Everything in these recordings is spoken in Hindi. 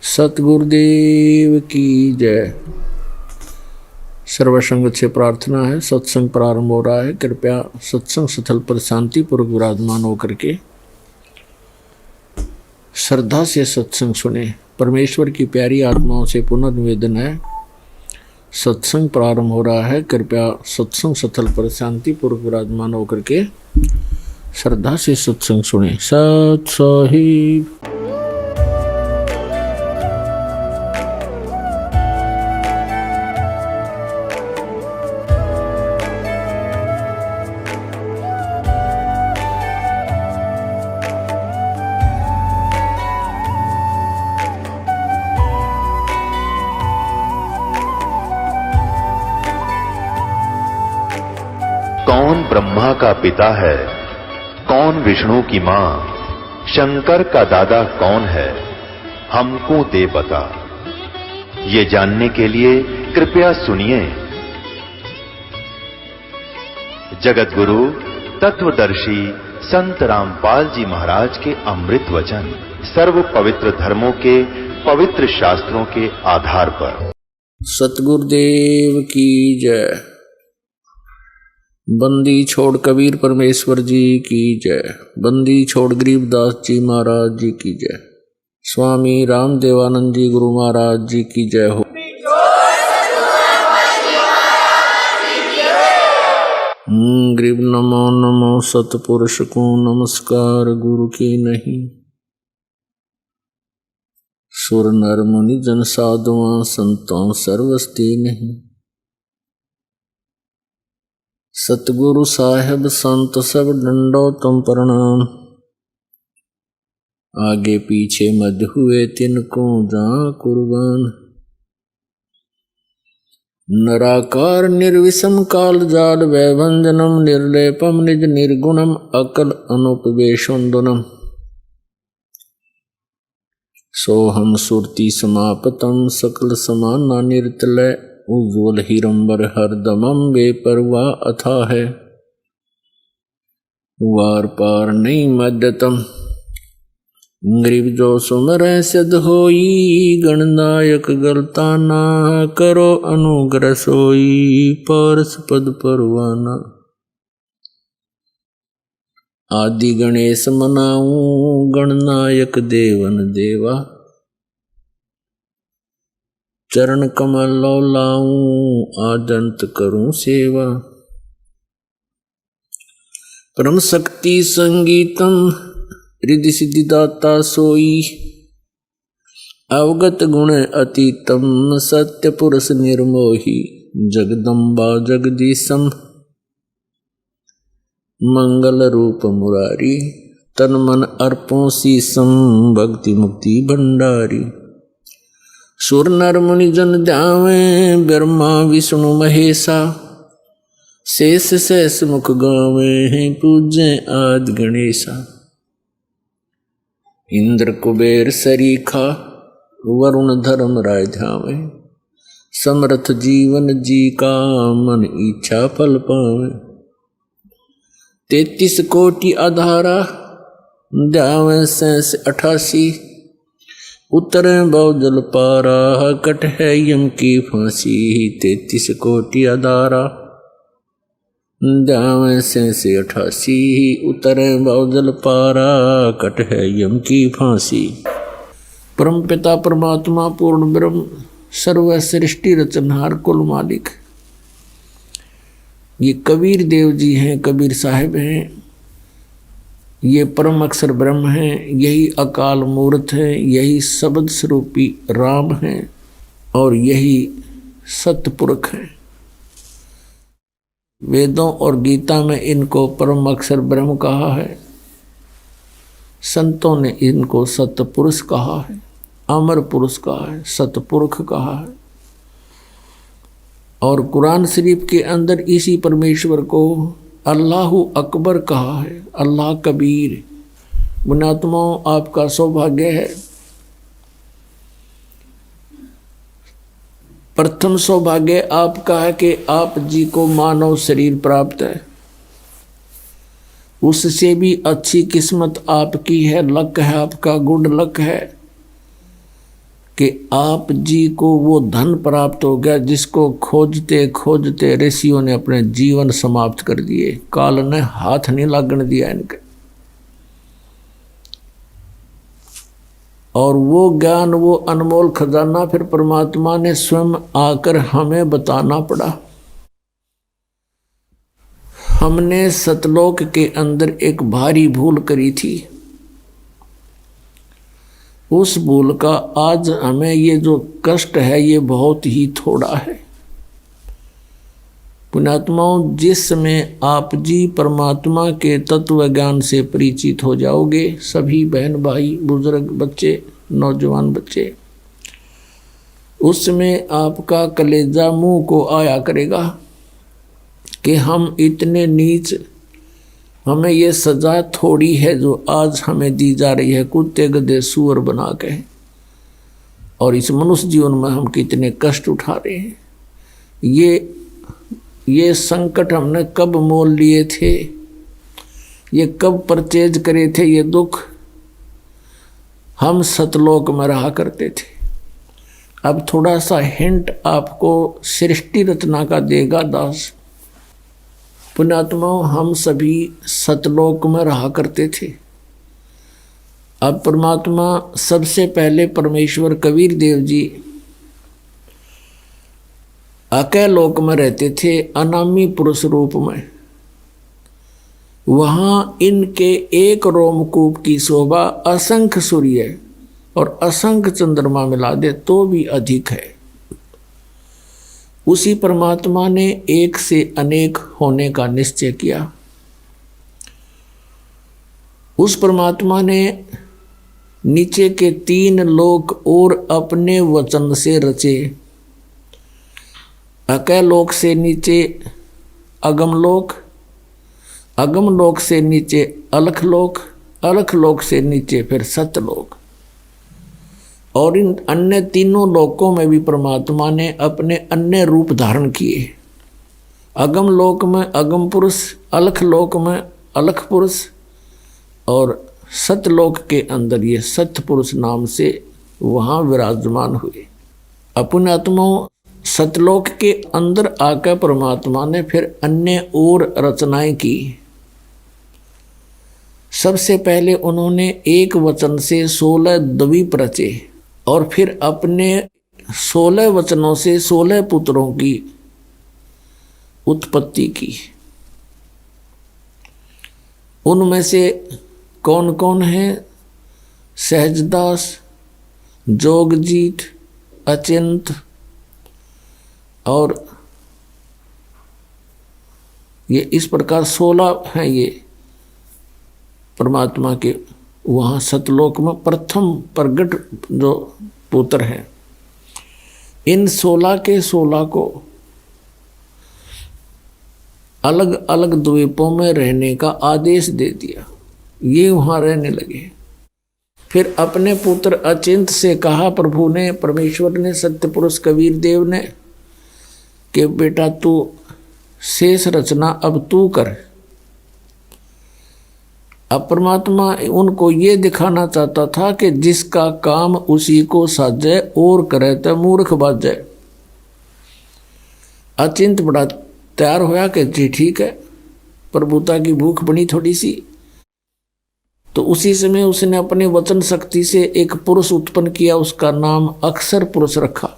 सतगुरुदेव की जय। सर्वसंग से प्रार्थना है। सत्संग प्रारंभ हो रहा है। कृपया सत्संग स्थल पर शांतिपूर्वक विराजमान होकर के श्रद्धा से सत्संग सुने। परमेश्वर की प्यारी आत्माओं से पुनर्निवेदन है, सत्संग प्रारंभ हो रहा है। कृपया सत्संग स्थल पर शांतिपूर्वक विराजमान होकर के श्रद्धा से सत्संग सुने। सत साहिब। कौन ब्रह्मा का पिता है, कौन विष्णु की मां, शंकर का दादा कौन है, हमको दे बता। ये जानने के लिए कृपया सुनिए। जगत गुरु तत्वदर्शी संत रामपाल जी महाराज के अमृत वचन सर्व पवित्र धर्मों के पवित्र शास्त्रों के आधार पर। सतगुरुदेव की जय। बंदी छोड़ कबीर परमेश्वर जी की जय। बंदी छोड़ गरीबदास जी महाराज जी की जय। स्वामी रामदेवानंद जी गुरु महाराज जी की जय हो। गरीब नमो नमो सतपुरुष को नमस्कार गुरु की नहीं। सुर नर मुनि जन साधुआं संतों सर्वस्ती नहीं। सतगुरु साहेब संत सब डंडो तुम प्रणाम। आगे पीछे मध्य हुए तिनको जा कुर्बान। नराकार निर्विषम काल जाल वैभंजनम निर्लेपम निज निर्गुणम अकल अनुपवेशोन्दनम। सोहम सुरति समापतम सकल समाना निर्तलय। उज्ज्वल हिरंबर हरदमम बेपरवाह अथा है। वार पार नहीं मध्यतम। गरीब जो सुमर सिद्ध होई। गणनायक गलता ना करो अनुग्रह सोई। पारस पद परवाना। आदि गणेश मनाऊं गणनायक देवन देवा। चरण कमल लो लाऊं आदंत करूं सेवा। परम शक्ति संगीतम रिद्धि सिद्धि दाता सोई। अवगत गुण अतीतम सत्य पुरुष निर्मोही। जगदम्बा जगदीशम मंगल रूप मुरारी। तन मन अर्पों शीसम भक्ति मुक्ति भंडारी। सुर नर मुनि जन ध्यावे ब्रह्मा विष्णु महेशा। शेष शेष मुख गावे हैं पूजे आदि गणेशा। इंद्र कुबेर सरीखा वरुण धर्म राय ध्यावे। समर्थ जीवन जी का मन इच्छा फल पावे। 33 कोटि आधारा ध्यावे 88। उतरे बहुजल पारा कट है यम की फांसी। 33 कोटि अदारा ध्यावे 88। उतरे बहुजल पारा कट है यम की फांसी। परम पिता परमात्मा पूर्ण ब्रह्म सर्व सृष्टि रचनहार कुल मालिक ये कबीर देव जी हैं, कबीर साहिब हैं। ये परम अक्षर ब्रह्म है, यही अकाल मूर्त है, यही शब्द स्वरूपी राम है और यही सतपुरुष है। वेदों और गीता में इनको परम अक्षर ब्रह्म कहा है। संतों ने इनको सतपुरुष कहा है, अमर पुरुष कहा है, सतपुरुष कहा है। और कुरान शरीफ के अंदर इसी परमेश्वर को अल्लाहु अकबर कहा है। अल्लाह कबीर। मुनात्माओं आपका सौभाग्य है। प्रथम सौभाग्य आपका है कि आप जी को मानव शरीर प्राप्त है। उससे भी अच्छी किस्मत आपकी है, लक है आपका, गुड लक है कि आप जी को वो धन प्राप्त हो गया जिसको खोजते खोजते ऋषियों ने अपने जीवन समाप्त कर दिए, काल ने हाथ नहीं लागण दिया इनके। और वो ज्ञान, वो अनमोल खजाना फिर परमात्मा ने स्वयं आकर हमें बताना पड़ा। हमने सतलोक के अंदर एक भारी भूल करी थी, उस भूल का आज हमें ये जो कष्ट है ये बहुत ही थोड़ा है। पुण्यात्माओं, जिस समय आप जी परमात्मा के तत्व ज्ञान से परिचित हो जाओगे, सभी बहन भाई बुजुर्ग बच्चे नौजवान बच्चे, उस समय आपका कलेजा मुंह को आया करेगा कि हम इतने नीच, हमें ये सजा थोड़ी है जो आज हमें दी जा रही है कुत्ते गधे सूअर बना के, और इस मनुष्य जीवन में हम कितने कष्ट उठा रहे हैं। ये संकट हमने कब मोल लिए थे, ये कब परचेज करे थे। ये दुख हम सतलोक में रहा करते थे। अब थोड़ा सा हिंट आपको सृष्टि रचना का देगा दास। पुण्यात्माओं, हम सभी सतलोक में रहा करते थे। अब परमात्मा सबसे पहले परमेश्वर कबीर देव जी अकय लोक में रहते थे, अनामी पुरुष रूप में। वहाँ इनके एक रोमकूप की शोभा असंख्य सूर्य और असंख्य चंद्रमा मिला दे तो भी अधिक है। उसी परमात्मा ने एक से अनेक होने का निश्चय किया। उस परमात्मा ने नीचे के 3 लोक और अपने वचन से रचे। अकय लोक से नीचे अगमलोक, अगमलोक से नीचे अलखलोक, अलखलोक से नीचे फिर सतलोक। और इन अन्य तीनों लोकों में भी परमात्मा ने अपने अन्य रूप धारण किए। अगम लोक में अगम पुरुष, अलख लोक में अलख पुरुष, और सतलोक के अंदर ये सत्य पुरुष नाम से वहाँ विराजमान हुए। अपने आत्माओं, सतलोक के अंदर आकर परमात्मा ने फिर अन्य और रचनाएं की। सबसे पहले उन्होंने एक वचन से 16 द्वीप रचे और फिर अपने 16 वचनों से 16 पुत्रों की उत्पत्ति की। उनमें से कौन कौन है? सहजदास, जोगजीत, अचिंत, और ये इस प्रकार 16 हैं ये परमात्मा के वहाँ सतलोक में प्रथम प्रगट जो पुत्र हैं। इन 16 के 16 को अलग अलग द्वीपों में रहने का आदेश दे दिया। ये वहाँ रहने लगे। फिर अपने पुत्र अचिंत से कहा प्रभु ने, परमेश्वर ने, सत्य पुरुष कबीर देव ने, कि बेटा तू शेष रचना अब तू कर। अब परमात्मा उनको ये दिखाना चाहता था कि जिसका काम उसी को साजे और करे तो मूर्ख बाजे। अचिंत बड़ा तैयार होया कि जी ठीक है, प्रभुता की भूख बनी थोड़ी सी। तो उसी समय उसने अपने वचन शक्ति से एक पुरुष उत्पन्न किया, उसका नाम अक्षर पुरुष रखा।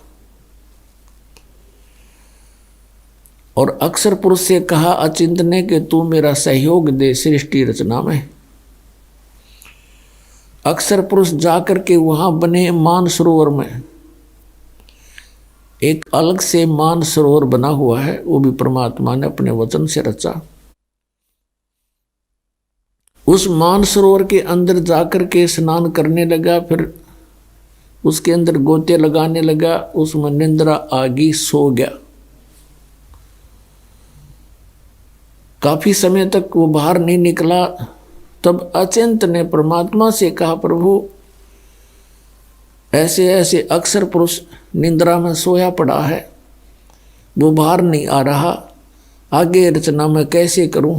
और अक्षर पुरुष से कहा अचिंत ने कि तू मेरा सहयोग दे सृष्टि रचना में। अक्षर पुरुष जाकर के वहां बने मानसरोवर में, एक अलग से मानसरोवर बना हुआ है, वो भी परमात्मा ने अपने वचन से रचा। उस मानसरोवर के अंदर जाकर के स्नान करने लगा, फिर उसके अंदर गोते लगाने लगा। उसमें निंद्रा आगी, सो गया। काफी समय तक वो बाहर नहीं निकला। तब अचिंत ने परमात्मा से कहा, प्रभु ऐसे ऐसे अक्षर पुरुष निंद्रा में सोया पड़ा है, वो बाहर नहीं आ रहा, आगे रचना मैं कैसे करूं?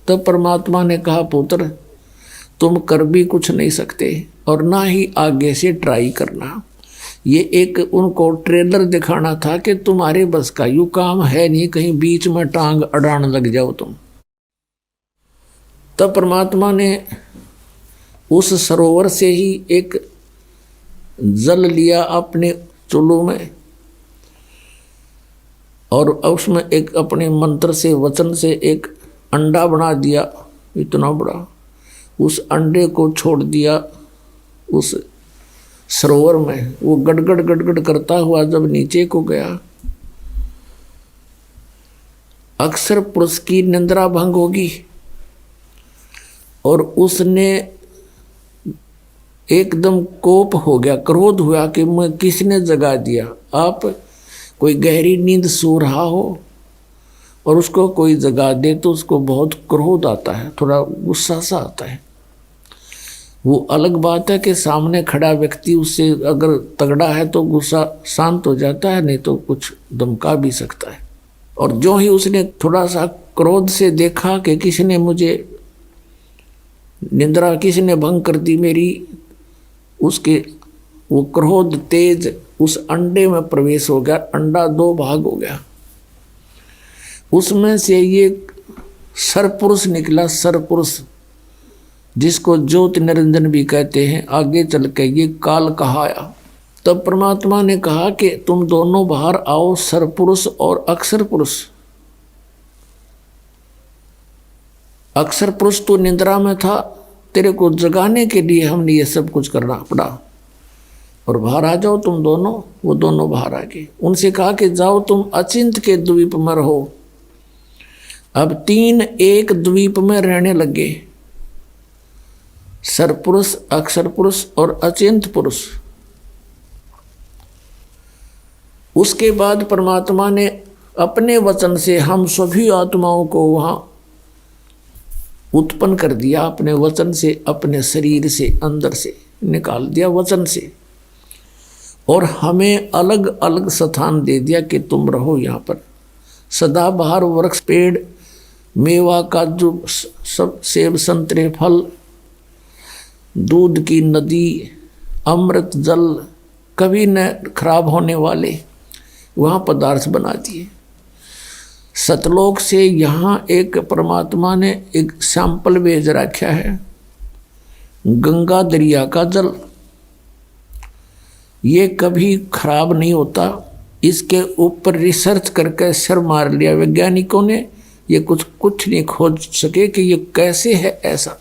तब परमात्मा ने कहा, पुत्र तुम कर भी कुछ नहीं सकते और ना ही आगे से ट्राई करना, ये एक उनको ट्रेलर दिखाना था कि तुम्हारे बस का यूं काम है नहीं, कहीं बीच में टांग अड़ान लग जाओ तुम। तब परमात्मा ने उस सरोवर से ही एक जल लिया अपने चुल्लू में, और उसमें एक अपने मंत्र से वचन से एक अंडा बना दिया इतना बड़ा। उस अंडे को छोड़ दिया उस सरोवर में। वो गड़गड़ गड़गड़ करता हुआ जब नीचे को गया, अक्सर पुरुष की निंद्रा भंग होगी, और उसने एकदम कोप हो गया, क्रोध हुआ कि मैं किसने जगा दिया। आप कोई गहरी नींद सो रहा हो और उसको कोई जगा दे तो उसको बहुत क्रोध आता है, थोड़ा गुस्सा सा आता है। वो अलग बात है कि सामने खड़ा व्यक्ति उससे अगर तगड़ा है तो गुस्सा शांत हो जाता है, नहीं तो कुछ धमका भी सकता है। और जो ही उसने थोड़ा सा क्रोध से देखा कि किसने मुझे निंद्रा, किसने भंग कर दी मेरी, उसके वो क्रोध तेज उस अंडे में प्रवेश हो गया। अंडा दो भाग हो गया, उसमें से ये सरपुरुष निकला, सरपुरुष जिसको ज्योति निरंजन भी कहते हैं। आगे चल के ये काल कहाया। तब परमात्मा ने कहा कि तुम दोनों बाहर आओ, सरपुरुष और अक्षर पुरुष। अक्षर पुरुष तो निद्रा में था, तेरे को जगाने के लिए हमने ये सब कुछ करना पड़ा, और बाहर आ जाओ तुम दोनों। वो दोनों बाहर आ गए। उनसे कहा कि जाओ तुम अचिंत के द्वीप में रहो। अब 3 एक द्वीप में रहने लगे, सरपुरुष, अक्षर पुरुष और अचिंत पुरुष। उसके बाद परमात्मा ने अपने वचन से हम सभी आत्माओं को वहां उत्पन्न कर दिया, अपने वचन से, अपने शरीर से, अंदर से निकाल दिया वचन से, और हमें अलग अलग स्थान दे दिया कि तुम रहो यहाँ पर। सदाबहार वृक्ष, पेड़, मेवा, काजू, सब, सेब, संतरे, फल, दूध की नदी, अमृत जल, कभी न खराब होने वाले वहाँ पदार्थ बना दिए। सतलोक से यहाँ एक परमात्मा ने एक सैंपल भेज रखा है, गंगा दरिया का जल। ये कभी खराब नहीं होता। इसके ऊपर रिसर्च करके सर मार लिया वैज्ञानिकों ने, ये कुछ नहीं खोज सके कि ये कैसे है ऐसा।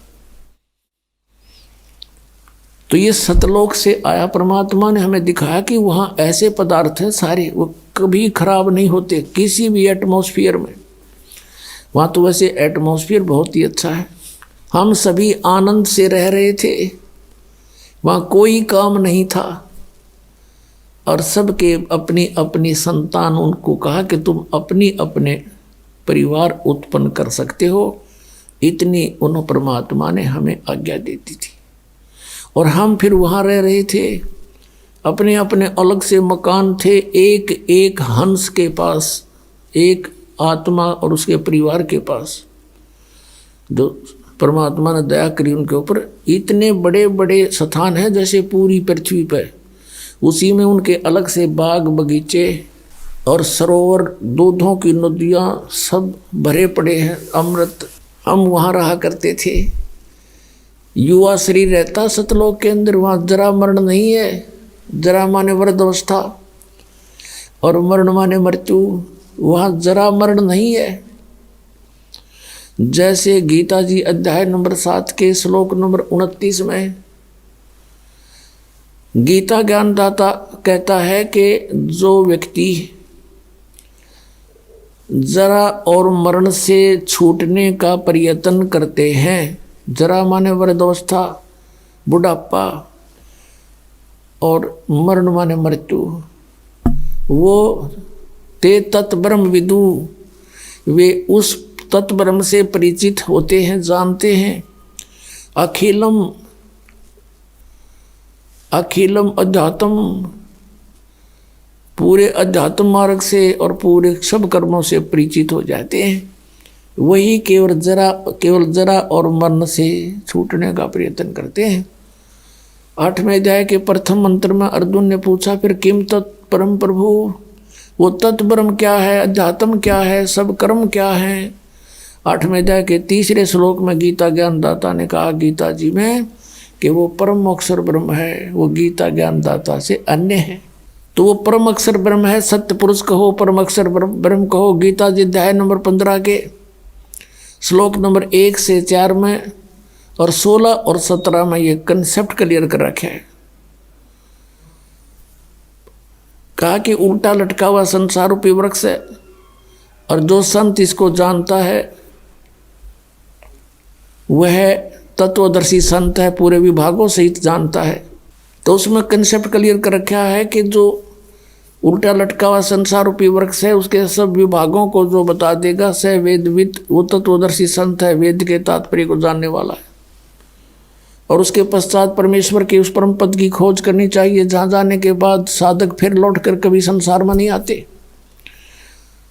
तो ये सतलोक से आया, परमात्मा ने हमें दिखाया कि वहाँ ऐसे पदार्थ हैं सारे, वो कभी खराब नहीं होते किसी भी एटमॉस्फेयर में। वहाँ तो वैसे एटमॉस्फेयर बहुत ही अच्छा है, हम सभी आनंद से रह रहे थे, वहाँ कोई काम नहीं था, और सबके अपनी अपनी संतान। उनको कहा कि तुम अपनी अपने परिवार उत्पन्न कर सकते हो, इतनी उन परमात्मा ने हमें आज्ञा दे दी थी। और हम फिर वहाँ रह रहे थे, अपने अपने अलग से मकान थे। एक एक हंस के पास, एक आत्मा और उसके परिवार के पास, जो परमात्मा ने दया करी उनके ऊपर। इतने बड़े बड़े स्थान हैं जैसे पूरी पृथ्वी पर, उसी में उनके अलग से बाग बगीचे और सरोवर, दूधों की नदियाँ सब भरे पड़े हैं, अमृत। हम वहाँ रहा करते थे। युवा शरीर रहता सतलोक के अंदर, वहाँ जरा मरण नहीं है। जरा माने वृद्ध अवस्था और मरण माने मृत्यु, वहाँ जरा मरण नहीं है। जैसे गीता जी अध्याय नंबर 7 के श्लोक नंबर 29 में गीता ज्ञानदाता कहता है कि जो व्यक्ति जरा और मरण से छूटने का प्रयत्न करते हैं, जरा माने वृद्धावस्था, बुढ़ापा, और मरण माने मृत्यु, वो ते तत्ब्रह्म विदु, वे उस तत्ब्रह्म से परिचित होते हैं, जानते हैं। अखिलम अखिलम अध्यात्म, पूरे अध्यात्म मार्ग से और पूरे सब कर्मों से परिचित हो जाते हैं। वही केवल जरा और मरण से छूटने का प्रयत्न करते हैं। 8वें अध्याय के प्रथम मंत्र में अर्जुन ने पूछा, फिर किम तत्परम प्रभु, वो तत्परम क्या है, अध्यात्म क्या है, सब कर्म क्या है। 8वें अध्याय के 3रे श्लोक में गीता ज्ञानदाता ने कहा गीता जी में कि वो परम अक्षर ब्रह्म है, वो गीता ज्ञानदाता से अन्य है। तो वो परम अक्षर ब्रह्म है, सत्य पुरुष कहो, परम अक्षर ब्रह्म कहो। गीता जी अध्याय नंबर 15 के श्लोक नंबर 1 से 4 में और 16 और 17 में ये कंसेप्ट क्लियर कर रखे हैं। कहा कि उल्टा लटका हुआ संसार रूपी वृक्ष है, और जो संत इसको जानता है वह तत्वदर्शी संत है, पूरे विभागों सहित जानता है। तो उसमें कंसेप्ट क्लियर कर रखा है कि जो उल्टा लटका हुआ संसार रूपी वृक्ष है उसके सब विभागों को जो बता देगा स वेदविद, वो तत्वदर्शी संत है, वेद के तात्पर्य को जानने वाला है। और उसके पश्चात परमेश्वर के उस परम पद की खोज करनी चाहिए, जहाँ जाने के बाद साधक फिर लौट कर कभी संसार में नहीं आते।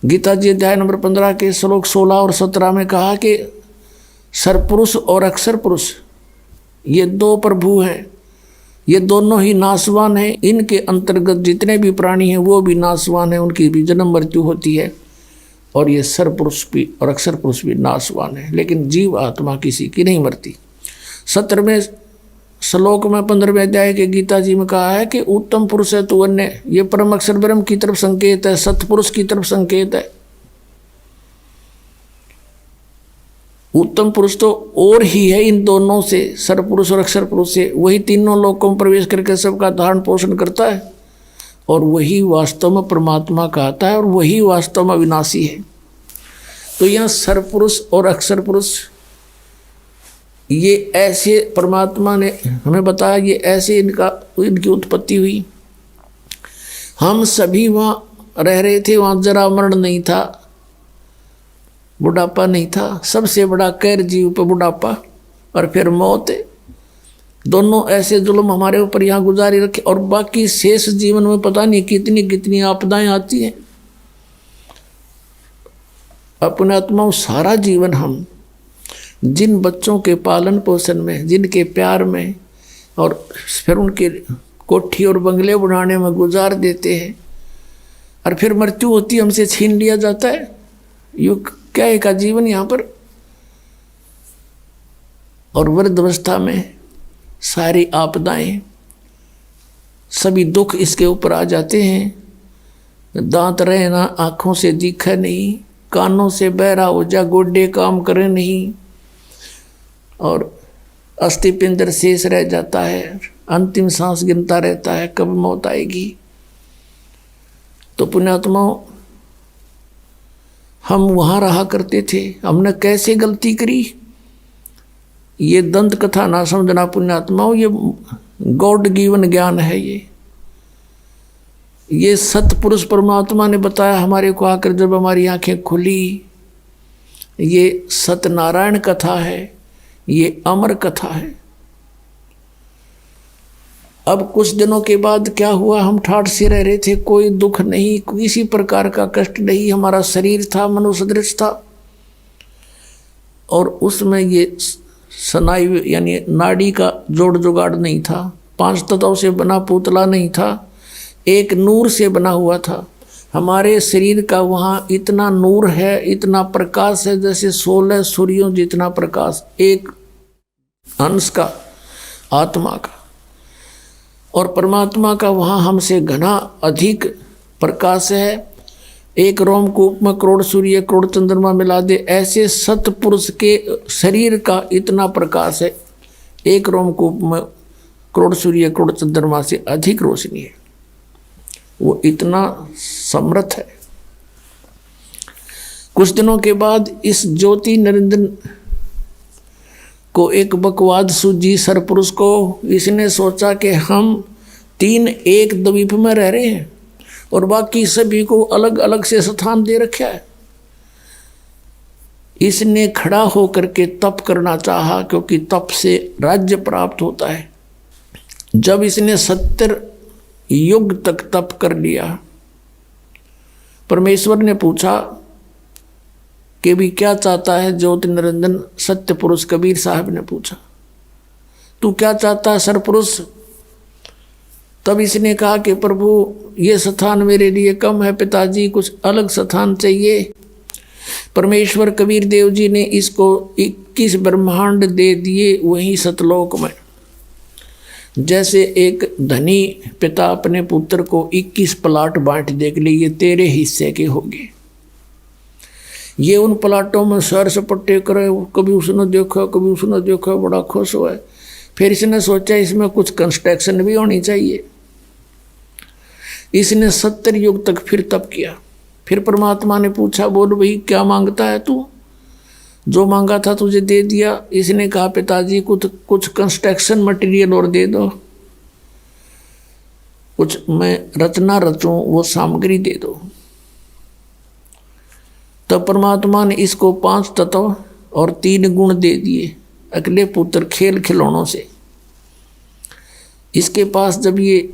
गीता जी अध्याय नंबर 15 के श्लोक 16 और 17 में कहा कि सरपुरुष और अक्षर पुरुष ये दो प्रभु हैं, ये दोनों ही नाशवान हैं। इनके अंतर्गत जितने भी प्राणी हैं वो भी नाशवान हैं, उनकी भी जन्म मृत्यु होती है। और ये सरपुरुष भी और अक्षर पुरुष भी नाशवान है, लेकिन जीव आत्मा किसी की नहीं मरती। 17वें श्लोक में 15वें अध्याय के गीता जी में कहा है कि उत्तम पुरुष है तो अन्य, ये परम अक्षर ब्रह्म की तरफ संकेत है, सत्पुरुष की तरफ संकेत है। उत्तम पुरुष तो और ही है इन दोनों से, सरपुरुष और अक्षर पुरुष से, वही तीनों लोकों में प्रवेश करके सबका धारण पोषण करता है, और वही वास्तव में परमात्मा कहता है, और वही वास्तव में अविनाशी है। तो यहाँ सरपुरुष और अक्षर पुरुष ये ऐसे परमात्मा ने हमें बताया, ये ऐसे इनकी उत्पत्ति हुई। हम सभी वहाँ रह रहे थे, वहाँ जरा मरण नहीं था, बुढ़ापा नहीं था। सबसे बड़ा कैर जीव पे बुढ़ापा और फिर मौत है। दोनों ऐसे जुल्म हमारे ऊपर यहाँ गुजारी रखे, और बाकी शेष जीवन में पता नहीं कितनी कितनी आपदाएं आती हैं। अपने आत्माओं सारा जीवन हम जिन बच्चों के पालन पोषण में, जिनके प्यार में, और फिर उनके कोठी और बंगले बनाने में गुजार देते हैं, और फिर मृत्यु होती हमसे छीन लिया जाता है। युग क्या का जीवन यहाँ पर, और वृद्धावस्था में सारी आपदाएं, सभी दुख इसके ऊपर आ जाते हैं। दांत रहे ना, आँखों से दिखे नहीं, कानों से बहरा हो जा, गोडे काम करे नहीं, और अस्थि पिंजर शेष रह जाता है, अंतिम सांस गिनता रहता है कब मौत आएगी। तो पुण्यात्माओं, हम वहाँ रहा करते थे, हमने कैसे गलती करी ये दंत कथा ना समझना पुण्यात्माओं, ये गॉड गिवन ज्ञान है। ये सतपुरुष परमात्मा ने बताया हमारे को आकर, जब हमारी आंखें खुली। ये सत्यनारायण कथा है, ये अमर कथा है। अब कुछ दिनों के बाद क्या हुआ, हम ठाठ से रह रहे थे, कोई दुख नहीं, किसी प्रकार का कष्ट नहीं। हमारा शरीर था मनुष्य सदृश था, और उसमें ये स्नायु यानी नाड़ी का जोड़ जुगाड़ नहीं था, 5 तत्वों से बना पुतला नहीं था, एक नूर से बना हुआ था। हमारे शरीर का वहाँ इतना नूर है, इतना प्रकाश है, जैसे 16 सूर्यों जितना प्रकाश एक अंश का आत्मा का। और परमात्मा का वहाँ हमसे घना अधिक प्रकाश है। एक रोमकूप में करोड़ सूर्य करोड़ चंद्रमा मिला दे, ऐसे सतपुरुष के शरीर का इतना प्रकाश है। एक रोमकूप में करोड़ सूर्य करोड़ चंद्रमा से अधिक रोशनी है, वो इतना समर्थ है। कुछ दिनों के बाद इस ज्योति निरंजन को एक बकवाद सूझी सरपुरुष को। इसने सोचा कि हम 3 एक द्वीप में रह रहे हैं और बाकी सभी को अलग अलग से स्थान दे रखा है। इसने खड़ा होकर के तप करना चाहा, क्योंकि तप से राज्य प्राप्त होता है। जब इसने 70 युग तक तप कर लिया, परमेश्वर ने पूछा कि भी क्या चाहता है ज्योति निरंजन सत्य पुरुष। कबीर साहब ने पूछा, तू क्या चाहता है सरपुरुष? तब इसने कहा कि प्रभु ये स्थान मेरे लिए कम है पिताजी, कुछ अलग स्थान चाहिए। परमेश्वर कबीर देव जी ने इसको 21 ब्रह्मांड दे दिए वहीं सतलोक में। जैसे एक धनी पिता अपने पुत्र को 21 प्लाट बांट दे के लिए, ये तेरे हिस्से के होंगे। ये उन प्लाटों में सैर सपट्टे करे, कभी उसने देखा कभी उसने देखा, बड़ा खुश हुआ। फिर इसने सोचा इसमें कुछ कंस्ट्रक्शन भी होनी चाहिए। इसने 70 युग तक फिर तप किया। फिर परमात्मा ने पूछा, बोल भाई क्या मांगता है तू? जो मांगा था तुझे दे दिया। इसने कहा पिताजी कुछ कंस्ट्रक्शन मटेरियल और दे दो, कुछ मैं रचना रचूं वो सामग्री दे दो। तब परमात्मा ने इसको 5 तत्व और 3 गुण दे दिए अगले पुत्र खेल खिलौनों से। इसके पास जब ये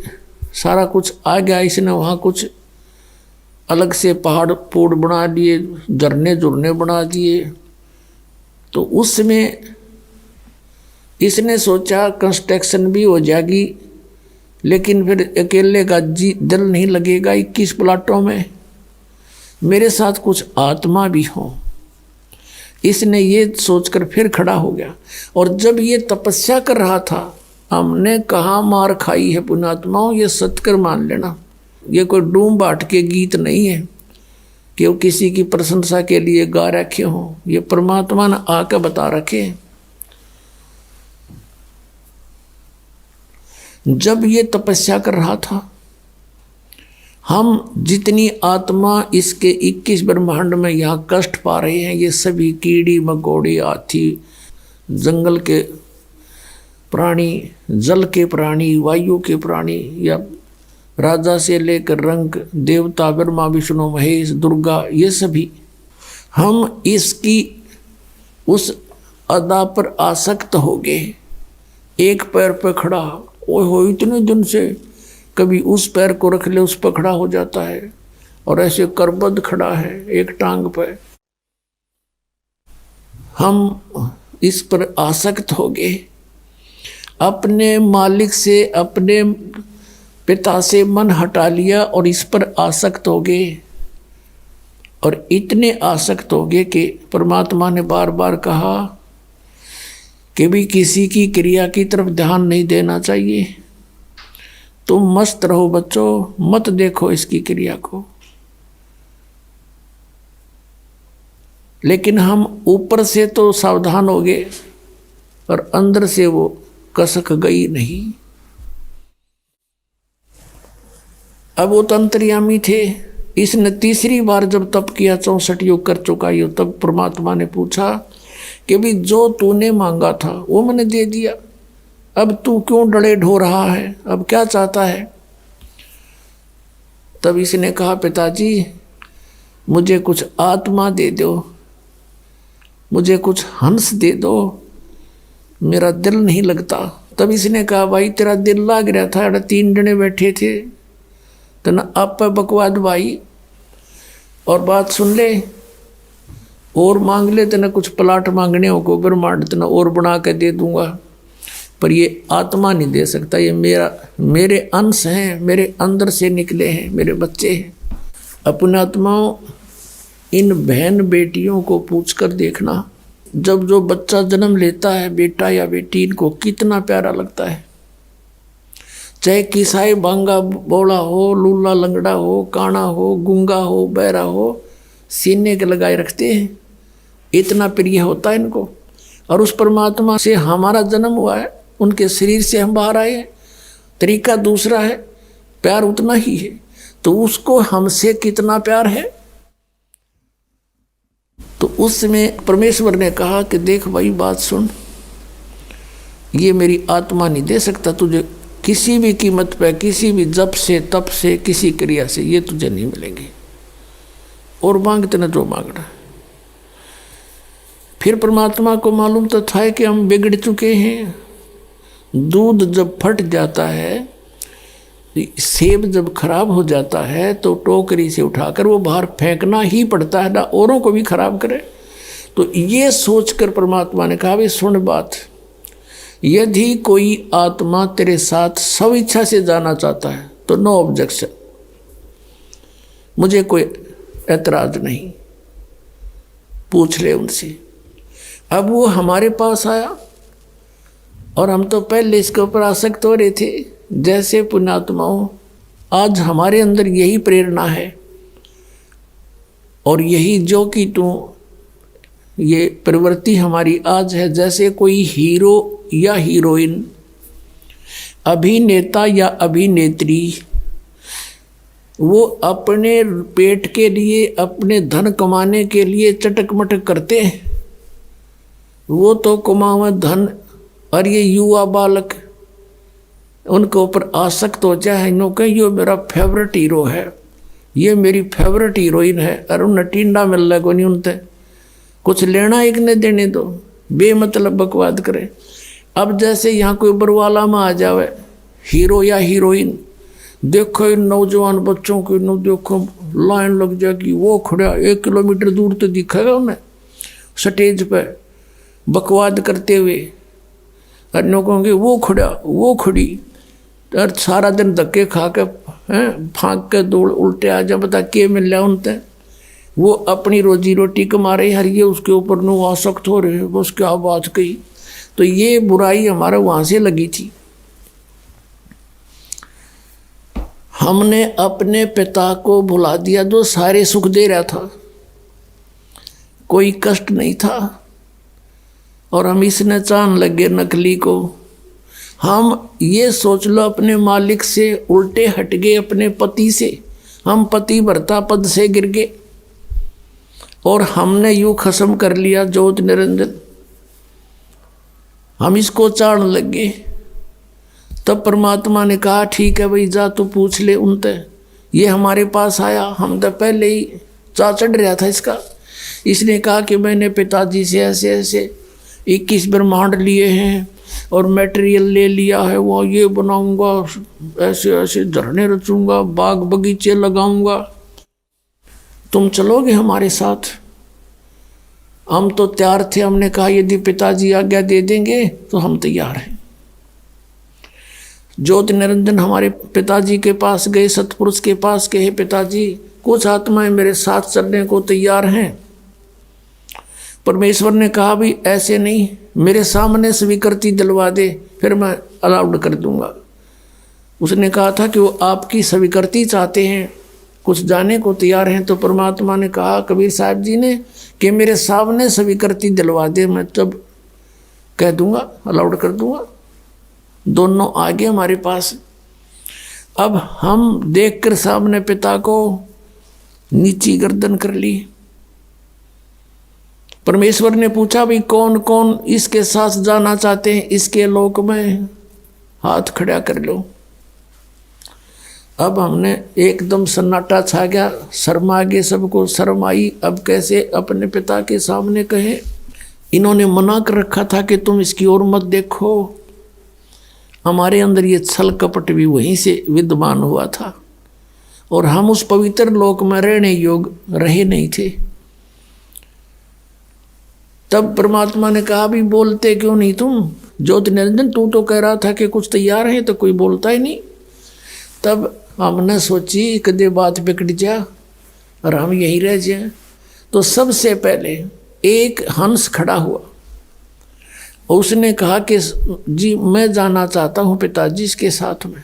सारा कुछ आ गया, इसने वहाँ कुछ अलग से पहाड़ पोड़ बना दिए, झरने झुरने बना दिए। तो उसमें इसने सोचा कंस्ट्रक्शन भी हो जाएगी, लेकिन फिर अकेले का दिल नहीं लगेगा 21 प्लाटों में, मेरे साथ कुछ आत्मा भी हो। इसने ये सोचकर फिर खड़ा हो गया। और जब ये तपस्या कर रहा था, हमने कहाँ मार खाई है पुण्यात्माओं, ये सत्कर मान लेना। ये कोई डूम बाट के गीत नहीं है कि वो किसी की प्रशंसा के लिए गा रखे हों, ये परमात्मा ने आकर बता रखे। जब ये तपस्या कर रहा था, हम जितनी आत्मा इसके 21 ब्रह्मांड में यहाँ कष्ट पा रहे हैं, ये सभी कीड़ी मकोड़ी, हाथी, जंगल के प्राणी, जल के प्राणी, वायु के प्राणी, या राजा से लेकर रंग देवता, ब्रह्मा विष्णु महेश दुर्गा, ये सभी हम इसकी उस अदा पर आसक्त हो गए। एक पैर पर खड़ा, ओए हो इतने दिन से कभी उस पैर को रख ले उस पर खड़ा हो जाता है, और ऐसे करबद्ध खड़ा है एक टांग पर। हम इस पर आसक्त हो गए, अपने मालिक से, अपने पिता से मन हटा लिया और इस पर आसक्त हो गए। और इतने आसक्त हो गए कि परमात्मा ने बार बार कहा कि भी किसी की क्रिया की तरफ ध्यान नहीं देना चाहिए, तुम मस्त रहो बच्चों, मत देखो इसकी क्रिया को। लेकिन हम ऊपर से तो सावधान हो गए और अंदर से वो कसक गई नहीं। अब वो तंत्रियामी थे। इसने तीसरी बार जब तप किया, 64 युग कर चुका ये, तब परमात्मा ने पूछा कि भी जो तूने मांगा था वो मैंने दे दिया, अब तू क्यों डरे ढो रहा है, अब क्या चाहता है? तब इसने कहा पिताजी मुझे कुछ आत्मा दे दो, मुझे कुछ हंस दे दो, मेरा दिल नहीं लगता। तब इसने कहा भाई तेरा दिल लाग रहा था, 3 जने बैठे थे, तो ना आप बकवाद भाई, और बात सुन ले, और मांग ले, तेना कुछ प्लाट मांगने हो को ब्रह्मांड तना और बना के दे दूंगा, पर ये आत्मा नहीं दे सकता, ये मेरे अंश हैं, मेरे अंदर से निकले हैं, मेरे बच्चे हैं। अपने आत्माओं, इन बहन बेटियों को पूछकर देखना, जब जो बच्चा जन्म लेता है, बेटा या बेटी, इनको कितना प्यारा लगता है। चाहे किसाई बांगा बोला हो, लूला लंगड़ा हो, काना हो, गूंगा हो, बहरा हो, सीने के लगाए रखते हैं, इतना प्रिय होता है इनको। और उस परमात्मा से हमारा जन्म हुआ है, उनके शरीर से हम बाहर आए हैं, तरीका दूसरा है, प्यार उतना ही है, तो उसको हमसे कितना प्यार है। तो उसमें परमेश्वर ने कहा कि देख भाई बात सुन, ये मेरी आत्मा नहीं दे सकता तुझे किसी भी कीमत पे, किसी भी जप से, तप से, किसी क्रिया से, ये तुझे नहीं मिलेंगे, और मांगते न जो मांगना। फिर परमात्मा को मालूम तो था कि हम बिगड़ चुके हैं। दूध जब फट जाता है, सेब जब खराब हो जाता है, तो टोकरी से उठाकर वो बाहर फेंकना ही पड़ता है, ना औरों को भी खराब करे। तो ये सोचकर परमात्मा ने कहा भाई सुन बात, यदि कोई आत्मा तेरे साथ स्व इच्छा से जाना चाहता है तो नो ऑब्जेक्शन, मुझे कोई ऐतराज नहीं, पूछ ले उनसे। अब वो हमारे पास आया और हम तो पहले इसके ऊपर आसक्त हो रहे थे। जैसे पुण्यात्माओं, आज हमारे अंदर यही प्रेरणा है और यही जो कि तू ये प्रवृत्ति हमारी आज है। जैसे कोई हीरो या हीरोइन, अभिनेता या अभिनेत्री, वो अपने पेट के लिए, अपने धन कमाने के लिए चटक मटक करते हैं। वो तो कमावे धन, और ये युवा बालक उनके ऊपर आसक्त हो जाए, इन्हों के ये मेरा फेवरेट हीरो है, ये मेरी फेवरेट हीरोइन है, और उन्हें टिंडा मिल रहा है कोई नहीं, उनसे कुछ लेना एक ने देने दो, बेमतलब बकवाद करे। अब जैसे यहाँ कोई बरवाला में आ जावे हीरो या हीरोइन, देखो इन नौजवान बच्चों की, देखो लाइन लग जाएगी, वो खड़ा 1 किलोमीटर दूर तो दिखेगा उन्हें स्टेज पे बकवाद करते हुए, और कहोगे वो खड़ा वो खड़ी, और सारा दिन धक्के खा के फाँक के दौड़ उल्टे आ जा, बता के मिल रहा उनसे। वो अपनी रोजी रोटी कमा रहे, हर ये उसके ऊपर नो आसक्त हो रहे, बस क्या बात कही। तो ये बुराई हमारा वहाँ से लगी थी। हमने अपने पिता को भुला दिया जो सारे सुख दे रहा था, कोई कष्ट नहीं था, और हम इसने चाहने लगे नकली को। हम ये सोच लो अपने मालिक से उल्टे हट गए, अपने पति से। हम पति भरता पद से गिर गए और हमने यूँ खत्म कर लिया ज्योत निरंजन, हम इसको चाहने लगे। तब परमात्मा ने कहा ठीक है भाई, जा तू पूछ ले उनसे। ये हमारे पास आया, हम तो पहले ही चा चढ़ रहा था इसका। इसने कहा कि मैंने पिताजी से ऐसे ऐसे 21 ब्रह्मांड लिए हैं और मटेरियल ले लिया है, वो ये बनाऊंगा, ऐसे ऐसे झरने रचूंगा, बाग बगीचे लगाऊंगा, तुम चलोगे हमारे साथ? हम तो तैयार थे, हमने कहा यदि पिताजी आज्ञा दे देंगे तो हम तैयार हैं। ज्योत निरंजन हमारे पिताजी के पास गए, सतपुरुष के पास गए, पिताजी कुछ आत्माएं मेरे साथ चलने को तैयार हैं। परमेश्वर ने कहा भी ऐसे नहीं, मेरे सामने स्वीकृति दिलवा दे, फिर मैं अलाउड कर दूंगा। उसने कहा था कि वो आपकी स्वीकृति चाहते हैं, कुछ जाने को तैयार हैं। तो परमात्मा ने कहा कबीर साहब जी ने कि मेरे सामने स्वीकृति दिलवा दे, मैं तब कह दूंगा, अलाउड कर दूंगा। दोनों आगे हमारे पास। अब हम देखकर सामने पिता को नीची गर्दन कर ली। परमेश्वर ने पूछा भी कौन कौन इसके साथ जाना चाहते हैं इसके लोक में, हाथ खड़ा कर लो। अब हमने एकदम सन्नाटा छा गया, शर्मा गए, सबको शर्म आई। अब कैसे अपने पिता के सामने कहे? इन्होंने मना कर रखा था कि तुम इसकी ओर मत देखो। हमारे अंदर ये छल कपट भी वहीं से विद्यमान हुआ था और हम उस पवित्र लोक में रहने योग्य रहे नहीं थे। तब परमात्मा ने कहा भी बोलते क्यों नहीं तुम? ज्योति निरंजन तू तो कह रहा था कि कुछ तैयार है, तो कोई बोलता ही नहीं। तब हमने सोची कदे बात बिगड़ जा और हम यहीं रह जाए। तो सबसे पहले एक हंस खड़ा हुआ, उसने कहा कि जी मैं जाना चाहता हूँ पिताजी इसके साथ में।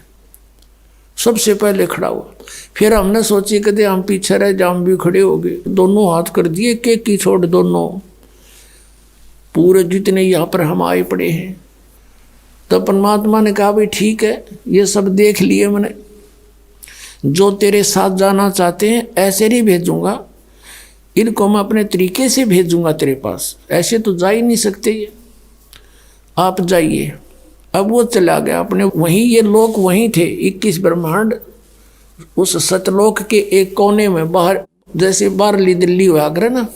सबसे पहले खड़ा हुआ। फिर हमने सोची कदे हम पीछे रह जाए, हम भी खड़े हो गए, दोनों हाथ कर दिए, केक की छोड़ दोनों, पूरे जितने यहाँ पर हम आए पड़े हैं। तब परमात्मा ने कहा भाई ठीक है, ये सब देख लिए मैंने, जो तेरे साथ जाना चाहते हैं ऐसे नहीं भेजूंगा, इनको मैं अपने तरीके से भेजूंगा तेरे पास, ऐसे तो जा ही नहीं सकते ये, आप जाइए। अब वो चला गया अपने, वहीं ये लोग वहीं थे 21 ब्रह्मांड, उस सतलोक के एक कोने में, बाहर जैसे बाहरली दिल्ली हुआ करे ना,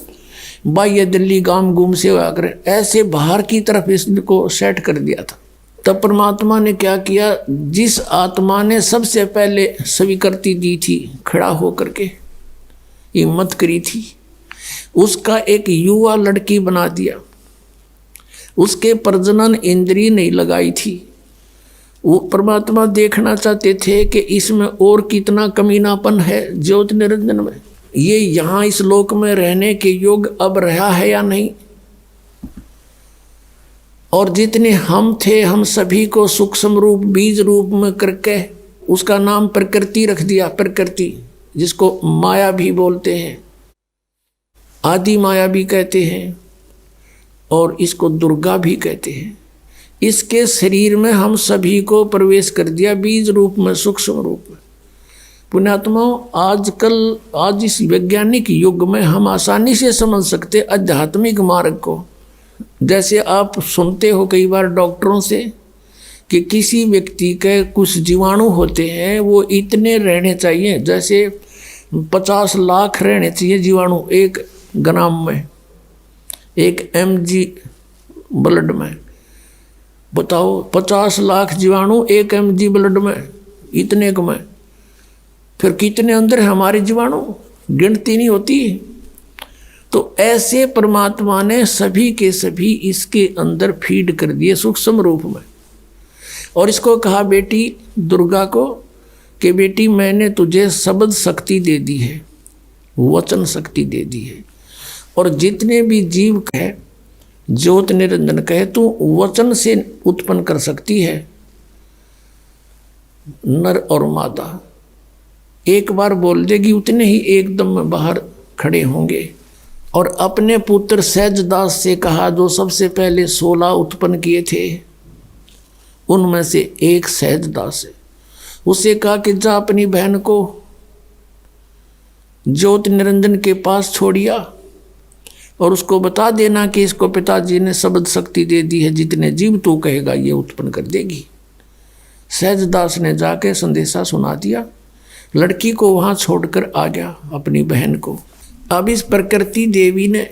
बाह्य दिल्ली गांव गुम से हुआ करे, ऐसे बाहर की तरफ इसको सेट कर दिया था। तब परमात्मा ने क्या किया, जिस आत्मा ने सबसे पहले स्वीकृति दी थी, खड़ा होकर के हिम्मत करी थी, उसका एक युवा लड़की बना दिया। उसके प्रजनन इंद्रिय नहीं लगाई थी। वो परमात्मा देखना चाहते थे कि इसमें और कितना कमीनापन है ज्योति निरंजन में, ये यहाँ इस लोक में रहने के योग अब रहा है या नहीं। और जितने हम थे हम सभी को सूक्ष्म रूप बीज रूप में करके उसका नाम प्रकृति रख दिया। प्रकृति जिसको माया भी बोलते हैं, आदि माया भी कहते हैं और इसको दुर्गा भी कहते हैं। इसके शरीर में हम सभी को प्रवेश कर दिया बीज रूप में, सूक्ष्म रूप में। पुण्यात्माओं, आज इस वैज्ञानिक युग में हम आसानी से समझ सकते आध्यात्मिक मार्ग को। जैसे आप सुनते हो कई बार डॉक्टरों से कि किसी व्यक्ति के कुछ जीवाणु होते हैं, वो इतने रहने चाहिए, जैसे 50 लाख रहने चाहिए जीवाणु 1 ग्राम में, 1 mg ब्लड में। बताओ 50 लाख जीवाणु 1 mg ब्लड में, इतने को में फिर कितने अंदर हमारे जीवाणु, गिनती नहीं होती। तो ऐसे परमात्मा ने सभी के सभी इसके अंदर फीड कर दिए सूक्ष्म रूप में। और इसको कहा बेटी दुर्गा को कि बेटी मैंने तुझे शब्द शक्ति दे दी है, वचन शक्ति दे दी है। और जितने भी जीव कहे, ज्योत निरंजन कहे, तू वचन से उत्पन्न कर सकती है नर और मादा। एक बार बोल देगी उतने ही एकदम में बाहर खड़े होंगे। और अपने पुत्र सहजदास से कहा, जो सबसे पहले 16 उत्पन्न किए थे उनमें से एक सहजदास है। उसे कहा कि जा अपनी बहन को ज्योति निरंजन के पास छोड़िया और उसको बता देना कि इसको पिताजी ने शब्द शक्ति दे दी है, जितने जीव तू कहेगा ये उत्पन्न कर देगी। सहजदास ने जाके संदेशा सुना दिया, लड़की को वहाँ छोड़कर आ गया अपनी बहन को। अब इस प्रकृति देवी ने,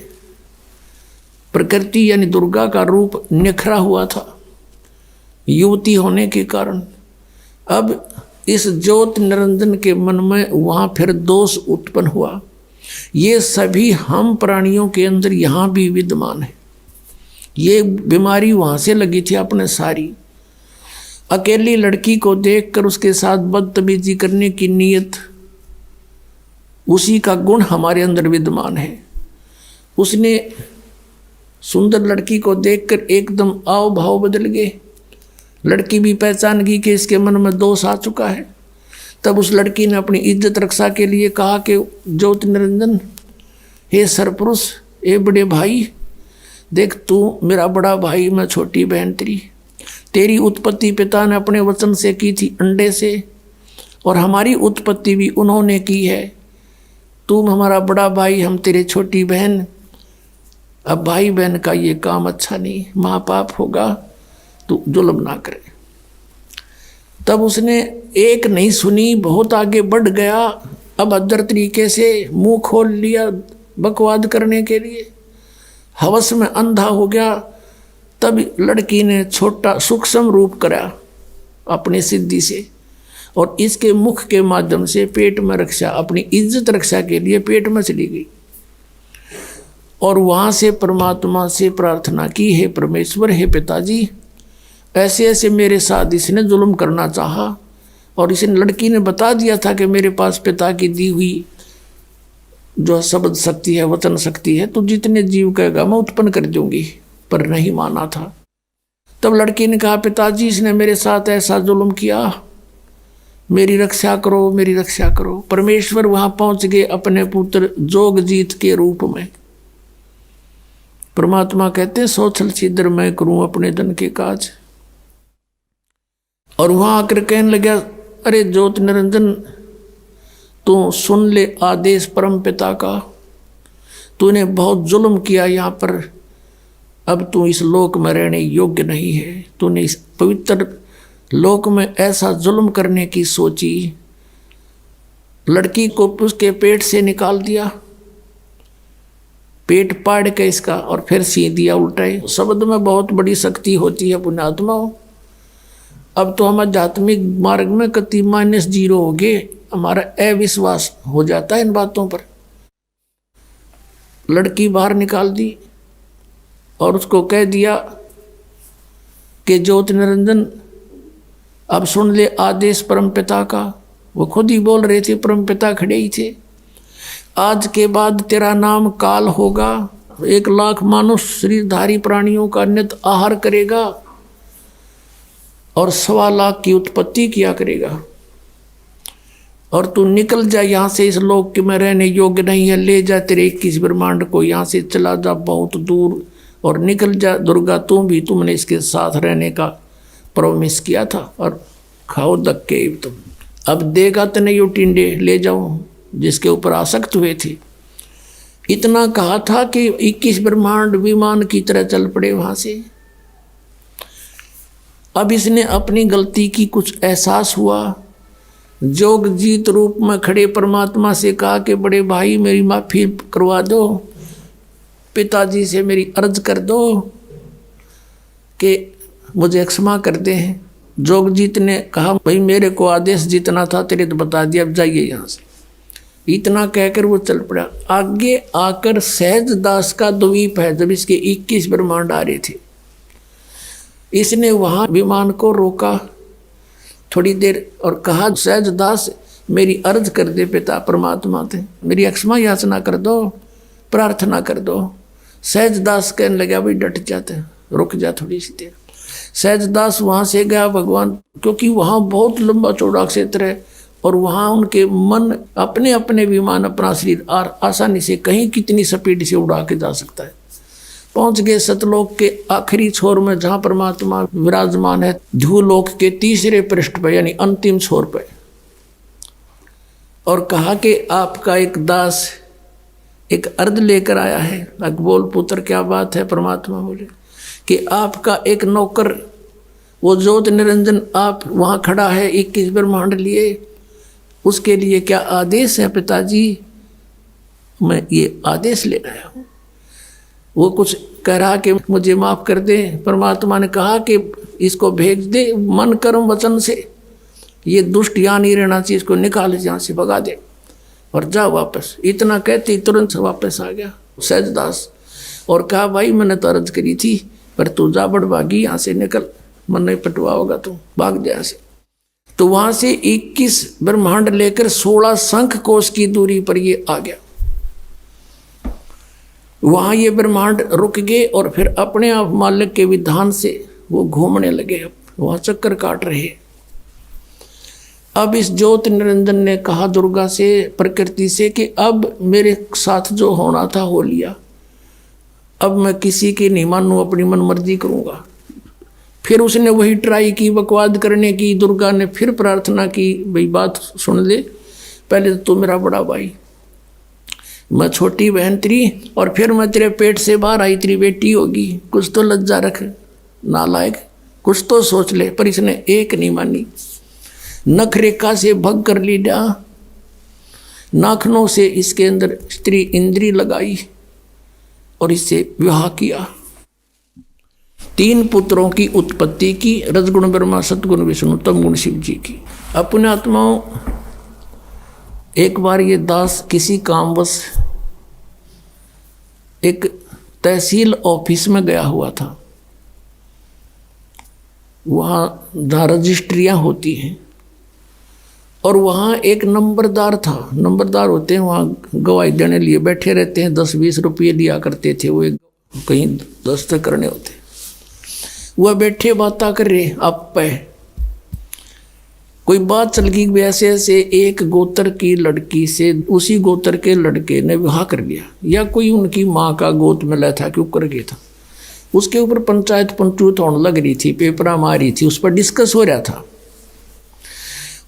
प्रकृति यानी दुर्गा का रूप निखरा हुआ था युवती होने के कारण। अब इस ज्योत निरंजन के मन में वहाँ फिर दोष उत्पन्न हुआ। ये सभी हम प्राणियों के अंदर यहाँ भी विद्यमान है। ये बीमारी वहाँ से लगी थी अपने सारी। अकेली लड़की को देखकर उसके साथ बदतमीजी करने की नीयत, उसी का गुण हमारे अंदर विद्यमान है। उसने सुंदर लड़की को देखकर एकदम आव भाव बदल गए। लड़की भी पहचान गई कि इसके मन में दोष आ चुका है। तब उस लड़की ने अपनी इज्जत रक्षा के लिए कहा कि ज्योति निरंजन, हे सरपुरुष, हे बड़े भाई, देख तू मेरा बड़ा भाई, मैं छोटी बहन तेरी उत्पत्ति पिता ने अपने वचन से की थी अंडे से, और हमारी उत्पत्ति भी उन्होंने की है। तू हमारा बड़ा भाई, हम तेरे छोटी बहन। अब भाई बहन का ये काम अच्छा नहीं, महापाप होगा, तू जुल्म ना करे। तब उसने एक नहीं सुनी, बहुत आगे बढ़ गया। अब अदर तरीके से मुंह खोल लिया बकवाद करने के लिए, हवस में अंधा हो गया। तब लड़की ने छोटा सूक्ष्म रूप करा अपनी सिद्धि से, और इसके मुख के माध्यम से पेट में रक्षा, अपनी इज्जत रक्षा के लिए पेट में चली गई। और वहाँ से परमात्मा से प्रार्थना की, हे परमेश्वर, हे पिताजी, ऐसे ऐसे मेरे साथ इसने जुल्म करना चाहा, और इस लड़की ने बता दिया था कि मेरे पास पिता की दी हुई जो शब्द शक्ति है, वचन शक्ति है, तो जितने जीव कहेगा मैं उत्पन्न कर दूंगी, पर नहीं माना था। तब लड़की ने कहा, पिताजी इसने मेरे साथ ऐसा जुल्म किया, मेरी रक्षा करो, मेरी रक्षा करो। परमेश्वर वहां पहुंच गए अपने पुत्र जोगजीत के रूप में। परमात्मा कहते, सो छल छिद्र मैं करूं अपने धन के काज। और वहां आकर कहने लगा, अरे ज्योत निरंजन, तू सुन ले आदेश परम पिता का, तूने बहुत जुल्म किया यहाँ पर, अब तू इस लोक में रहने योग्य नहीं है। तूने इस पवित्र लोक में ऐसा जुल्म करने की सोची, लड़की को उसके पेट से निकाल दिया, पेट पाड़ के इसका, और फिर सी दिया उल्टाए। शब्द में बहुत बड़ी शक्ति होती है पुण्यात्माओं। अब तो हम आध्यात्मिक मार्ग में कति -0 हो गए, हमारा अविश्वास हो जाता है इन बातों पर। लड़की बाहर निकाल दी और उसको कह दिया कि ज्योति निरंजन अब सुन ले आदेश परमपिता का। वो खुद ही बोल रहे थे, परमपिता खड़े ही थे। आज के बाद तेरा नाम काल होगा, 1,00,000 मानुष शरीरधारी प्राणियों का नित आहार करेगा और 1,25,00,000 की उत्पत्ति किया करेगा। और तू निकल जा यहाँ से, इस लोक के में रहने योग्य नहीं है। ले जा तेरे 21 ब्रह्मांड को, यहाँ से चला जा बहुत दूर और निकल जा। दुर्गा तू भी, तुमने इसके साथ रहने का प्रॉमिस किया था और खाओ धक्के तुम। अब देगा तो नहीं, वो टिंडे ले जाओ जिसके ऊपर आसक्त हुए थे। इतना कहा था कि 21 ब्रह्मांड विमान की तरह चल पड़े वहां से। अब इसने अपनी गलती की कुछ एहसास हुआ। जोग जीत रूप में खड़े परमात्मा से कहा कि बड़े भाई मेरी माफी करवा दो, पिताजी से मेरी अर्ज कर दो कि मुझे क्षमा कर दे। जोगजीत ने कहा भाई मेरे को आदेश जितना था तेरे तो बता दिया, अब जाइए यहाँ से। इतना कहकर वो चल पड़ा। आगे आकर सहज दास का द्वीप है, जब इसके 21 ब्रह्मांड आ रहे थे, इसने वहाँ विमान को रोका थोड़ी देर और कहा सहज दास मेरी अर्ज कर दे पिता परमात्मा थे, मेरी क्षमा याचना कर दो, प्रार्थना कर दो। सहज दास कहने लगा भाई डट जाते, रुक जा थोड़ी सी देर। सहज दास वहाँ से गया भगवान, क्योंकि वहाँ बहुत लंबा चौड़ा क्षेत्र है और वहाँ उनके मन अपने अपने विमान अपना शरीर आसानी से कहीं कितनी स्पीड से उड़ा के जा सकता है। पहुँच गए सतलोक के आखिरी छोर में, जहाँ परमात्मा विराजमान है, ध्रुवलोक के तीसरे पृष्ठ पर यानी अंतिम छोर पर। और कहा कि आपका एक दास एक अर्ध लेकर आया है। बोल पुत्र क्या बात है? परमात्मा बोले कि आपका एक नौकर वो ज्योत निरंजन आप वहाँ खड़ा है 21 ब्रह्मांड लिए, उसके लिए क्या आदेश है पिताजी? मैं ये आदेश ले आया हूँ। वो कुछ कह रहा कि मुझे माफ़ कर दे। परमात्मा ने कहा कि इसको भेज दे, मन कर्म वचन से ये दुष्ट यहाँ नहीं रहना चाहिए, इसको निकाल यहाँ से भगा दे और जा वापस। इतना कहते तुरंत वापस आ गया सहजदास और कहा भाई मैंने तो अर्ज करी थी पर तू जा बड़भागी, यहाँ से निकल, मन नहीं पटवा होगा तू, भाग जा से। तो वहाँ से 21 ब्रह्मांड लेकर 16 शंख कोश की दूरी पर ये आ गया। वहाँ ये ब्रह्मांड रुक गए और फिर अपने आप मालिक के विधान से वो घूमने लगे, वहाँ चक्कर काट रहे। अब इस ज्योत निरंजन ने कहा दुर्गा से, प्रकृति से, कि अब मेरे साथ जो होना था हो लिया, अब मैं किसी की नहीं मानूं, अपनी मन मर्जी करूंगा। फिर उसने वही ट्राई की बकवाद करने की। दुर्गा ने फिर प्रार्थना की, भाई बात सुन ले, पहले तो मेरा बड़ा भाई, मैं छोटी बहन तेरी, और फिर मैं तेरे पेट से बाहर आई, तेरी बेटी होगी, कुछ तो लज्जा रख नालायक, कुछ तो सोच ले। पर इसने एक नहीं मानी, नख रेखा से भग कर लिया, नाखनों से इसके अंदर स्त्री इंद्री लगाई और इससे विवाह किया। 3 पुत्रों की उत्पत्ति की, रजगुण ब्रह्मा, सतगुण विष्णु, तमगुण शिव जी की। अपने आत्माओं, एक बार ये दास किसी कामवश एक तहसील ऑफिस में गया हुआ था। वहाँ जहाँ रजिस्ट्रियाँ होती हैं और वहाँ एक नंबरदार था। नंबरदार होते हैं वहाँ गवाही देने लिए बैठे रहते हैं, 10-20 रुपये लिया करते थे, वो कहीं दस्तखत करने होते। वह बैठे बातें कर रहे, आप पे कोई बात चल गई, वैसे ऐसे एक गोत्र की लड़की से उसी गोत्र के लड़के ने विवाह कर लिया, या कोई उनकी माँ का गोद मिला था क्यों कर गया था। उसके ऊपर पंचायत पंचूत होने लग रही थी, पेपरा मारी थी, उस पर डिस्कस हो रहा था।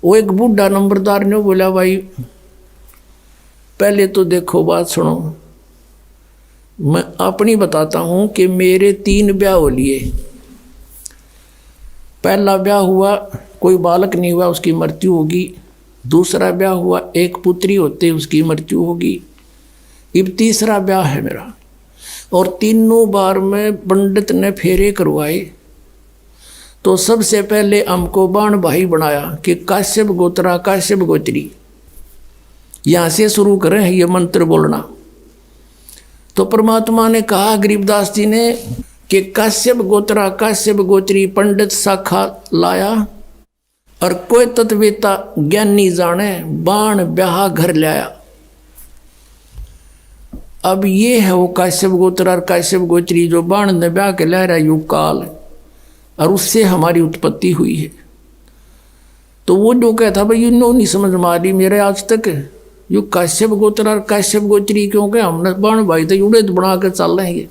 वो एक बूढ़ा नंबरदार ने बोला, भाई पहले तो देखो बात सुनो, मैं अपनी बताता हूँ कि मेरे 3 ब्याह हो लिए। पहला ब्याह हुआ, कोई बालक नहीं हुआ, उसकी मृत्यु होगी। दूसरा ब्याह हुआ, एक पुत्री होते उसकी मृत्यु होगी। अब तीसरा ब्याह है मेरा, और तीनों बार में पंडित ने फेरे करवाए। तो सबसे पहले हमको बाण भाई बनाया कि काश्यप गोत्रा काश्यप गोत्री, यहाँ से शुरू करें ये मंत्र बोलना। तो परमात्मा ने कहा गरीबदास जी ने कि काश्यप गोत्रा काश्यप गोत्री पंडित शाखा लाया, और कोई तत्वेता ज्ञानी जाने बाण ब्याह घर लाया। अब ये है वो काश्यप गोत्र और काश्यप गोत्री जो बाण ने ब्याह के ला रहा युग काल, और उससे हमारी उत्पत्ति हुई है। तो वो जो कहता भाई यूँ नहीं समझ में आ रही मेरे आज तक यो काश्यप गोत्र और काश्यप गोत्री, क्योंकि हमने बाण भाई तो युड़े बना कर चल रहे हैं।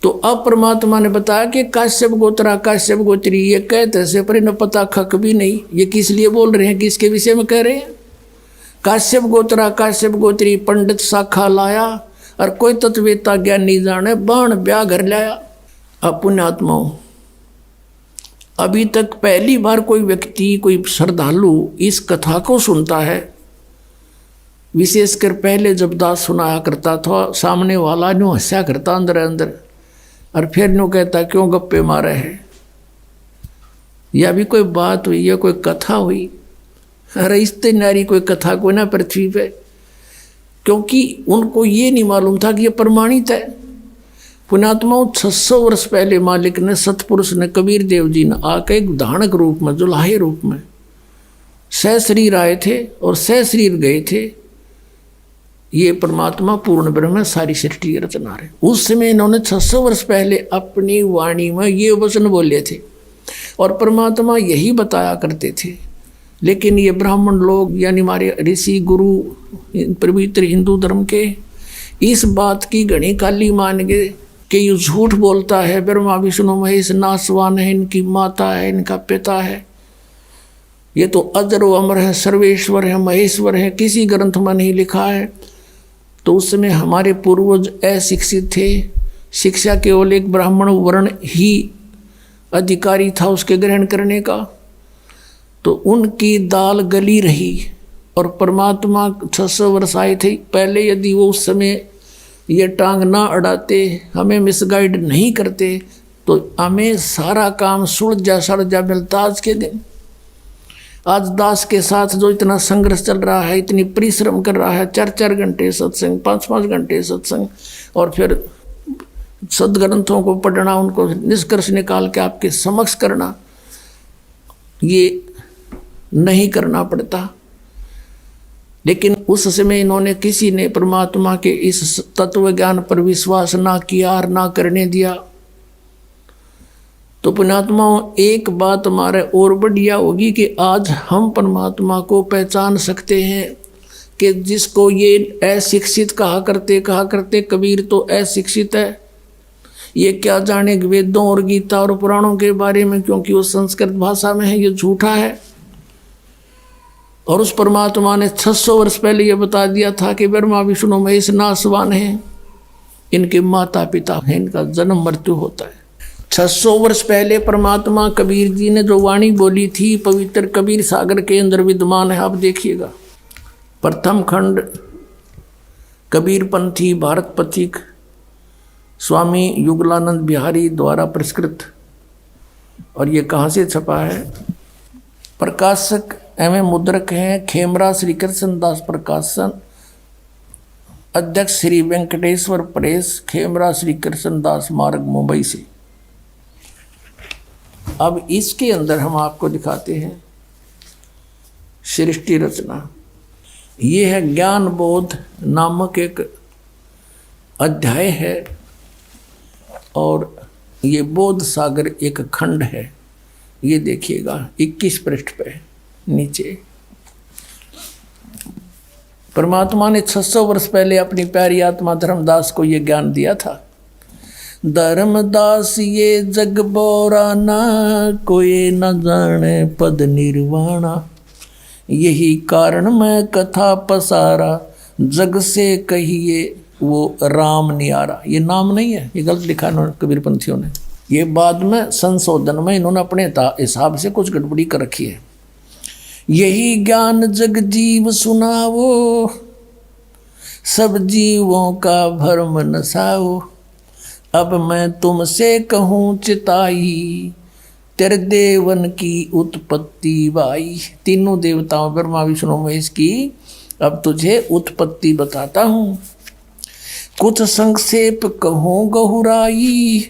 तो अब परमात्मा ने बताया कि काश्यप गोत्रा काश्यप गोत्री ये कहते से पर इन्हें पता खक भी नहीं ये किस लिए बोल रहे हैं, किसके विषय में कह रहे हैं। काश्यप गोत्रा काश्यप गोत्री पंडित शाखा लाया, और कोई तत्वेता ज्ञानी जाने बाण ब्याह घर लाया। अब पुण्यात्माओं, अभी तक पहली बार कोई व्यक्ति कोई श्रद्धालु इस कथा को सुनता है। विशेषकर पहले जब दास सुनाया करता था, सामने वाला न्यू हंसा करता अंदर अंदर, और फिर न्यू कहता क्यों गप्पे मारे हैं, या भी कोई बात हुई या कोई कथा हुई। अरे इतनी नारी कोई कथा को ना पृथ्वी पे, क्योंकि उनको ये नहीं मालूम था कि ये प्रमाणित है। पुण्यात्माओं, 600 वर्ष पहले मालिक ने सतपुरुष ने कबीर देव जी ने आके एक धानक रूप में जुलाहे रूप में सहशरीर आए थे और सहशरीर गए थे। ये परमात्मा पूर्ण ब्रह्म है, सारी सृष्टि रचना रहे। उस समय इन्होंने 600 वर्ष पहले अपनी वाणी में ये वचन बोले थे और परमात्मा यही बताया करते थे। लेकिन ये ब्राह्मण लोग यानी हमारे ऋषि गुरु पवित्र हिंदू धर्म के इस बात की घनी काली मान गए कि ये झूठ बोलता है, ब्रह्मा विष्णु महेश नासवान है, इनकी माता है, इनका पिता है, ये तो अजर व अमर है, सर्वेश्वर है, महेश्वर है, किसी ग्रंथ में नहीं लिखा है। तो उस समय हमारे पूर्वज अशिक्षित थे, शिक्षा केवल एक ब्राह्मण वर्ण ही अधिकारी था उसके ग्रहण करने का। तो उनकी दाल गली रही और परमात्मा 600 वर्ष आए थे पहले। यदि वो उस समय ये टांग ना अड़ाते, हमें मिसगाइड नहीं करते, तो हमें सारा काम सुलझा सलझा मिलता आज के दिन। आज दास के साथ जो इतना संघर्ष चल रहा है, इतनी परिश्रम कर रहा है, 4-4 घंटे सत्संग, 5-5 घंटे सत्संग, और फिर सदग्रंथों को पढ़ना, उनको निष्कर्ष निकाल के आपके समक्ष करना, ये नहीं करना पड़ता। लेकिन उस समय इन्होंने किसी ने परमात्मा के इस तत्व ज्ञान पर विश्वास ना किया और ना करने दिया। तो पुण्यात्माओं, एक बात हमारे और बढ़िया होगी कि आज हम परमात्मा को पहचान सकते हैं कि जिसको ये अशिक्षित कहा करते कबीर तो अशिक्षित है, ये क्या जाने वेदों और गीता और पुराणों के बारे में, क्योंकि वो संस्कृत भाषा में है, ये झूठा है। और उस परमात्मा ने 600 वर्ष पहले ये बता दिया था कि ब्रह्मा विष्णु महेश नासवान हैं, इनके माता पिता हैं, इनका जन्म मृत्यु होता है। 600 वर्ष पहले परमात्मा कबीर जी ने जो वाणी बोली थी पवित्र कबीर सागर के अंदर विद्यमान है। आप देखिएगा, प्रथम खंड कबीर पंथी भारत पथिक स्वामी युगलानंद बिहारी द्वारा पुरस्कृत। और ये कहाँ से छपा है? प्रकाशक एवं मुद्रक हैं खेमरा श्री कृष्ण दास प्रकाशन, अध्यक्ष श्री वेंकटेश्वर प्रेस, खेमरा श्री कृष्ण दास मार्ग, मुंबई से। अब इसके अंदर हम आपको दिखाते हैं सृष्टि रचना। ये है ज्ञान बोध नामक एक अध्याय है, और ये बोध सागर एक खंड है। ये देखिएगा 21 पृष्ठ पे नीचे परमात्मा ने 600 वर्ष पहले अपनी प्यारी आत्मा धर्मदास को ये ज्ञान दिया था। धर्मदास ये जग बोराना, कोई न जाने पद निर्वाणा, यही कारण मैं कथा पसारा, जग से कहिए वो राम नियारा। ये नाम नहीं है, ये गलत लिखा इन्होंने कबीर पंथियों ने। ये बाद में संशोधन में इन्होंने अपने हिसाब से कुछ गड़बड़ी कर रखी है। यही ज्ञान जग जीव सुनावो, सब जीवों का भरम नसाओ, अब मैं तुमसे कहूँ चिताई, तेरे देवन की उत्पत्ति बाई। तीनों देवताओं ब्रह्मा विष्णु महेश की अब तुझे उत्पत्ति बताता हूँ। कुछ संक्षेप कहूँ गहुराई,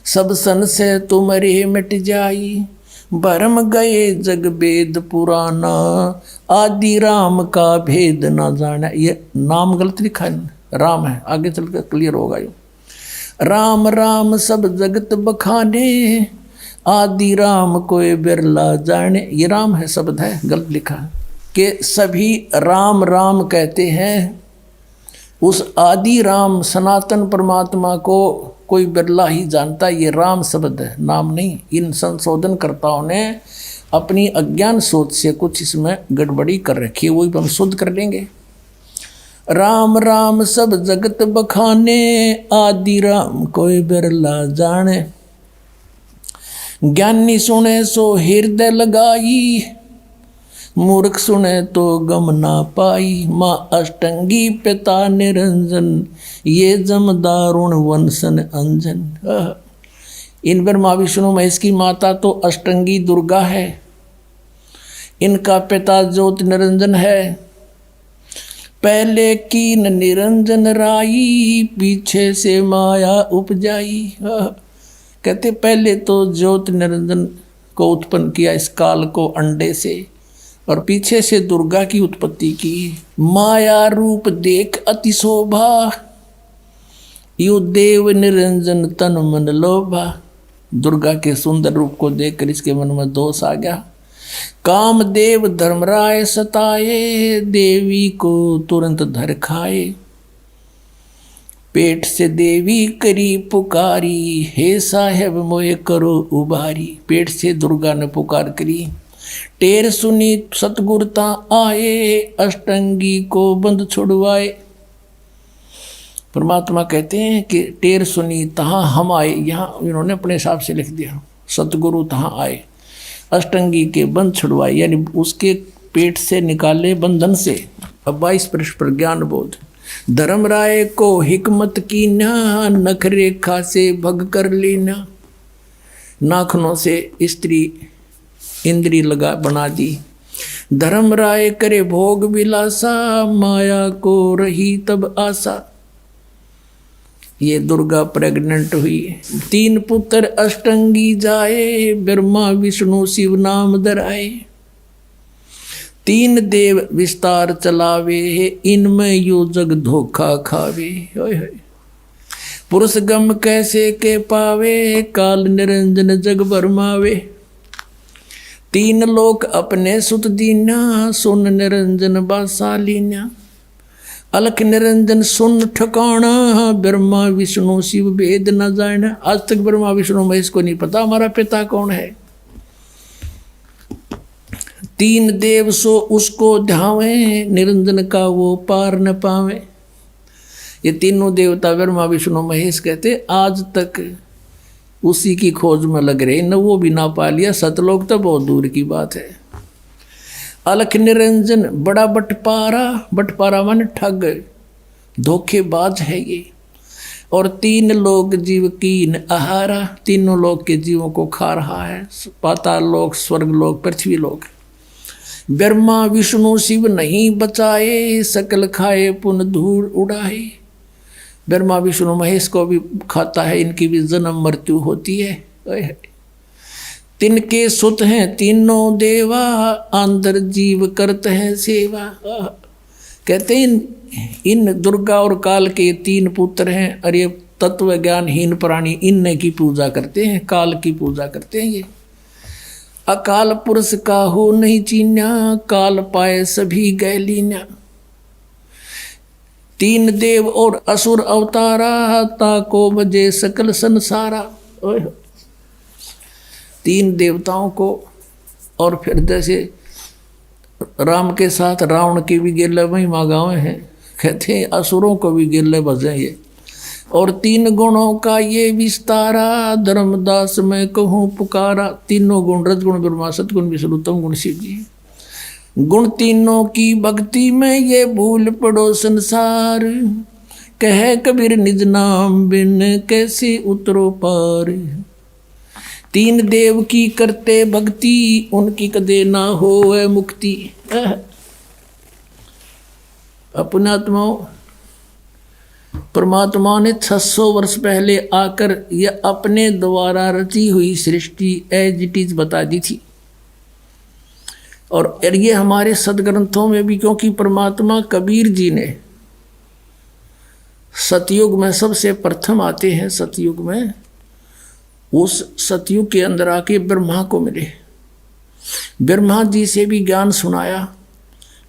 सब सन से तुम्हारे मिट जाई, भरम गए जग वेद पुराना, आदि राम का भेद ना जाना। ये नाम गलत लिखा है, राम है, आगे चल कर क्लियर होगा। ये राम राम सब जगत बखाने, आदि राम कोई बिरला जाने। ये राम है शब्द है, गलत लिखा है कि सभी राम राम कहते हैं, उस आदि राम सनातन परमात्मा को कोई बिरला ही जानता। ये राम शब्द है, नाम नहीं। इन संशोधनकर्ताओं ने अपनी अज्ञान सोच से कुछ इसमें गड़बड़ी कर रखी है, वही हम शुद्ध कर लेंगे। राम राम सब जगत बखाने, आदि राम कोई बिरला जाने। ज्ञानी सुने सो हृदय लगाई, मूर्ख सुने तो गम ना पाई। माँ अष्टंगी पिता निरंजन, ये जमदारुण वंशन अंजन। इन ब्रह्मा विष्णु महेश की माता तो अष्टंगी दुर्गा है, इनका पिता ज्योत निरंजन है। पहले कीन निरंजन राई, पीछे से माया उपजाई। कहते पहले तो ज्योत निरंजन को उत्पन्न किया इस काल को अंडे से, और पीछे से दुर्गा की उत्पत्ति की। माया रूप देख अति शोभा, यु देव निरंजन तन मन लोभा। दुर्गा के सुंदर रूप को देखकर इसके मन में दोष आ गया। कामदेव धर्मराय सताए, देवी को तुरंत धर खाए। पेट से देवी करी पुकारी, हे साहेब मोए करो उबारी। पेट से दुर्गा ने पुकार करी। टेर सुनी सतगुरता आए, अष्टंगी को बंद छुड़वाए। परमात्मा कहते हैं कि टेर सुनी तहाँ हम आए, यहाँ इन्होंने अपने हिसाब से लिख दिया। सतगुरु तहाँ आए, अष्टंगी के बंद छुड़वाए, यानी उसके पेट से निकाले बंधन से। अब 22 पृष्ठ पर ज्ञान बोध। धर्म राय को हिकमत की ना, नख रेखा से भग कर लेना। नाखनों से स्त्री इंद्री लगा बना दी। धर्म राय करे भोग विलासा, माया को रही तब आशा। ये दुर्गा प्रेग्नेंट हुई। 3 पुत्र अष्टंगी जाए, ब्रह्मा विष्णु शिव नाम धराए। 3 देव विस्तार चलावे, इनमें यो जग धोखा खावे। पुरुष गम कैसे के पावे, काल निरंजन जग भरमावे। 3 लोक अपने सुत दीना, सुन निरंजन बासालीना। अलख निरंजन सुन ठिकाना, ब्रह्मा विष्णु शिव भेद न जाना। आज तक ब्रह्मा विष्णु महेश को नहीं पता हमारा पिता कौन है। 3 देव सो उसको ध्यावे, निरंजन का वो पार न पावे। ये तीनों देवता ब्रह्मा विष्णु महेश कहते आज तक उसी की खोज में लग रहे, न वो भी ना पा लिया। सतलोक तो बहुत दूर की बात है। अलख निरंजन बड़ा बटपारा, बटपारा मन ठग, धोखेबाज है ये। और 3 लोग जीव कीन आहारा, तीनों लोग के जीवों को खा रहा है। पाताल लोक, स्वर्ग लोक, पृथ्वी लोक। ब्रह्मा विष्णु शिव नहीं बचाए, सकल खाए पुन धूल उड़ाए। ब्रह्मा विष्णु महेश को भी खाता है, इनकी भी जन्म मृत्यु होती है। तिनके सुत हैं तीनों देवा, अंदर जीव करते हैं सेवा। कहते हैं इन दुर्गा और काल के 3 पुत्र हैं, और ये तत्व ज्ञानहीन प्राणी इनने की पूजा करते हैं, काल की पूजा करते हैं। ये अकाल पुरुष का हो नहीं चीन्या, काल पाए सभी गए लीना। 3 देव और असुर अवतारा, ताको बजे सकल संसारा। 3 देवताओं को, और फिर जैसे राम के साथ रावण की भी गिरले महिमा गाँव है, कहते हैं असुरों को भी गिरले बजे ये। और 3 गुणों का ये विस्तारा, धर्मदास मैं कहूँ पुकारा। तीनों गुण, रजगुण ब्रह्मा, सतगुण विष्णु, तम गुण शिव जी। गुण तीनों की भक्ति में ये भूल पड़ो संसार, कहे कबीर निज नाम बिन कैसे उतरो पार। 3 देव की करते भक्ति, उनकी कदे ना होए मुक्ति। अपने आत्माओं परमात्मा ने 600 वर्ष पहले आकर यह अपने द्वारा रची हुई सृष्टि एज इट इज बता दी थी। और ये हमारे सदग्रंथों में भी, क्योंकि परमात्मा कबीर जी ने सतयुग में सबसे प्रथम आते हैं, सतयुग में उस सतयुग के अंदर आके ब्रह्मा को मिले, ब्रह्मा जी से भी ज्ञान सुनाया।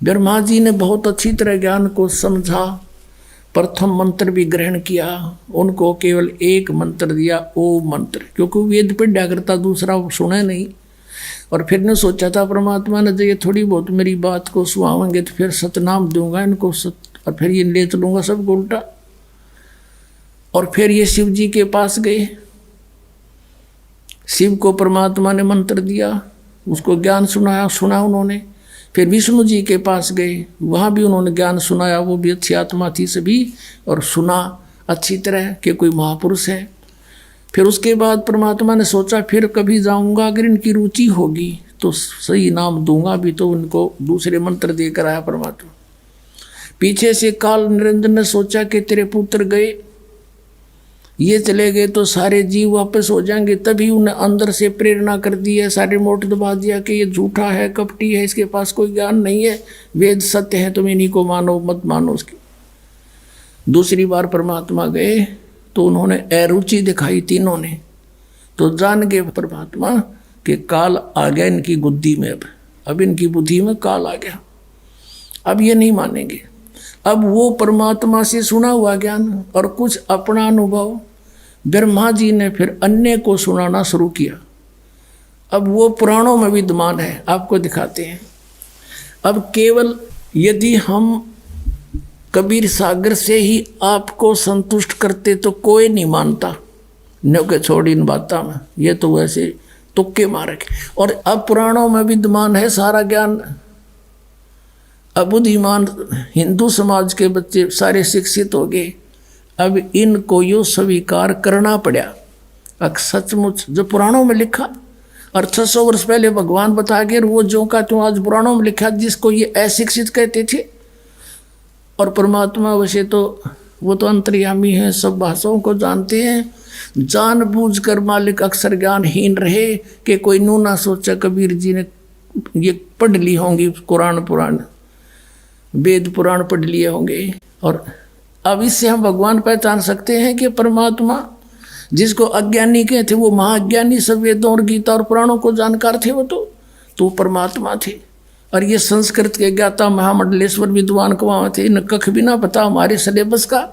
ब्रह्मा जी ने बहुत अच्छी तरह ज्ञान को समझा, प्रथम मंत्र भी ग्रहण किया, उनको केवल एक मंत्र दिया, ओम मंत्र, क्योंकि वेद पढ़ा करता दूसरा सुने नहीं। और फिर ने सोचा था परमात्मा ने, जो ये थोड़ी बहुत मेरी बात को सुहावेंगे तो फिर सतनाम दूंगा इनको, और फिर ये ले चलूंगा सब उल्टा। और फिर ये शिव जी के पास गए, शिव को परमात्मा ने मंत्र दिया, उसको ज्ञान सुना उन्होंने। फिर विष्णु जी के पास गए, वहाँ भी उन्होंने ज्ञान सुनाया, वो भी अच्छी आत्मा थी सभी, और सुना अच्छी तरह कि कोई महापुरुष है। फिर उसके बाद परमात्मा ने सोचा फिर कभी जाऊंगा, अगर इनकी रुचि होगी तो सही नाम दूंगा भी, तो उनको दूसरे मंत्र देकर आया परमात्मा। पीछे से काल निरंजन ने सोचा कि तेरे पुत्र गए, ये चले गए तो सारे जीव वापस हो जाएंगे, तभी उन्हें अंदर से प्रेरणा कर दी है, सारे मोट दबा दिया कि ये झूठा है, कपटी है, इसके पास कोई ज्ञान नहीं है, वेद सत्य है, तुम इन्हीं को मानो, मत मानो उसकी। दूसरी बार परमात्मा गए तो उन्होंने अरुचि दिखाई तीनों ने, तो जान गए परमात्मा कि काल आ गया इनकी बुद्धि में, अब इनकी बुद्धि में काल आ गया, अब ये नहीं मानेंगे। अब वो परमात्मा से सुना हुआ ज्ञान और कुछ अपना अनुभव ब्रह्मा जी ने फिर अन्य को सुनाना शुरू किया। अब वो पुराणों में विद्यमान है, आपको दिखाते हैं। अब केवल यदि हम कबीर सागर से ही आपको संतुष्ट करते तो कोई नहीं मानता, न के छोड़ इन बातों में, ये तो वैसे तुक्के मारे। और अब पुराणों में विद्यमान है सारा ज्ञान। अब बुद्धिमान हिंदू समाज के बच्चे सारे शिक्षित हो गए, अब इनको यो स्वीकार करना पड़ा। अब सचमुच जो पुराणों में लिखा, और 600 वर्ष पहले भगवान बता गए, वो जो का तो आज पुराणों में लिखा, जिसको ये अशिक्षित कहते थे। और परमात्मा वैसे तो वो तो अंतर्यामी है, सब भाषाओं को जानते हैं, जानबूझकर मालिक अक्सर ज्ञानहीन रहे कि कोई नू ना सोचा कबीर जी ने ये पढ़ ली होंगी, कुरान पुराण वेद पुराण पढ़ लिए होंगे। और अब इससे हम भगवान पहचान सकते हैं कि परमात्मा जिसको अज्ञानी कहते वो महाज्ञानी, सब वेदों और गीता और पुराणों को जानकार थे, वो तो परमात्मा थे। और ये संस्कृत के ज्ञाता महामंडलेश्वर विद्वान कहाँ थे, इन कख भी ना पता, हमारे सिलेबस का,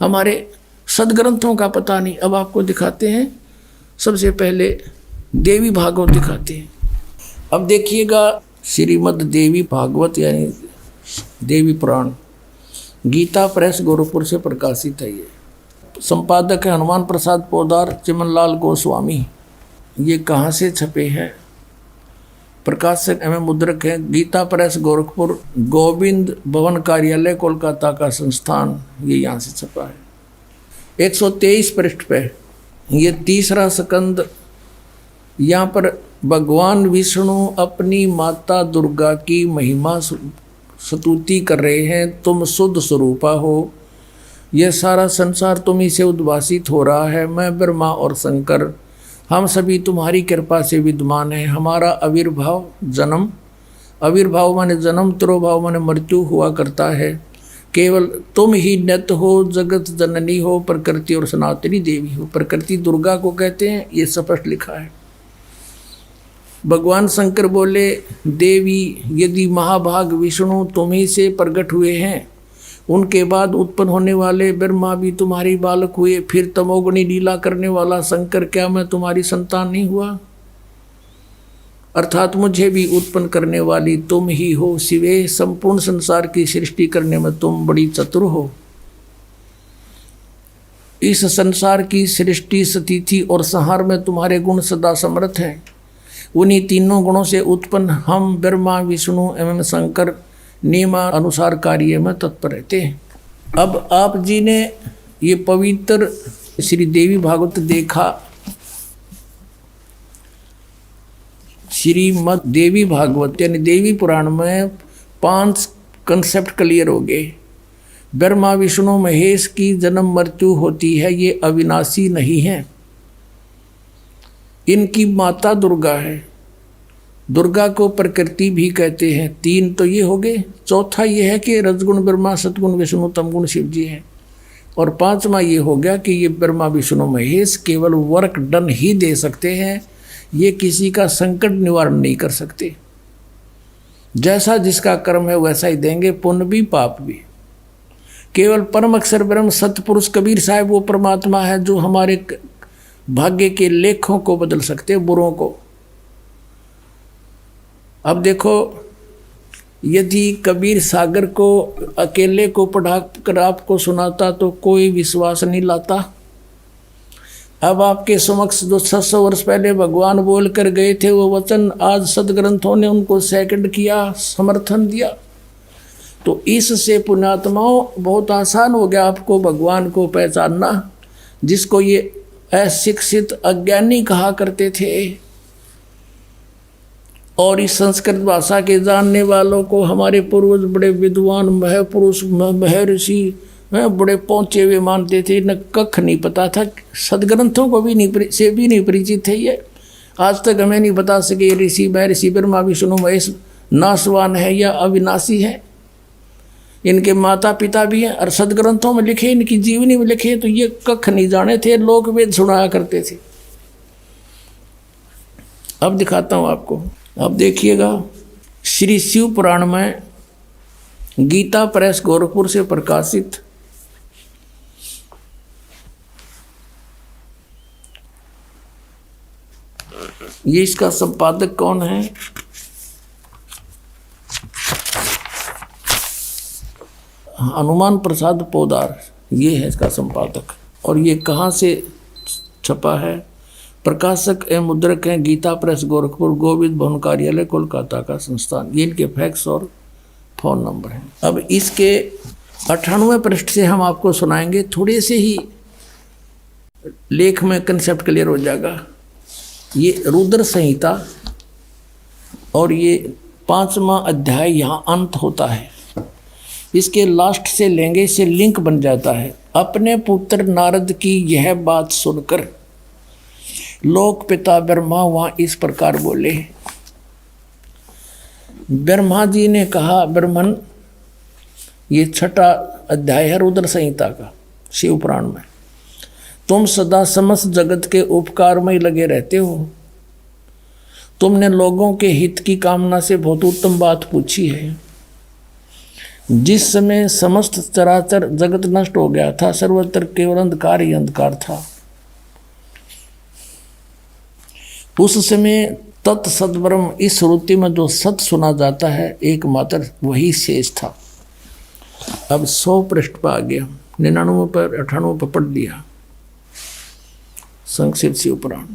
हमारे सदग्रंथों का पता नहीं। अब आपको दिखाते हैं, सबसे पहले देवी भागवत दिखाते हैं। अब देखिएगा श्रीमद् देवी भागवत यानी देवी पुराण, गीता प्रेस गोरखपुर से प्रकाशित है। ये संपादक है हनुमान प्रसाद पोदार, चिमनलाल गोस्वामी। ये कहाँ से छपे हैं? प्रकाशक एवं मुद्रक है गीता प्रेस गोरखपुर, गोविंद भवन कार्यालय कोलकाता का संस्थान, ये यहाँ से छपा है। 123 पृष्ठ पे ये तीसरा स्कंद। यहाँ पर भगवान विष्णु अपनी माता दुर्गा की महिमा स्तुति कर रहे हैं। तुम शुद्ध स्वरूपा हो, यह सारा संसार तुम्ही से उद्भासित हो रहा है। मैं ब्रह्मा और शंकर हम सभी तुम्हारी कृपा से विद्यमान हैं। हमारा आविर्भाव जन्म, आविर्भाव माने जन्म, तिरोभाव माने मृत्यु हुआ करता है। केवल तुम ही नित्य हो, जगत जननी हो, प्रकृति और सनातनी देवी हो। प्रकृति दुर्गा को कहते हैं, ये स्पष्ट लिखा है। भगवान शंकर बोले, देवी यदि महाभाग विष्णु तुम्ही से प्रकट हुए हैं, उनके बाद उत्पन्न होने वाले ब्रह्मा भी तुम्हारी बालक हुए, फिर तमोगुणी लीला करने वाला शंकर क्या मैं तुम्हारी संतान नहीं हुआ? अर्थात मुझे भी उत्पन्न करने वाली तुम ही हो। शिवे, संपूर्ण संसार की सृष्टि करने में तुम बड़ी चतुर हो। इस संसार की सृष्टि, स्थिति और संहार में तुम्हारे गुण सदा समर्थ हैं। उन्हीं तीनों गुणों से उत्पन्न हम ब्रह्मा, विष्णु एवं शंकर नियमानुसार कार्य में तत्पर रहते हैं। अब आप जी ने ये पवित्र श्री देवी भागवत देखा। श्रीमद् देवी भागवत यानी देवी पुराण में 5 कंसेप्ट क्लियर हो गए। ब्रह्मा विष्णु महेश की जन्म मृत्यु होती है, ये अविनाशी नहीं है। इनकी माता दुर्गा है। दुर्गा को प्रकृति भी कहते हैं। 3 तो ये हो गए। चौथा ये है कि रजगुण ब्रह्मा, सतगुण विष्णु, तमगुण शिव जी हैं। और 5वां ये हो गया कि ये ब्रह्मा विष्णु महेश केवल वर्क डन ही दे सकते हैं, ये किसी का संकट निवारण नहीं कर सकते। जैसा जिसका कर्म है वैसा ही देंगे, पुण्य भी पाप भी। केवल परम अक्षर ब्रह्म सतपुरुष कबीर साहब वो परमात्मा है जो हमारे भाग्य के लेखों को बदल सकते, बुरों को। अब देखो, यदि कबीर सागर को अकेले को पढ़ा कर आपको सुनाता तो कोई विश्वास नहीं लाता। अब आपके समक्ष जो 600 वर्ष पहले भगवान बोल कर गए थे वो वचन, आज सदग्रंथों ने उनको सेकंड किया, समर्थन दिया। तो इससे पुण्यात्माओं बहुत आसान हो गया आपको भगवान को पहचानना, जिसको ये अशिक्षित अज्ञानी कहा करते थे। और इस संस्कृत भाषा के जानने वालों को हमारे पूर्वज बड़े विद्वान महापुरुष महर्षि बड़े पहुँचे हुए मानते थे। न कख नहीं पता था, सदग्रंथों को भी नहीं परिचित थे। ये आज तक हमें नहीं बता सके ऋषि महर्षि ब्रह्मा विष्णु महेश नाशवान है या अविनाशी है। इनके माता पिता भी हैं और सदग्रंथों में लिखे, इनकी जीवनी में लिखे, तो ये कख नहीं जाने थे। लोक वेद सुनाया करते थे। अब दिखाता हूँ आपको। अब देखिएगा, श्री शिव पुराण में गीता प्रेस गोरखपुर से प्रकाशित ये इसका संपादक कौन है? हनुमान प्रसाद पोदार, ये है इसका संपादक। और ये कहाँ से छपा है? प्रकाशक एवं मुद्रक हैं गीता प्रेस गोरखपुर, गोविंद भवन कार्यालय कोलकाता का संस्थान। ये इनके फैक्स और फ़ोन नंबर हैं। अब इसके 98वें पृष्ठ से हम आपको सुनाएंगे। थोड़े से ही लेख में कंसेप्ट क्लियर हो जाएगा। ये रुद्र संहिता और ये 5वां अध्याय यहाँ अंत होता है। इसके लास्ट से लेंगे, इससे लिंक बन जाता है। अपने पुत्र नारद की यह बात सुनकर लोक पिता ब्रह्मा वहाँ इस प्रकार बोले। ब्रह्मा जी ने कहा, ब्रह्मन, ये 6वां अध्याय है रुद्र संहिता का शिव पुराण में, तुम सदा समस्त जगत के उपकार में ही लगे रहते हो। तुमने लोगों के हित की कामना से बहुत उत्तम बात पूछी है। जिस समय समस्त चराचर जगत नष्ट हो गया था, सर्वत्र केवल अंधकार ही अंधकार था, उस समय तत्सद्ब्रह्म इस श्रुति में जो सत सुना जाता है एकमात्र वही शेष था। अब 100 पृष्ठ पर आ गया। 99 पर 98 पर पढ़ दिया संक्षिप्त शिव पुराण।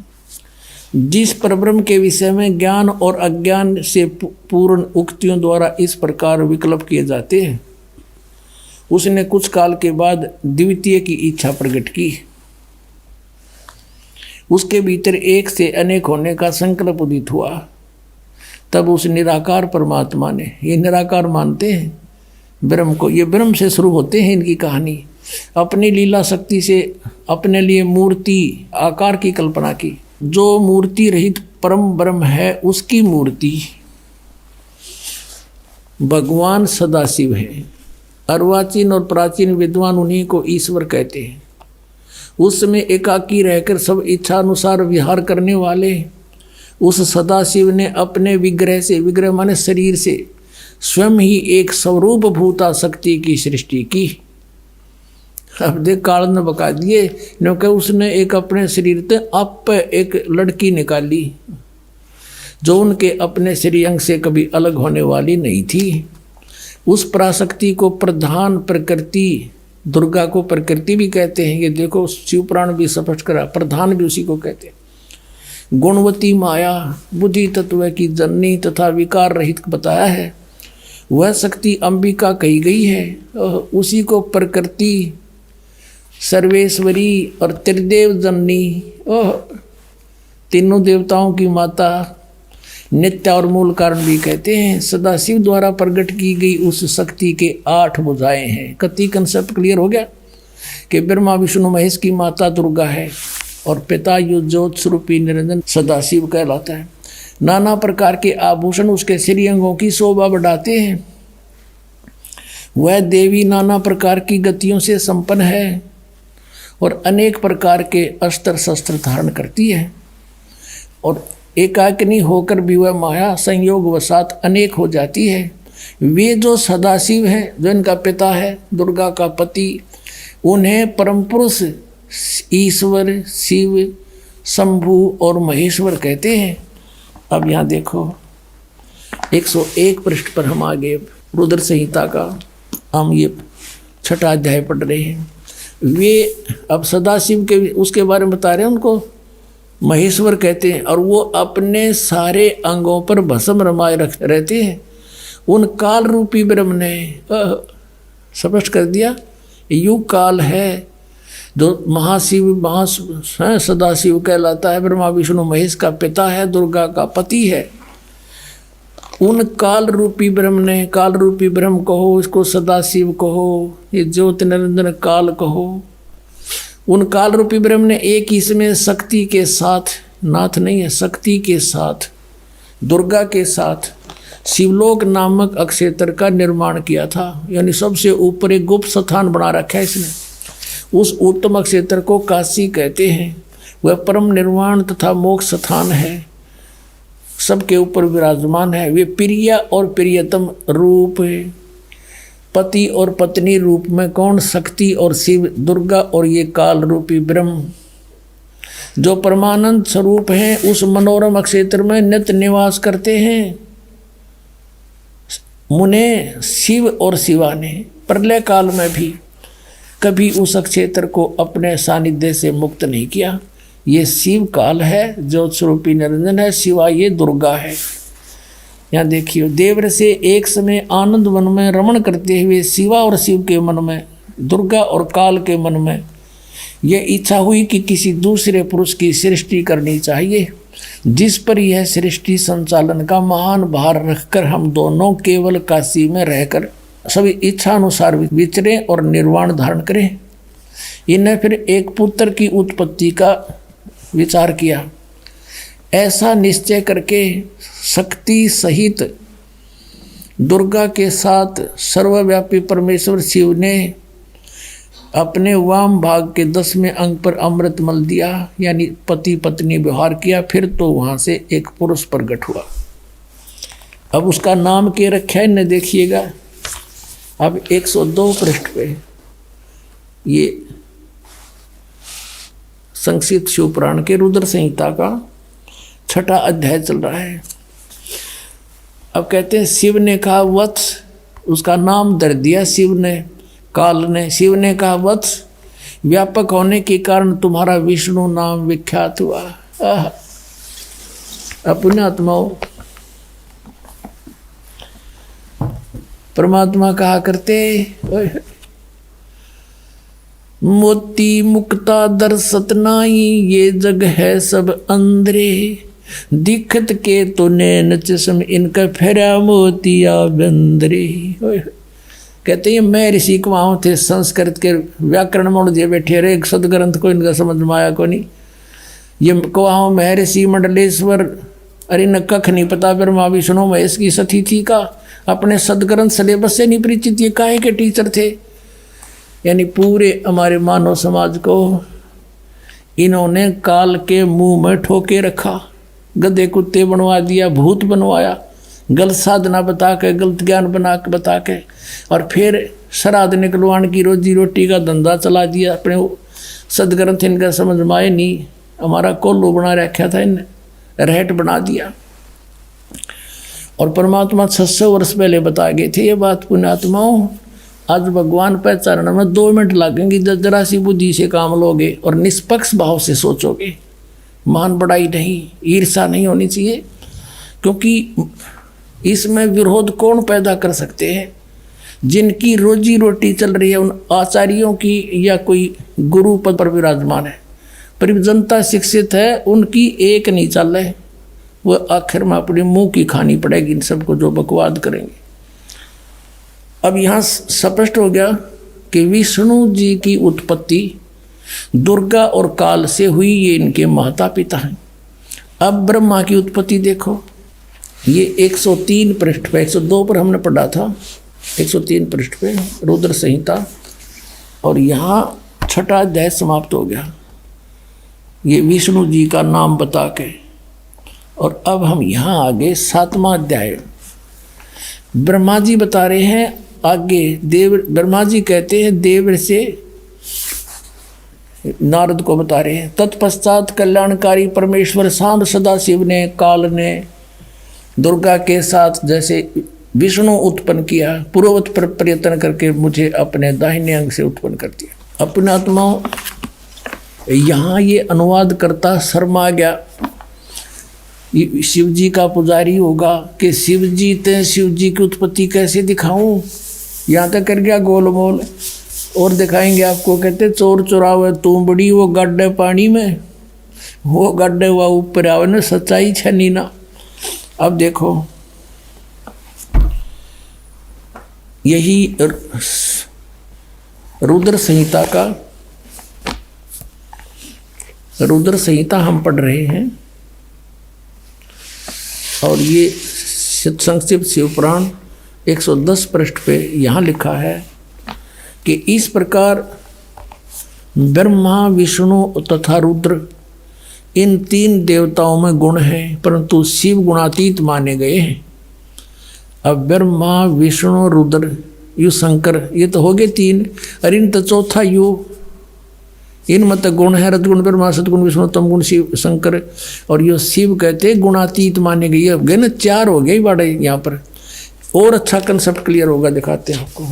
जिस परब्रह्म के विषय में ज्ञान और अज्ञान से पूर्ण उक्तियों द्वारा इस प्रकार विकल्प किए जाते हैं, उसने कुछ काल के बाद द्वितीय की इच्छा प्रकट की। उसके भीतर एक से अनेक होने का संकल्प उदित हुआ। तब उस निराकार परमात्मा ने, ये निराकार मानते हैं ब्रह्म को, ये ब्रह्म से शुरू होते हैं इनकी कहानी, अपनी लीला शक्ति से अपने लिए मूर्ति आकार की कल्पना की। जो मूर्ति रहित परम ब्रह्म है उसकी मूर्ति भगवान सदाशिव है। अर्वाचीन और प्राचीन विद्वान उन्हीं को ईश्वर कहते हैं। उस समय एकाकी रहकर सब इच्छा अनुसार विहार करने वाले उस सदाशिव ने अपने विग्रह से, विग्रह माने शरीर से, स्वयं ही एक स्वरूप भूता शक्ति की सृष्टि की। अब देख काल ने बका दिए, क्योंकि उसने एक अपने शरीर से आप एक लड़की निकाली जो उनके अपने शरीर अंग से कभी अलग होने वाली नहीं थी। उस पराशक्ति को प्रधान प्रकृति, दुर्गा को प्रकृति भी कहते हैं। ये देखो शिव पुराण भी स्पष्ट करा, प्रधान भी उसी को कहते हैं। गुणवती माया बुद्धि तत्व की जननी तथा विकार रहित बताया है। वह शक्ति अंबिका कही गई है। उसी को प्रकृति, सर्वेश्वरी और त्रिदेव जननी, तीनों देवताओं की माता, नित्य और मूल कारण भी कहते हैं। सदाशिव द्वारा प्रकट की गई उस शक्ति के 8 भुजाएं हैं। कति कंसेप्ट क्लियर हो गया कि ब्रह्मा विष्णु महेश की माता दुर्गा है और पिता यो ज्योत स्वरूपी निरंजन सदाशिव कहलाता है। नाना प्रकार के आभूषण उसके श्रीअंगों की शोभा बढ़ाते हैं। वह देवी नाना प्रकार की गतियों से संपन्न है और अनेक प्रकार के अस्त्र शस्त्र धारण करती है और एकाकिनी होकर भी वह माया संयोग वसात अनेक हो जाती है। वे जो सदाशिव हैं, जो इनका पिता है, दुर्गा का पति, उन्हें परम पुरुष ईश्वर, शिव, शंभु और महेश्वर कहते हैं। अब यहाँ देखो 101 पृष्ठ पर हम आगे रुद्र संहिता का हम ये 6वां अध्याय पढ़ रहे हैं। वे अब सदाशिव के उसके बारे में बता रहे हैं, उनको महेश्वर कहते हैं और वो अपने सारे अंगों पर भस्म रमाए रहते हैं। उन काल रूपी ब्रह्म ने स्पष्ट कर दिया, युग काल है जो महाशिव सदाशिव कहलाता है, ब्रह्मा विष्णु महेश का पिता है, दुर्गा का पति है। उन काल रूपी ब्रह्म ने, काल रूपी ब्रह्म कहो, इसको सदाशिव कहो, ये ज्योत निरंजन काल कहो, उन काल रूपी ब्रह्म ने एक इसमें शक्ति के साथ, नाथ नहीं है, शक्ति के साथ, दुर्गा के साथ शिवलोक नामक अक्षेत्र का निर्माण किया था। यानी सबसे ऊपर एक गुप्त स्थान बना रखा है इसने। उस उत्तम अक्षेत्र को काशी कहते हैं। वह परम निर्वाण तथा मोक्ष स्थान है, सबके ऊपर विराजमान है। वे प्रिय और प्रियतम रूप है, पति और पत्नी रूप में कौन? शक्ति और शिव, दुर्गा और ये काल रूपी ब्रह्म जो परमानंद स्वरूप हैं, उस मनोरम क्षेत्र में नित्य निवास करते हैं। मुने शिव और शिवा ने प्रलय काल में भी कभी उस क्षेत्र को अपने सानिध्य से मुक्त नहीं किया। ये शिव काल है, ज्योत स्वरूपी निरंजन है, शिवा ये दुर्गा है। यहाँ देखिए, देवर से एक समय आनंद वन में रमण करते हुए शिवा और शिव के मन में, दुर्गा और काल के मन में यह इच्छा हुई कि किसी दूसरे पुरुष की सृष्टि करनी चाहिए, जिस पर यह सृष्टि संचालन का महान भार रखकर हम दोनों केवल काशी में रहकर सभी इच्छा अनुसार विचरें और निर्वाण धारण करें। इन्हें फिर एक पुत्र की उत्पत्ति का विचार किया। ऐसा निश्चय करके शक्ति सहित दुर्गा के साथ सर्वव्यापी परमेश्वर शिव ने अपने वाम भाग के 10वें अंग पर अमृत मल दिया, यानी पति पत्नी व्यवहार किया। फिर तो वहाँ से एक पुरुष प्रकट हुआ। अब उसका नाम क्या रखा है इन्हें देखिएगा। अब 102 पृष्ठ पे ये संक्षिप्त शिवपुराण के रुद्र संहिता का 6वां अध्याय चल रहा है। अब कहते हैं, शिव ने कहा वत्स, उसका नाम धर दिया शिव ने, काल ने। शिव ने कहा वत्स, व्यापक होने के कारण तुम्हारा विष्णु नाम विख्यात हुआ। अपने आत्माओं, परमात्मा कहा करते, मोती मुक्ता दर्शत नाई, ये जग है सब अंधरे, दिखत के तो नैन चश्म, इनका फेरा मोतिया बंदरे। कहते हैं मैं ऋषि कुमाऊँ थे, संस्कृत के व्याकरण मोड़ दिए बैठे रहे, एक सदग्रंथ को इनका समझ में आया को नहीं। ये कुआँ महर्षि मंडलेश्वर, अरे न कख नहीं पता ब्रह्मा विष्णु महेश की सती थी का, अपने सदग्रंथ सिलेबस से नहीं परिचित, ये काहे के टीचर थे। यानी पूरे हमारे मानव समाज को इन्होंने काल के मुंह में ठोके रखा, गधे कुत्ते बनवा दिया, भूत बनवाया, गलत साधना बता के, गलत ज्ञान बना के बता के, और फिर श्राद्ध निकलवाने की रोजी रोटी का धंधा चला दिया। अपने सदग्रंथ इनका समझ में आए नहीं, हमारा कोल्लू बना रखा था, इन रहट बना दिया। और परमात्मा 600 वर्ष पहले बता गए थे ये बात। पुण्यात्माओं, आज भगवान पहचानने में 2 मिनट लगेंगे, जरा सी बुद्धि से काम लोगे और निष्पक्ष भाव से सोचोगे। मान बढ़ाई नहीं, ईर्षा नहीं होनी चाहिए, क्योंकि इसमें विरोध कौन पैदा कर सकते हैं? जिनकी रोजी रोटी चल रही है, उन आचार्यों की या कोई गुरु पद पर विराजमान है, पर जनता शिक्षित है, उनकी एक नहीं चल रहे। वो आखिर में अपने मुंह की खानी पड़ेगी इन सबको जो बकवाद करेंगे। अब यहाँ स्पष्ट हो गया कि विष्णु जी की उत्पत्ति दुर्गा और काल से हुई, ये इनके माता पिता हैं। अब ब्रह्मा की उत्पत्ति देखो, ये 103 पृष्ठ पे, 102 पर हमने पढ़ा था, 103 पृष्ठ पे रुद्र संहिता, और यहाँ छठा अध्याय समाप्त हो गया ये विष्णु जी का नाम बता के। और अब हम यहाँ आगे 7वां अध्याय, ब्रह्मा जी बता रहे हैं आगे। ब्रह्मा जी कहते हैं देव से नारद को बता रहे हैं, तत्पश्चात कल्याणकारी परमेश्वर सांब सदाशिव ने काल ने दुर्गा के साथ जैसे विष्णु उत्पन्न किया, पूर्ववत पर प्रयत्न करके मुझे अपने दाहिने अंग से उत्पन्न कर दिया। अपने आत्मा यहाँ ये अनुवाद करता शर्मा गया, शिव जी का पुजारी होगा कि शिव जी की उत्पत्ति कैसे दिखाऊं, यहाँ तक कर गया गोलमोल। और दिखाएंगे आपको, कहते चोर चुरावे तू बड़ी, वो गड्ढे पानी में, वो गड्ढे हुआ ऊपर आवे ना, सच्चाई छनी ना। अब देखो यही रुद्र संहिता हम पढ़ रहे हैं, और ये संक्षिप्त शिवपुराण 110 पृष्ठ पे यहाँ लिखा है कि इस प्रकार ब्रह्मा विष्णु तथा रुद्र इन 3 देवताओं में गुण हैं, परंतु शिव गुणातीत माने गए हैं। अब ब्रह्मा विष्णु रुद्र यु शंकर, ये तो हो गए 3, और इन तो चौथा यु, इन मत गुण है रजगुण ब्रह्मा सतगुण विष्णु तमगुण शिव शंकर, और यो शिव कहते गुणातीत माने गए। अब गए ना 4 हो गए बड़े यहाँ पर, और अच्छा कंसेप्ट क्लियर होगा, दिखाते हैं आपको।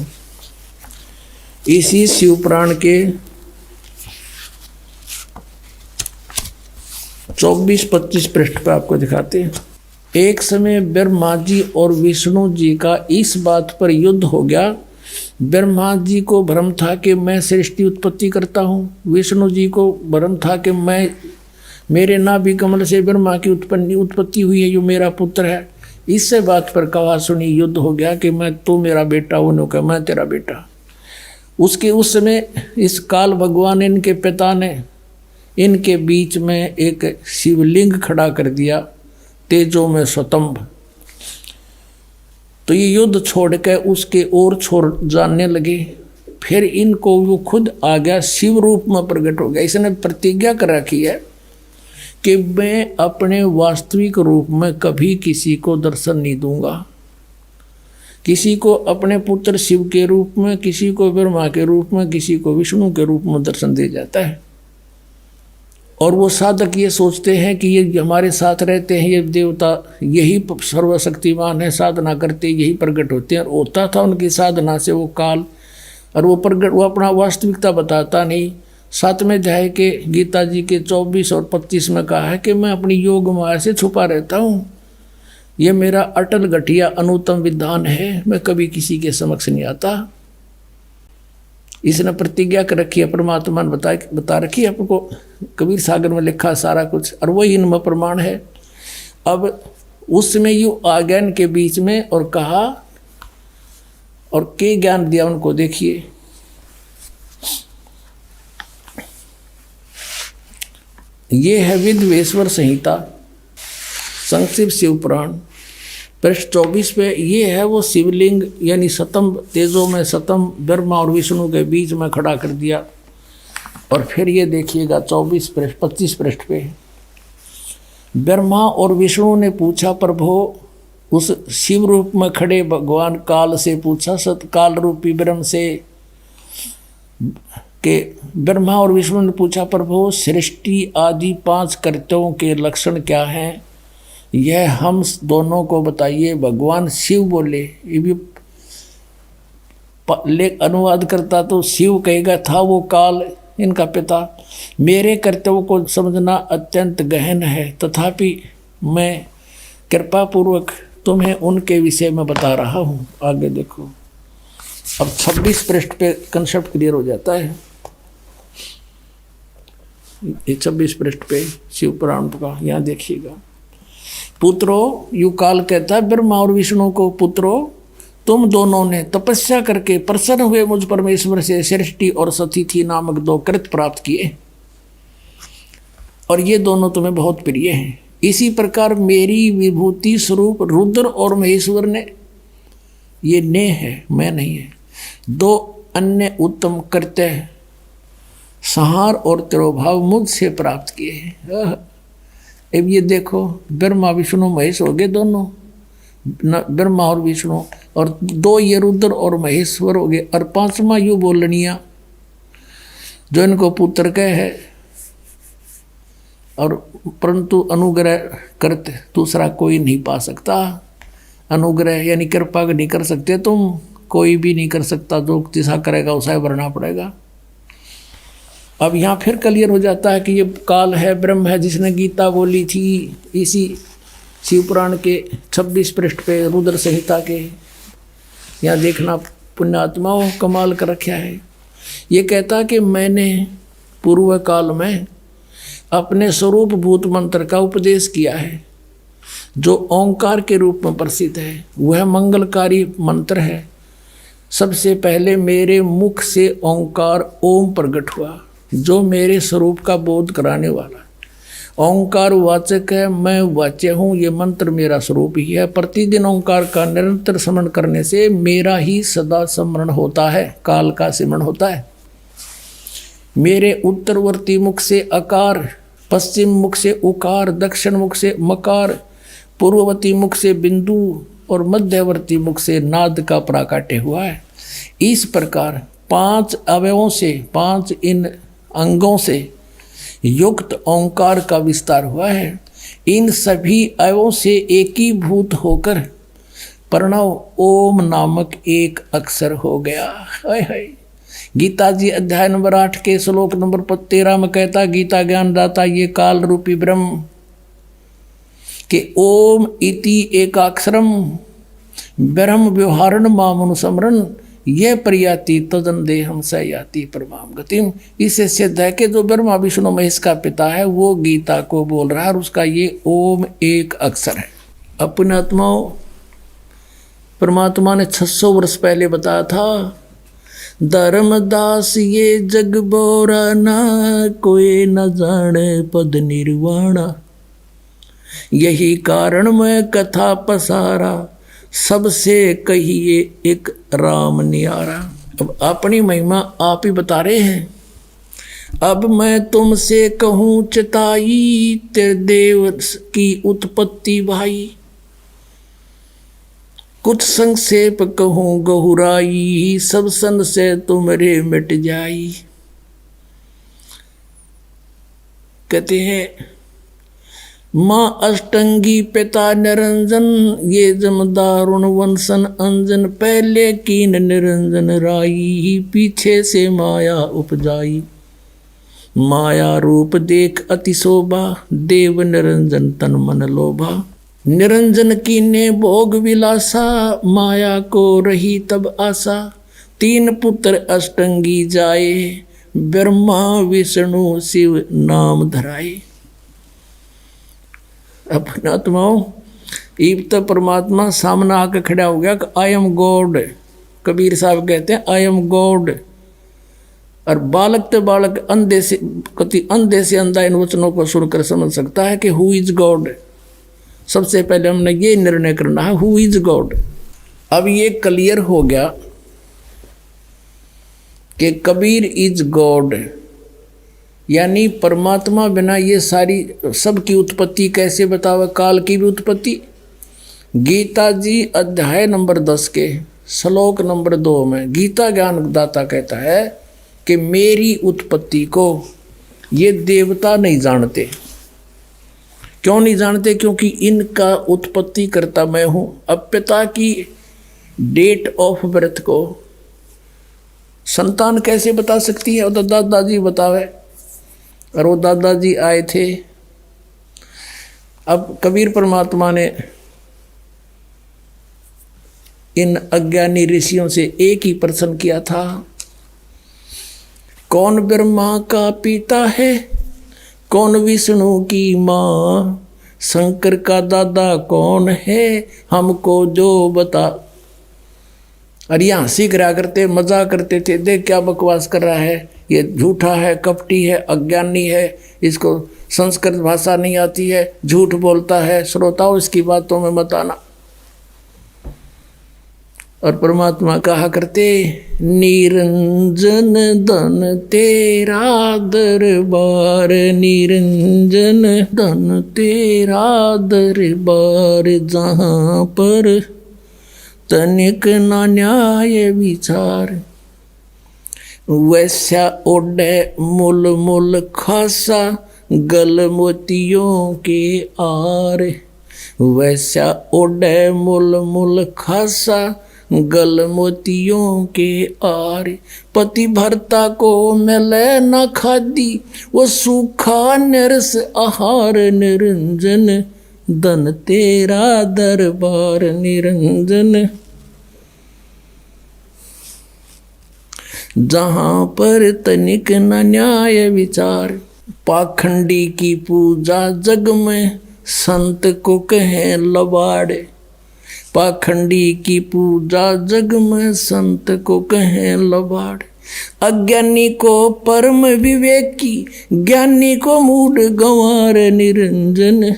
इसी शिवपुराण के 24-25 पृष्ठ पर आपको दिखाते हैं। एक समय ब्रह्मा जी और विष्णु जी का इस बात पर युद्ध हो गया। ब्रह्मा जी को भ्रम था कि मैं सृष्टि उत्पत्ति करता हूँ, विष्णु जी को भ्रम था कि मेरे नाभि कमल से ब्रह्मा की उत्पत्ति हुई है, जो मेरा पुत्र है। इससे बात पर कहा सुनी युद्ध हो गया कि मैं तू मेरा बेटा, उन्होंने कहा मैं तेरा बेटा। उस समय इस काल भगवान इनके पिता ने इनके बीच में एक शिवलिंग खड़ा कर दिया, तेजों में स्वतंभ। तो ये युद्ध छोड़ के उसके और छोड़ जानने लगे। फिर इनको वो खुद आ गया, शिव रूप में प्रकट हो गया। इसने प्रतिज्ञा कर रखी है कि मैं अपने वास्तविक रूप में कभी किसी को दर्शन नहीं दूंगा। किसी को अपने पुत्र शिव के रूप में, किसी को ब्रह्मा के रूप में, किसी को विष्णु के रूप में दर्शन दे जाता है। और वो साधक ये सोचते हैं कि ये हमारे साथ रहते हैं, ये देवता यही सर्वशक्तिमान है, साधना करते यही प्रकट होते हैं। और होता था उनकी साधना से वो काल, और वो प्रकट, वो अपना वास्तविकता बताता नहीं। 7वें अध्याय के गीता जी के 24 और 25 में कहा है कि मैं अपनी योग माया से छुपा रहता हूँ, ये मेरा अटल घटिया अनुत्तम विधान है, मैं कभी किसी के समक्ष नहीं आता। इसने प्रतिज्ञा कर रखी है, परमात्मा ने बता रखी है आपको, कबीर सागर में लिखा सारा कुछ, और वही इनमें प्रमाण है। अब उसमें यू आ गया इनके बीच में और कहा, और के ज्ञान दिया उनको, देखिए ये है विद्वेश्वर संहिता संक्षिप्त शिवपुराण पृष्ठ 24 पे। ये है वो शिवलिंग, यानी सतम तेजों में सतम ब्रह्मा और विष्णु के बीच में खड़ा कर दिया। और फिर ये देखिएगा 25 पृष्ठ पे, ब्रह्मा और विष्णु ने पूछा, प्रभो उस शिव रूप में खड़े भगवान काल से पूछा, सतकाल रूपी ब्रह्म से, कि ब्रह्मा और विष्णु ने पूछा, प्रभु सृष्टि आदि 5 कर्तव्यों के लक्षण क्या हैं, यह हम दोनों को बताइए। भगवान शिव बोले, ये भी अनुवाद करता तो शिव कहेगा था वो काल इनका पिता, मेरे कर्तव्यों को समझना अत्यंत गहन है, तथापि मैं कृपा पूर्वक तुम्हें उनके विषय में बता रहा हूँ। आगे देखो, अब 26 पृष्ठ पे कंसेप्ट क्लियर हो जाता है। ये 26 पृष्ठ पे शिव पुराण का, यहाँ देखिएगा, पुत्रो, यू काल कहता है ब्रह्मा और विष्णु को, पुत्रो तुम दोनों ने तपस्या करके प्रसन्न हुए मुझ परमेश्वर से सृष्टि और सतिथि नामक 2 कृत प्राप्त किए, और ये दोनों तुम्हें बहुत प्रिय हैं। इसी प्रकार मेरी विभूति स्वरूप रुद्र और महेश्वर ने, ये ने है मैं नहीं है, 2 अन्य उत्तम कृत्य संहार और तिरोभाव मुझसे प्राप्त किए हैं। अब ये देखो, ब्रह्मा विष्णु महेश हो गए दोनों, ब्रह्मा और विष्णु, और 2 ये रुद्र और महेश्वर हो गए, और 5वां यू बोलनिया जो इनको पुत्र कह है, और परंतु अनुग्रह करते दूसरा कोई नहीं पा सकता। अनुग्रह यानी कृपा नहीं कर सकते तुम, कोई भी नहीं कर सकता, जो जैसा करेगा उसे भरना पड़ेगा। अब यहाँ फिर क्लियर हो जाता है कि ये काल है, ब्रह्म है, जिसने गीता बोली थी इसी शिवपुराण के 26 पृष्ठ पे रुद्र संहिता के। यहाँ देखना पुण्यात्माओं कमाल कर रखा है। ये कहता कि मैंने पूर्व काल में अपने स्वरूप भूत मंत्र का उपदेश किया है, जो ओंकार के रूप में प्रसिद्ध है। वह मंगलकारी मंत्र है। सबसे पहले मेरे मुख से ओंकार ओम प्रकट हुआ, जो मेरे स्वरूप का बोध कराने वाला। ओंकार वाचक है, मैं वाच्य हूँ, ये मंत्र मेरा स्वरूप ही है। प्रतिदिन ओंकार का निरंतर स्मरण करने से मेरा ही सदा स्मरण होता है, काल का स्मरण होता है। मेरे उत्तरवर्ती मुख से अकार, पश्चिम मुख से उकार, दक्षिण मुख से मकार, पूर्ववर्ती मुख से बिंदु और मध्यवर्ती मुख से नाद का प्राकट्य हुआ है। इस प्रकार 5 अवयवों से, 5 इन अंगों से युक्त ओंकार का विस्तार हुआ है। इन सभी अवयवों से एकीभूत होकर प्रणव ओम नामक एक अक्षर हो गया। हाय हाय। गीता जी अध्याय नंबर 8 के श्लोक नंबर 13 में कहता, गीता ज्ञान दाता ये काल रूपी ब्रह्म के ओम इति एकाक्षरम ब्रह्म व्यवहारण मामनुसमरण यह प्रयाति तदन देहम स याति परमाम गतिम। इससे सिद्ध है कि जो ब्रह्मा विष्णु महेश का पिता है वो गीता को बोल रहा है, और उसका ये ओम एक अक्षर है। अपने आत्माओं, परमात्मा ने 600 वर्ष पहले बताया था, धर्मदास ये जग बोरा ना, कोई न जाने पद निर्वाणा। यही कारण मैं कथा पसारा, सबसे कहिए एक राम न्यारा। अब अपनी महिमा आप ही बता रहे हैं। अब मैं तुमसे कहूँ चिताई, तेरे देव की उत्पत्ति भाई। कुछ संक्षेप कहूँ गहुराई, सब सन से तुमरे मिट जाई। कहते हैं माँ अष्टंगी पिता निरंजन, ये जमदारुण वंशन अंजन। पहले कीन निरंजन राई, पीछे से माया उपजाई। माया रूप देख अति शोभा, देव निरंजन तन मन लोभा। निरंजन कीने भोग विलासा, माया को रही तब आशा। 3 पुत्र अष्टंगी जाए, ब्रह्मा विष्णु शिव नाम धराए। अपने आत्माओं, ईब तो परमात्मा सामने आकर खड़ा हो गया कि आई एम गॉड। कबीर साहब कहते हैं आई एम गॉड। और बालक तो बालक अंधे से अंधा इन वचनों को सुनकर समझ सकता है कि हु इज गॉड। सबसे पहले हमने ये निर्णय करना है हु इज गॉड। अब ये क्लियर हो गया कि कबीर इज गॉड, यानी परमात्मा बिना ये सारी सबकी उत्पत्ति कैसे बतावे, काल की भी उत्पत्ति। गीता जी अध्याय नंबर 10 के श्लोक नंबर 2 में गीता ज्ञान दाता कहता है कि मेरी उत्पत्ति को ये देवता नहीं जानते। क्यों नहीं जानते? क्योंकि इनका उत्पत्ति करता मैं हूँ। अब पिता की डेट ऑफ बर्थ को संतान कैसे बता सकती है? और तो दादाजी बतावे, और वो दादाजी आए थे। अब कबीर परमात्मा ने इन अज्ञानी ऋषियों से एक ही प्रश्न किया था, कौन ब्रह्मा का पिता है, कौन विष्णु की माँ? शंकर का दादा कौन है, हमको जो बता। और ये हंसी करा करते, मजाक करते थे, देख क्या बकवास कर रहा है, ये झूठा है, कपटी है, अज्ञानी है, इसको संस्कृत भाषा नहीं आती है, झूठ बोलता है, श्रोताओं इसकी बातों में मत आना। और परमात्मा कहा करते, निरंजन धन तेरा दरबार, निरंजन धन तेरा दरबार, जहाँ पर तनिक न न्याय विचार। वैसा ओढ़े मुल मुल खासा, गल मोतियों के आर। वैसा ओढ़े मुल मुल खासा, गल मोतियों के आर। पति भरता को मिले न खादी, वो सूखा निरस आहार। निरंजन धन तेरा दरबार, निरंजन जहाँ पर तनिक न न्याय विचार। पाखंडी की पूजा जग में, संत को कहें लबाड़े। पाखंडी की पूजा जग में, संत को कहें लबाड़े। अज्ञानी को परम विवेकी, ज्ञानी को मूढ़ गंवार। निरंजन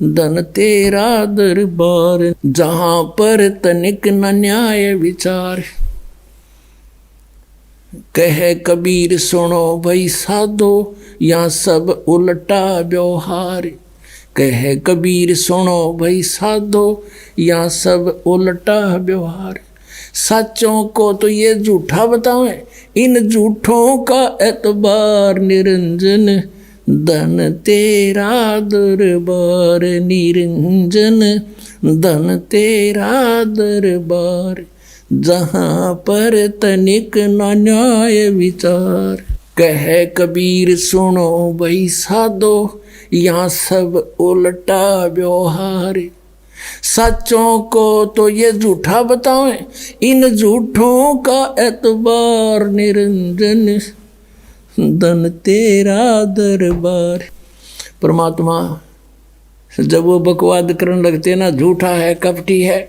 धन तेरा दरबार, जहाँ पर तनिक न न्याय विचार। कहे कबीर सुनो भाई साधो, यहाँ सब उल्टा व्यवहार। कहे कबीर सुनो भाई साधो, यहाँ सब उल्टा व्यवहार। सच्चों को तो ये झूठा बतावें, इन झूठों का एतबार। निरंजन धन तेरा दरबार, निरंजन धन तेरा दरबार, जहाँ पर तनिक न न्याय विचार। कहे कबीर सुनो भाई साधो, यहाँ सब उल्टा व्यवहार। सच्चों को तो ये झूठा बतावें, इन झूठों का एतबार। निरंजन धन तेरा दरबार। परमात्मा जब वो बकवाद करने लगते ना, झूठा है, कपटी है,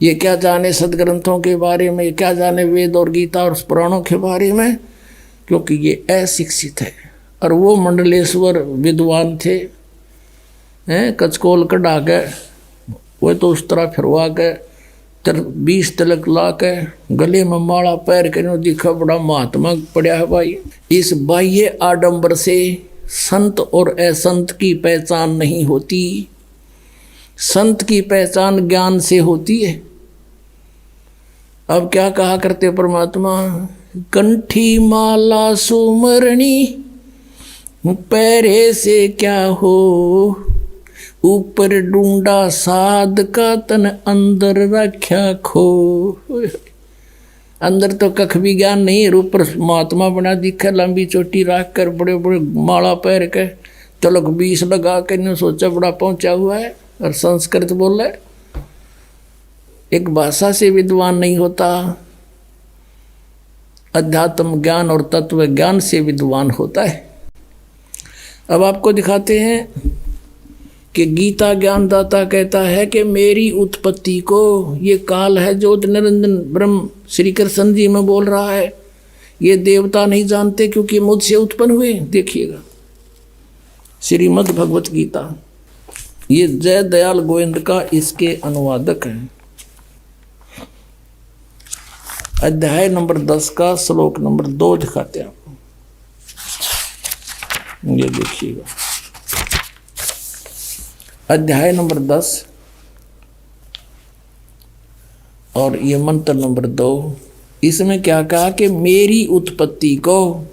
ये क्या जाने सदग्रंथों के बारे में, क्या जाने वेद और गीता और पुराणों के बारे में, क्योंकि ये अशिक्षित है। और वो मंडलेश्वर विद्वान थे, हैं, कचकोल कढ़ा के, वो तो उस तरह फिरवा के 20 तिलक ला के, गले में माला पैर के दिखा बड़ा महात्मा पड़ा है भाई। इस बाह्य आडंबर से संत और असंत की पहचान नहीं होती। संत की पहचान ज्ञान से होती है। अब क्या कहा करते परमात्मा, कंठी माला सुमरणी, पैरे से क्या हो, ऊपर ढूंढा साध का तन, अंदर रख्या खो। अंदर तो कख भी ज्ञान नहीं, ऊपर महात्मा बना दिखा, लंबी चोटी रख कर, बड़े बड़े माला पैर के, तिलक 20 लगा कर, ने सोचा बड़ा पहुंचा हुआ है, और संस्कृत बोल रहे। एक भाषा से विद्वान नहीं होता, अध्यात्म ज्ञान और तत्व ज्ञान से विद्वान होता है। अब आपको दिखाते हैं कि गीता ज्ञानदाता कहता है कि मेरी उत्पत्ति को, ये काल है जो निरंजन ब्रह्म श्री कृष्ण जी में बोल रहा है, ये देवता नहीं जानते क्योंकि मुझसे उत्पन्न हुए। देखिएगा श्रीमद् भगवत गीता, ये जय दयाल गोविंद का इसके अनुवादक हैं। अध्याय नंबर 10 का श्लोक नंबर 2 दिखाते हैं आपको, ये देखिएगा। अध्याय नंबर 10 और ये मंत्र नंबर 2, इसमें क्या कहा कि मेरी उत्पत्ति को,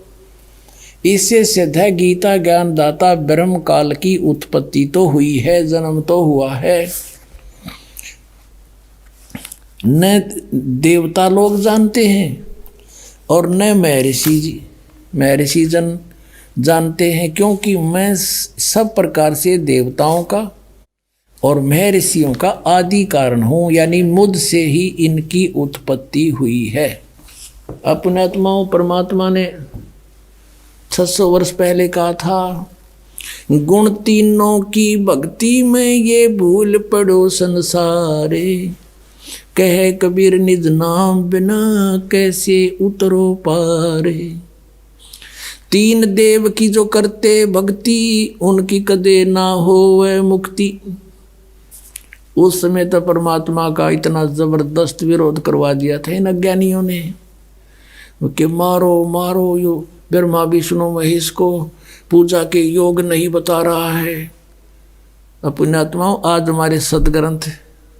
इससे सिद्ध है गीता ज्ञान दाता ब्रह्म काल की उत्पत्ति तो हुई है, जन्म तो हुआ है। न देवता लोग जानते हैं और न महर्षि जन जानते हैं, क्योंकि मैं सब प्रकार से देवताओं का और महर्षियों का आदि कारण हूँ, यानी मुझ से ही इनकी उत्पत्ति हुई है। अपने आत्माओं परमात्मा ने 600 वर्ष पहले कहा था गुण तीनों की भक्ति में ये भूल पड़ो संसारे, कहे कबीर निज नाम बिना कैसे उतरो पारे। तीन देव की जो करते भक्ति, उनकी कदे ना होवे मुक्ति। उस समय तो परमात्मा का इतना जबरदस्त विरोध करवा दिया था इन अज्ञानियों ने कि मारो मारो, यो ब्रह्मा विष्णु महेश को पूजा के योग नहीं बता रहा है। अपने आत्माओं, आज हमारे सदग्रंथ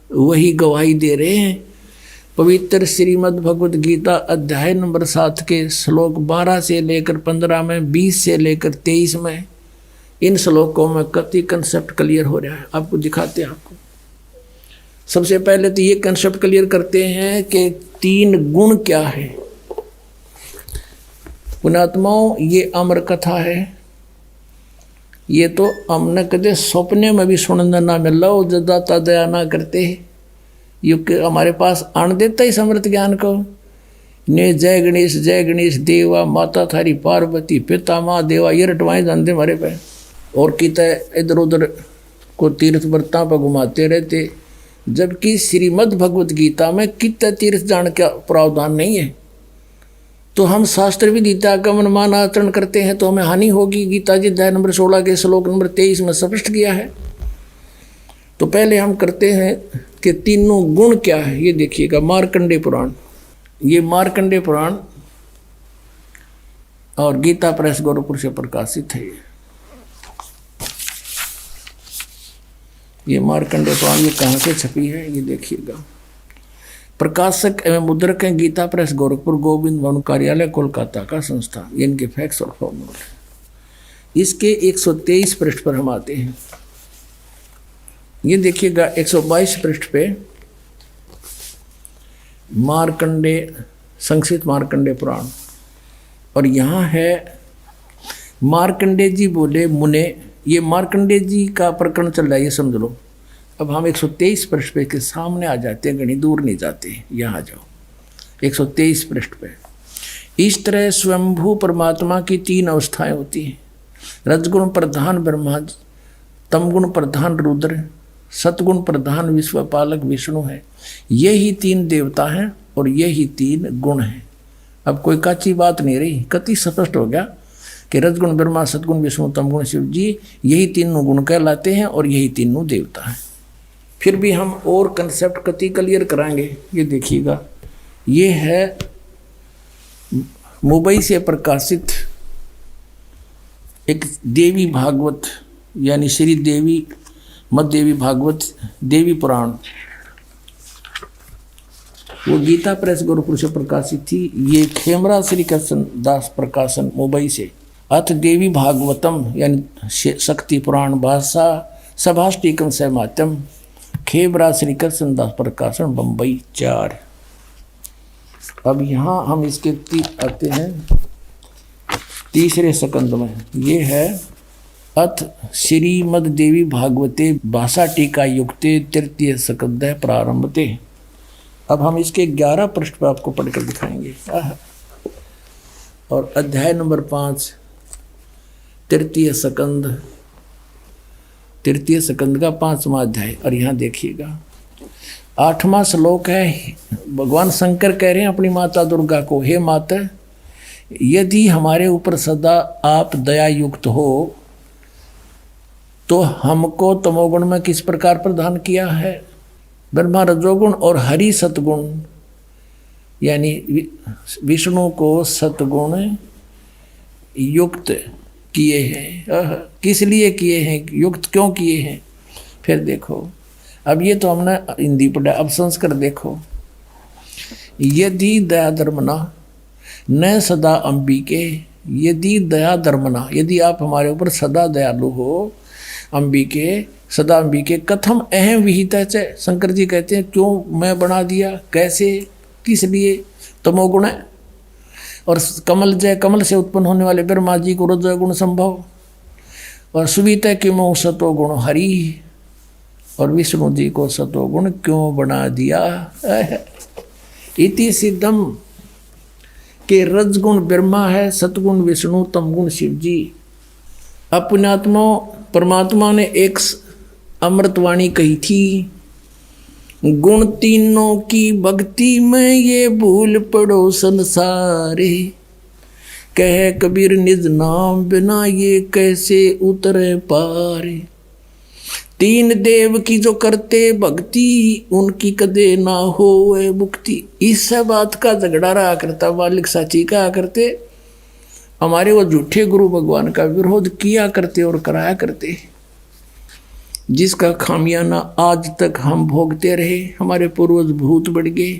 वही गवाही दे रहे हैं। पवित्र श्रीमद् भगवद गीता अध्याय नंबर 7 के श्लोक 12 से लेकर 15 में, 20 से लेकर 23 में, इन श्लोकों में कति कंसेप्ट क्लियर हो रहा है। आपको दिखाते हैं। आपको सबसे पहले तो ये कंसेप्ट क्लियर करते हैं कि तीन गुण क्या है। पुणात्माओं, ये अमर कथा है। ये तो हमने कदे सपने में भी सुनने ना मिला, दाता दया ना करते युग हमारे पास आन देता ही समृत ज्ञान को। ने जय गणेश देवा, माता थारी पार्वती, पिता माँ देवा, ये रटवाएं जानते हमारे पे। और किता इधर उधर को तीर्थ व्रता पर घुमाते रहते, जबकि श्रीमद् भगवत गीता में कितना तीर्थ जान का प्रावधान नहीं है। तो हम शास्त्र भी गीता का मनमान आचरण करते हैं तो हमें हानि होगी। गीता जी अध्याय नंबर 16 के श्लोक नंबर 23 में स्पष्ट किया है। तो पहले हम करते हैं कि तीनों गुण क्या है। ये देखिएगा, मार्कंडेय पुराण, ये मार्कंडेय पुराण और गीता प्रेस गोरखपुर से प्रकाशित है। ये मार्कंडेय पुराण ये कहाँ से छपी है, ये देखिएगा। प्रकाशक एवं मुद्रक हैं गीता प्रेस गोरखपुर, गोविंद भवन कार्यालय कोलकाता का संस्था। ये इनके फैक्ट्स और फॉर्मूले। इसके 123 पृष्ठ पर हम आते हैं। ये देखिएगा 122 पृष्ठ पे मार्कंडेय, संक्षिप्त मार्कंडेय पुराण। और यहाँ है मार्कंडेय जी बोले मुने, ये मार्कंडेय जी का प्रकरण चल रहा है, ये समझ लो। अब हम 123 पृष्ठ पे के सामने आ जाते हैं, घनी दूर नहीं जाते, यहाँ आ जाओ 123 पृष्ठ पे। इस तरह स्वयंभू परमात्मा की 3 अवस्थाएं होती हैं। रजगुण प्रधान ब्रह्मा, तमगुण प्रधान रुद्र, सतगुण प्रधान विश्वपालक विष्णु है। यही 3 देवता हैं और यही 3 गुण हैं। अब कोई काची बात नहीं रही, कति स्पष्ट हो गया कि रजगुण ब्रह्मा, सतगुण विष्णु, तमगुण शिव जी, यही 3 गुण कहलाते हैं और यही 3 देवता हैं। फिर भी हम और कंसेप्ट कति क्लियर कराएंगे। ये देखिएगा, ये है मुंबई से प्रकाशित एक देवी भागवत, यानी श्री देवी मद देवी भागवत देवी पुराण। वो गीता प्रेस गोरखपुर से प्रकाशित थी। ये खेमरा श्री कृष्ण दास प्रकाशन मुंबई से। अथ देवी भागवतम यानी शक्ति पुराण भाषा सभाष्टिकम सहमात्यम, खेमरा श्री कृष्ण दास प्रकाशन बम्बई 4। अब यहाँ हम इसके आते हैं तीसरे स्कंद में। ये है अथ श्रीमद देवी भागवते भाषा टीका युक्ते तृतीय स्कंद प्रारंभते। अब हम इसके 11 पृष्ठ पर आपको पढ़कर दिखाएंगे। और अध्याय नंबर 5 तृतीय स्कंद का 5वां अध्याय। और यहाँ देखिएगा 8वां श्लोक है। भगवान शंकर कह रहे हैं अपनी माता दुर्गा को, हे माता, यदि हमारे ऊपर सदा आप दया युक्त हो तो हमको तमोगुण में किस प्रकार प्रदान किया है। ब्रह्मा रजोगुण और हरि सतगुण, यानी विष्णु को सतगुण युक्त किए हैं। किस लिए किए हैं, युक्त क्यों किए हैं। फिर देखो, अब ये तो हमने हिंदी पढ़ा, अब संस्कृत देखो। यदि दया धर्मना न सदा अंबिके, यदि दया धर्मना, यदि आप हमारे ऊपर सदा दयालु हो, अंबिके सदा अंबिके कथम अहम विहिता च, शंकर जी कहते हैं क्यों मैं बना दिया, कैसे, किस लिए। तमोगुण है और कमल जय, कमल से उत्पन्न होने वाले ब्रह्मा जी को रजो गुण संभव, और सुविता किमो सतो गुण हरि, और विष्णु जी को सतो गुण क्यों बना दिया। इति सिद्धम के रजगुण ब्रह्मा है, सतगुण विष्णु, तमगुण शिव जी। अपनात्मा परमात्मा ने एक अमृतवाणी कही थी, गुण तीनों की भक्ति में ये भूल पड़ो संसारे, कह कबीर निज नाम बिना ये कैसे उतरे पारे। तीन देव की जो करते भक्ति, उनकी कदे ना होए मुक्ति। इस बात का झगड़ा रहा करता मालिक साची कहा करते, हमारे वो झूठे गुरु भगवान का विरोध किया करते और कराया करते, जिसका खामियाना आज तक हम भोगते रहे। हमारे पूर्वज भूत बढ़ गए।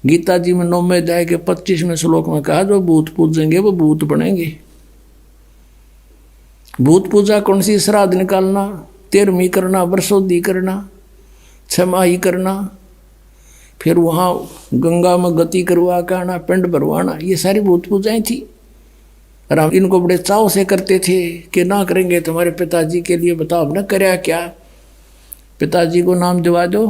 गीता जी में 9वें अध्याय के 25वें श्लोक में कहा, जो भूत पूजेंगे वो भूत बनेंगे। भूत पूजा कौन सी? श्राद्ध निकालना, 13वीं करना, वर्षोद्धि करना, 6 करना, फिर वहाँ गंगा में गति करवा के आना, पिंड भरवाना, ये सारी भूत पूजाएं थी। और हम इनको बड़े चाव से करते थे कि ना करेंगे तुम्हारे पिताजी के लिए, बताओ अब ना करया क्या, पिताजी को नाम दिवा दो,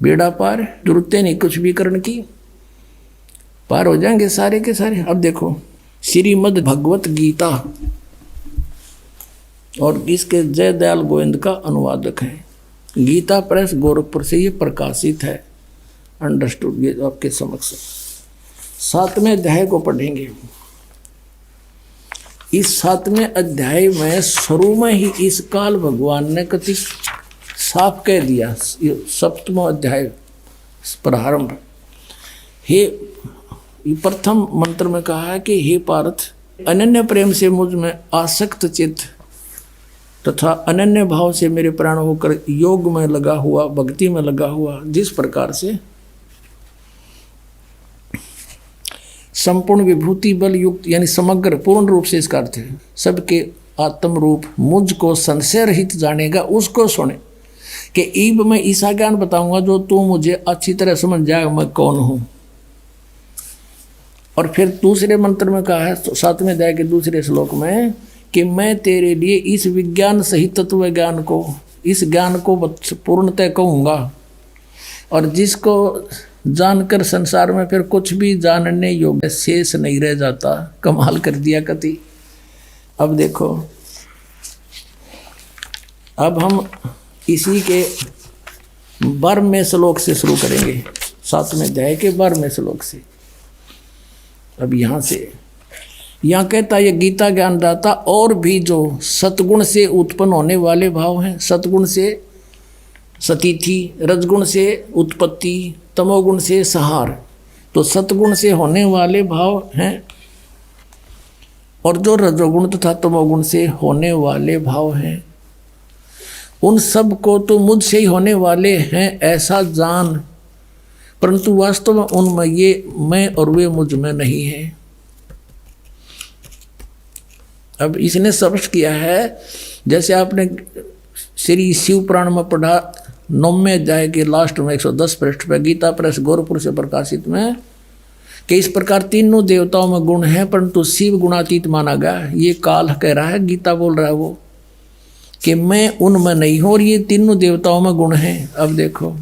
बेड़ा पार, जरूरत नहीं कुछ भी करने की, पार हो जाएंगे सारे के सारे। अब देखो श्रीमद् भगवत गीता, और इसके जय दयाल गोविंद का अनुवादक है। गीता प्रेस गोरखपुर से ये प्रकाशित है। अंडरस्टूड? ये आपके समक्ष 7वें अध्याय को पढ़ेंगे। इस 7वें अध्याय में शुरू में ही इस काल भगवान ने कति साफ कह दिया। 7वां अध्याय प्रारंभ, हे प्रथम मंत्र में कहा है कि हे पार्थ, अनन्य प्रेम से मुझ में आसक्त चित्त तथा अनन्य भाव से मेरे प्राण होकर योग में लगा हुआ, भक्ति में लगा हुआ, जिस प्रकार से संपूर्ण विभूति बल युक्त, यानी समग्र पूर्ण रूप से इसका अर्थ है सबके आत्म रूप मुझको संशय रहित जानेगा, उसको सुने। कि ईब मैं ऐसा ज्ञान बताऊंगा जो तू मुझे अच्छी तरह समझ जाएगा मैं कौन हूं। और फिर दूसरे मंत्र में कहा है 7वें अध्याय के दूसरे श्लोक में कि मैं तेरे लिए इस विज्ञान सहित तत्व ज्ञान को, इस ज्ञान को पूर्णतः कहूँगा, और जिसको जानकर संसार में फिर कुछ भी जानने योग्य शेष नहीं रह जाता। कमाल कर दिया कति। अब देखो, अब हम इसी के 12वें श्लोक से शुरू करेंगे, 7वें अध्याय के 12वें श्लोक से। अब यहाँ से यहाँ कहता है, ये गीता ज्ञानदाता और भी जो सतगुण से उत्पन्न होने वाले भाव हैं, सतगुण से सतीथि, रजगुण से उत्पत्ति, तमोगुण से सहार, तो सतगुण से होने वाले भाव हैं, और जो रजोगुण तथा तमोगुण से होने वाले भाव हैं, उन सब को तो मुझसे ही होने वाले हैं ऐसा जान, परंतु वास्तव में उनमें ये मैं और वे मुझ में नहीं है। अब इसने स्पष्ट किया है, जैसे आपने श्री शिव पुराण में पढ़ा 9वें अध्याय के लास्ट में 110 पृष्ठ पर, गीता प्रेस गोरखपुर से प्रकाशित में, कि इस प्रकार तीनों देवताओं में गुण है परंतु शिव गुणातीत माना गया। ये काल कह रहा है, गीता बोल रहा है वो, कि मैं उनमें नहीं हूँ और ये तीनों देवताओं में गुण हैं। अब देखो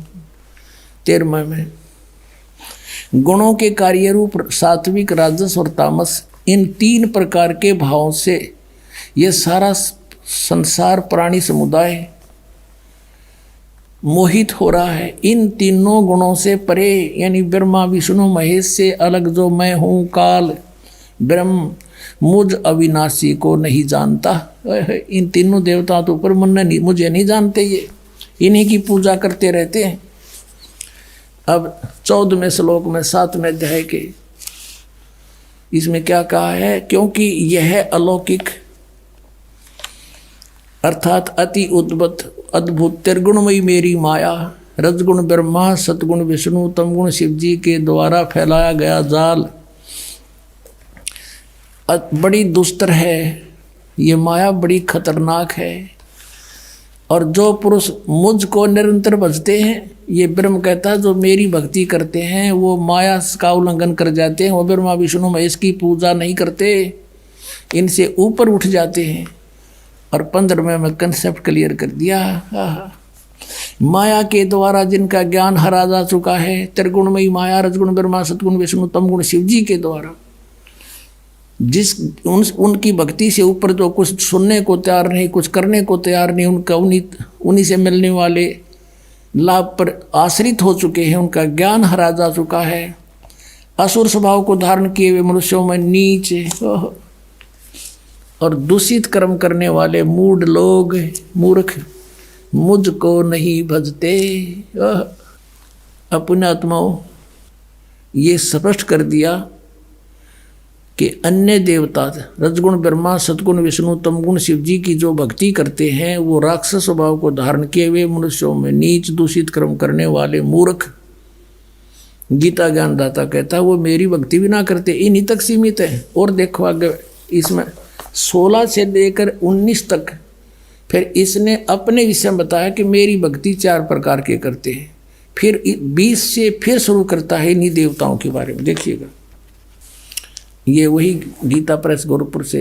13वें में, गुणों के कार्य रूप सात्विक, राजस और तामस, इन 3 प्रकार के भावों से ये सारा संसार प्राणी समुदाय मोहित हो रहा है। इन तीनों गुणों से परे, यानी ब्रह्मा विष्णु महेश से अलग जो मैं हूँ काल ब्रह्म, मुझ अविनाशी को नहीं जानता। इन तीनों देवताओं तो ऊपर मुझे नहीं जानते, ये इन्हीं की पूजा करते रहते हैं। अब 14वें श्लोक में 7वें अध्याय के, इसमें क्या कहा है, क्योंकि यह अलौकिक अर्थात अति अद्भुत त्रिगुणमयी मेरी माया, रजगुण ब्रह्मा, सतगुण विष्णु, तमगुण शिव जी के द्वारा फैलाया गया जाल बड़ी दुस्तर है। ये माया बड़ी खतरनाक है, और जो पुरुष मुझको निरंतर भजते हैं, ये ब्रह्म कहता है जो मेरी भक्ति करते हैं वो माया का उल्लंघन कर जाते हैं, वो ब्रह्मा विष्णु महेश की पूजा नहीं करते, इनसे ऊपर उठ जाते हैं। और 15वें में कंसेप्ट क्लियर कर दिया। माया के द्वारा जिनका ज्ञान हरा जा चुका है, त्रिगुणमयी माया, रजगुण ब्रह्मा, सतगुण विष्णु, तमगुण शिव जी के द्वारा, उनकी भक्ति से ऊपर जो कुछ सुनने को तैयार नहीं, कुछ करने को तैयार नहीं, उनका उन्हीं से मिलने वाले लाभ पर आश्रित हो चुके हैं, उनका ज्ञान हरा जा चुका है, असुर स्वभाव को धारण किए हुए मनुष्यों में नीच और दूषित कर्म करने वाले मूढ़ लोग, मूर्ख मुझको नहीं भजते। अपने आत्माओं ये स्पष्ट कर दिया कि अन्य देवता रजगुण ब्रह्मा, सतगुण विष्णु, तमगुण शिव जी की जो भक्ति करते हैं वो राक्षस स्वभाव को धारण किए हुए मनुष्यों में नीच दूषित कर्म करने वाले मूर्ख। गीता ज्ञानदाता कहता है वो मेरी भक्ति भी ना करते, इन्हीं तक सीमित है। और देखो आगे इसमें 16 से लेकर 19 तक फिर इसने अपने विषय में बताया कि मेरी भक्ति 4 प्रकार के करते हैं। फिर 20 से फिर शुरू करता है इन्हीं देवताओं के बारे में। देखिएगा ये वही गीता प्रेस गोरखपुर से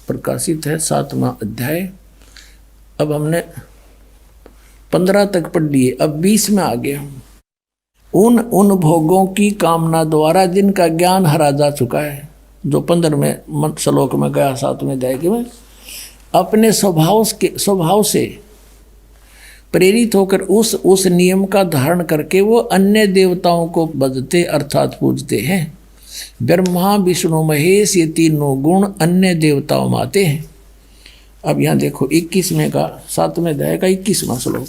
प्रकाशित है 7वां अध्याय। अब हमने 15 तक पढ़ लिए, अब 20 में आ गए। उन भोगों की कामना द्वारा जिनका ज्ञान हरा जा चुका है, जो 15वें श्लोक में गया 7वें अध्याय में, अपने स्वभाव से प्रेरित होकर उस नियम का धारण करके वो अन्य देवताओं को भजते अर्थात पूजते हैं। ब्रह्मा विष्णु महेश ये तीनों गुण अन्य देवताओं में आते हैं। अब यहाँ देखो 21वें का 7वें अध्याय का 21वां श्लोक।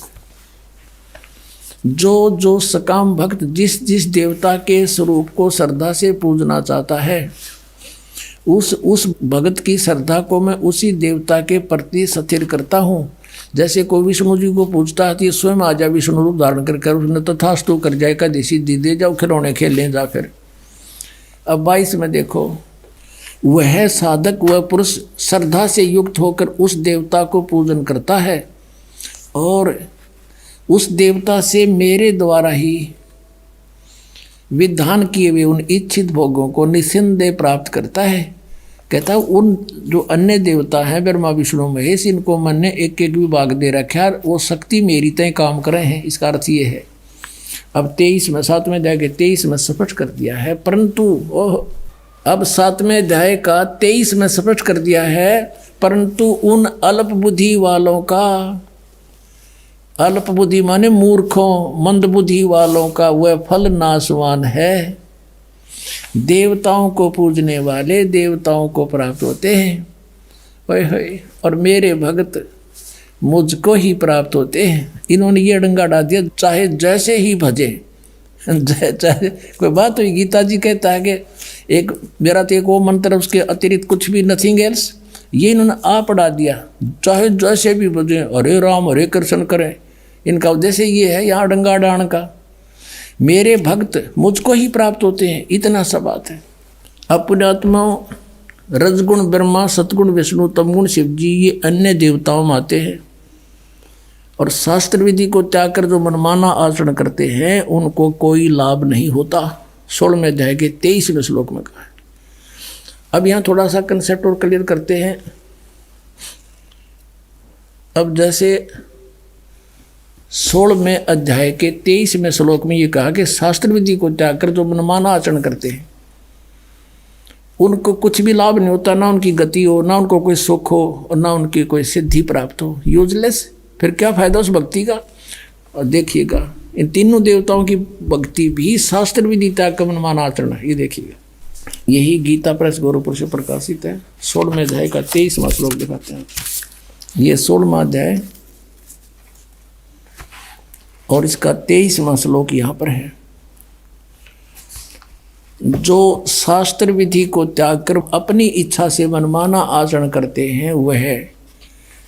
जो सकाम भक्त जिस देवता के स्वरूप को श्रद्धा से पूजना चाहता है, उस भगत की श्रद्धा को मैं उसी देवता के प्रति स्थिर करता हूँ। जैसे कोई विष्णु जी को पूजता है तो स्वयं आ जाए विष्णु रूप धारण कर उसने तथास्तु कर जाए का देसी दे जाओ खिलौने खेल लें जा। फिर अब 22 में देखो, वह साधक वह पुरुष श्रद्धा से युक्त होकर उस देवता को पूजन करता है और उस देवता से मेरे द्वारा ही विधान किए हुए उन इच्छित भोगों को निस्संदेह प्राप्त करता है। कहता है उन जो अन्य देवता हैं ब्रह्मा विष्णु महेश, इनको मन ने एक एक विभाग दे रखा है, वो शक्ति मेरी तय काम कर रहे हैं। इसका अर्थ ये है। अब 23 में 7वें अध्याय के 23 में स्पष्ट कर दिया है, परंतु अब 7वें अध्याय का 23 में स्पष्ट कर दिया है, परंतु उन अल्प बुद्धि वालों का, अल्प बुद्धि माने मूर्खों मंद बुद्धि वालों का वह फल नाशवान है। देवताओं को पूजने वाले देवताओं को प्राप्त होते हैं, और मेरे भगत मुझको ही प्राप्त होते हैं। इन्होंने ये डंगा डाल दिया, चाहे जैसे ही भजे, चाहे कोई बात हुई। गीता जी कहता है कि एक मेरा तो एक वो मंत्र, उसके अतिरिक्त कुछ भी नथिंग एल्स। ये इन्होंने आ पढ़ा दिया, चाहे जैसे भी भजे, हरे राम हरे कृष्ण करें। इनका उद्देश्य ये है यहाँ डंगा डाण का। मेरे भक्त मुझको ही प्राप्त होते हैं, इतना सा बात है। अपने आत्माओं रजगुण ब्रह्मा, सतगुण विष्णु, तमगुण शिव जी ये अन्य देवताओं में आते हैं, और शास्त्र विधि को त्याग कर जो मनमाना आचरण करते हैं उनको कोई लाभ नहीं होता। 16वें अध्याय के 23वें श्लोक में कहा है। अब यहाँ थोड़ा सा कंसेप्ट और क्लियर करते हैं। अब जैसे 16वें अध्याय के 23वें श्लोक में ये कहा कि शास्त्र विधि को त्याग कर जो मनमाना आचरण करते हैं उनको कुछ भी लाभ नहीं होता, ना उनकी गति हो, ना उनको कोई सुख हो, और ना उनकी कोई सिद्धि प्राप्त हो। यूजलेस। फिर क्या फायदा उस भक्ति का। और देखिएगा इन तीनों देवताओं की भक्ति भी शास्त्र विधि त्याग का मनमाना आचरण है। ये देखिएगा, यही गीता प्रेस गोरखपुर से प्रकाशित है। 16वें अध्याय का 23वां श्लोक दिखाते हैं। ये 16वां अध्याय और इसका 23वां श्लोक यहाँ पर है। जो शास्त्र विधि को त्याग कर अपनी इच्छा से मनमाना आचरण करते हैं वह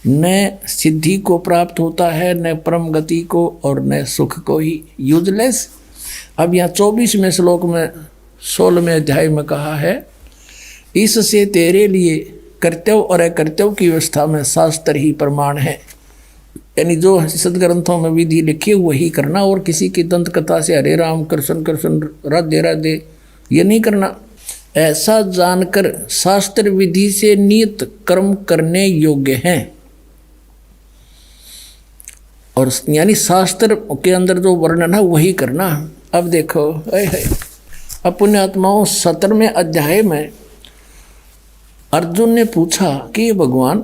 न सिद्धि को प्राप्त होता है, न परम गति को, और न सुख को ही। यूजलेस। अब यहाँ 24वें श्लोक में 16वें अध्याय में कहा है, इससे तेरे लिए कर्तव्य और अकर्तव्य की व्यवस्था में शास्त्र ही प्रमाण है। यानी जो सदग्रंथों में विधि लिखी वही करना, और किसी की दंत कथा से हरे राम कृष्ण कृष्ण राधे राधे ये नहीं करना। ऐसा जानकर शास्त्र विधि से नियत कर्म करने योग्य हैं, और यानी शास्त्र के अंदर जो वर्णन है वही करना। अब देखो अपने आत्माओं 17वें अध्याय में अर्जुन ने पूछा कि ये भगवान,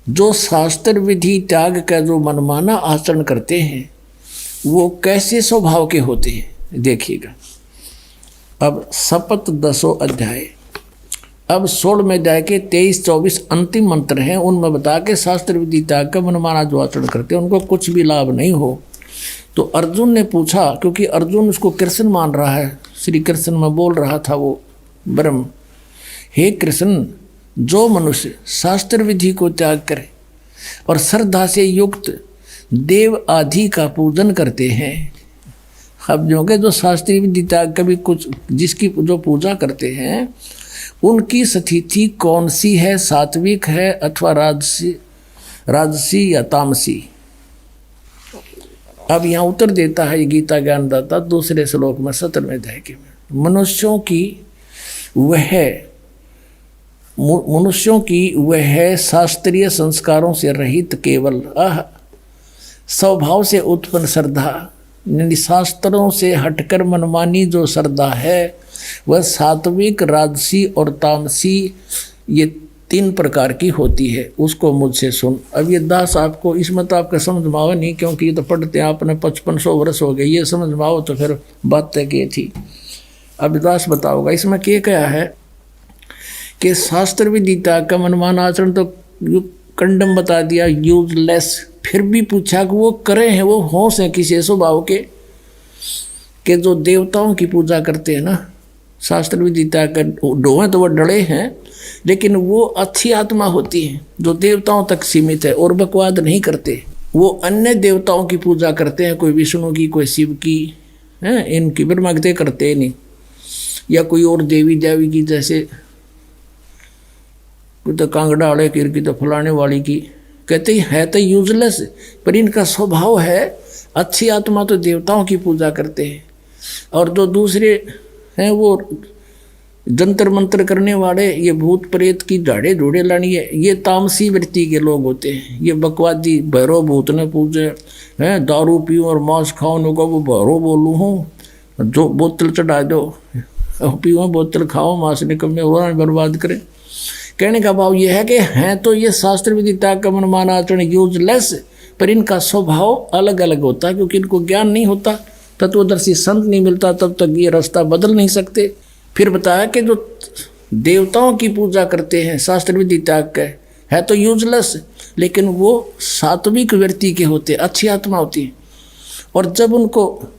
जो शास्त्र विधि त्याग का जो मनमाना आचरण करते हैं वो कैसे स्वभाव के होते हैं? देखिएगा, अब शपथ 10 अध्याय, अब 16 अध्याय के 23-24 अंतिम मंत्र हैं। उनमें बता के शास्त्र विधि त्याग का मनमाना जो आचरण करते हैं उनको कुछ भी लाभ नहीं हो। तो अर्जुन ने पूछा, क्योंकि अर्जुन उसको कृष्ण मान रहा है, श्री कृष्ण में बोल रहा था वो ब्रह्म, हे कृष्ण, जो मनुष्य शास्त्र विधि को त्याग करे और श्रद्धा से युक्त देव आदि का पूजन करते हैं। अब जो के जो शास्त्रीय विधि त्याग कभी कुछ जिसकी जो पूजा करते हैं उनकी स्थिति कौन सी है, सात्विक है अथवा राजसी या तामसी? अब यहाँ उत्तर देता है गीता ज्ञानदाता दूसरे श्लोक में 17वें अध्याय के में, मनुष्यों की वह शास्त्रीय संस्कारों से रहित केवल स्वभाव से उत्पन्न श्रद्धा, शास्त्रों से हटकर मनमानी जो श्रद्धा है वह सात्विक, राजसी और तामसी, ये 3 प्रकार की होती है। उसको मुझसे सुन। अब ये दास आपको इसमें तो आपका समझ में आवा नहीं, क्योंकि ये तो पढ़ते हैं आपने 5500 वर्ष हो गए, ये समझ में आओ तो फिर बात तय की थी। अब दास बताओगा इसमें क्या क्या है कि शास्त्र विधि त्याग का मनमाना आचरण तो कंडम बता दिया, यूजलेस। फिर भी पूछा कि वो करे हैं, वो होश है किसी स्वभाव के जो देवताओं की पूजा करते हैं ना, शास्त्र विधि त्याग कर डोहे तो वो डड़े हैं, लेकिन वो अच्छी आत्मा होती है जो देवताओं तक सीमित है और बकवाद नहीं करते। वो अन्य देवताओं की पूजा करते हैं, कोई विष्णु की, कोई शिव की, हैं, इनकी ब्रह्मगते करते नहीं, या कोई और देवी देवी की, जैसे कोई तो कांगड़ा वाले की तो फलाने वाली की, कहते है तो यूजलेस, पर इनका स्वभाव है अच्छी आत्मा, तो देवताओं की पूजा करते हैं। और जो दूसरे हैं वो जंतर मंत्र करने वाले, ये भूत प्रेत की झाड़े ढूढ़े लानी है, ये तामसी वृत्ति के लोग होते हैं। ये बकवादी भैरव भूत ने पूजे हैं, दारू पीऊँ और मांस खाओ नो को वो भैरव बोलूँ हूँ, जो बोतल चढ़ा दो, पीओ बोतल खाओ, मांस निकम्मे और बर्बाद करें। कहने का भाव ये है कि हैं तो ये शास्त्र विधि त्याग का मनमाना आचरण यूजलेस, पर इनका स्वभाव अलग अलग होता है, क्योंकि इनको ज्ञान नहीं होता, तत्वदर्शी संत नहीं मिलता, तब तक ये रास्ता बदल नहीं सकते। फिर बताया कि जो देवताओं की पूजा करते हैं शास्त्र विधि त्याग के, है तो यूजलेस, लेकिन वो सात्विक व्यक्ति के होते, अच्छी आत्मा होती है। और जब उनको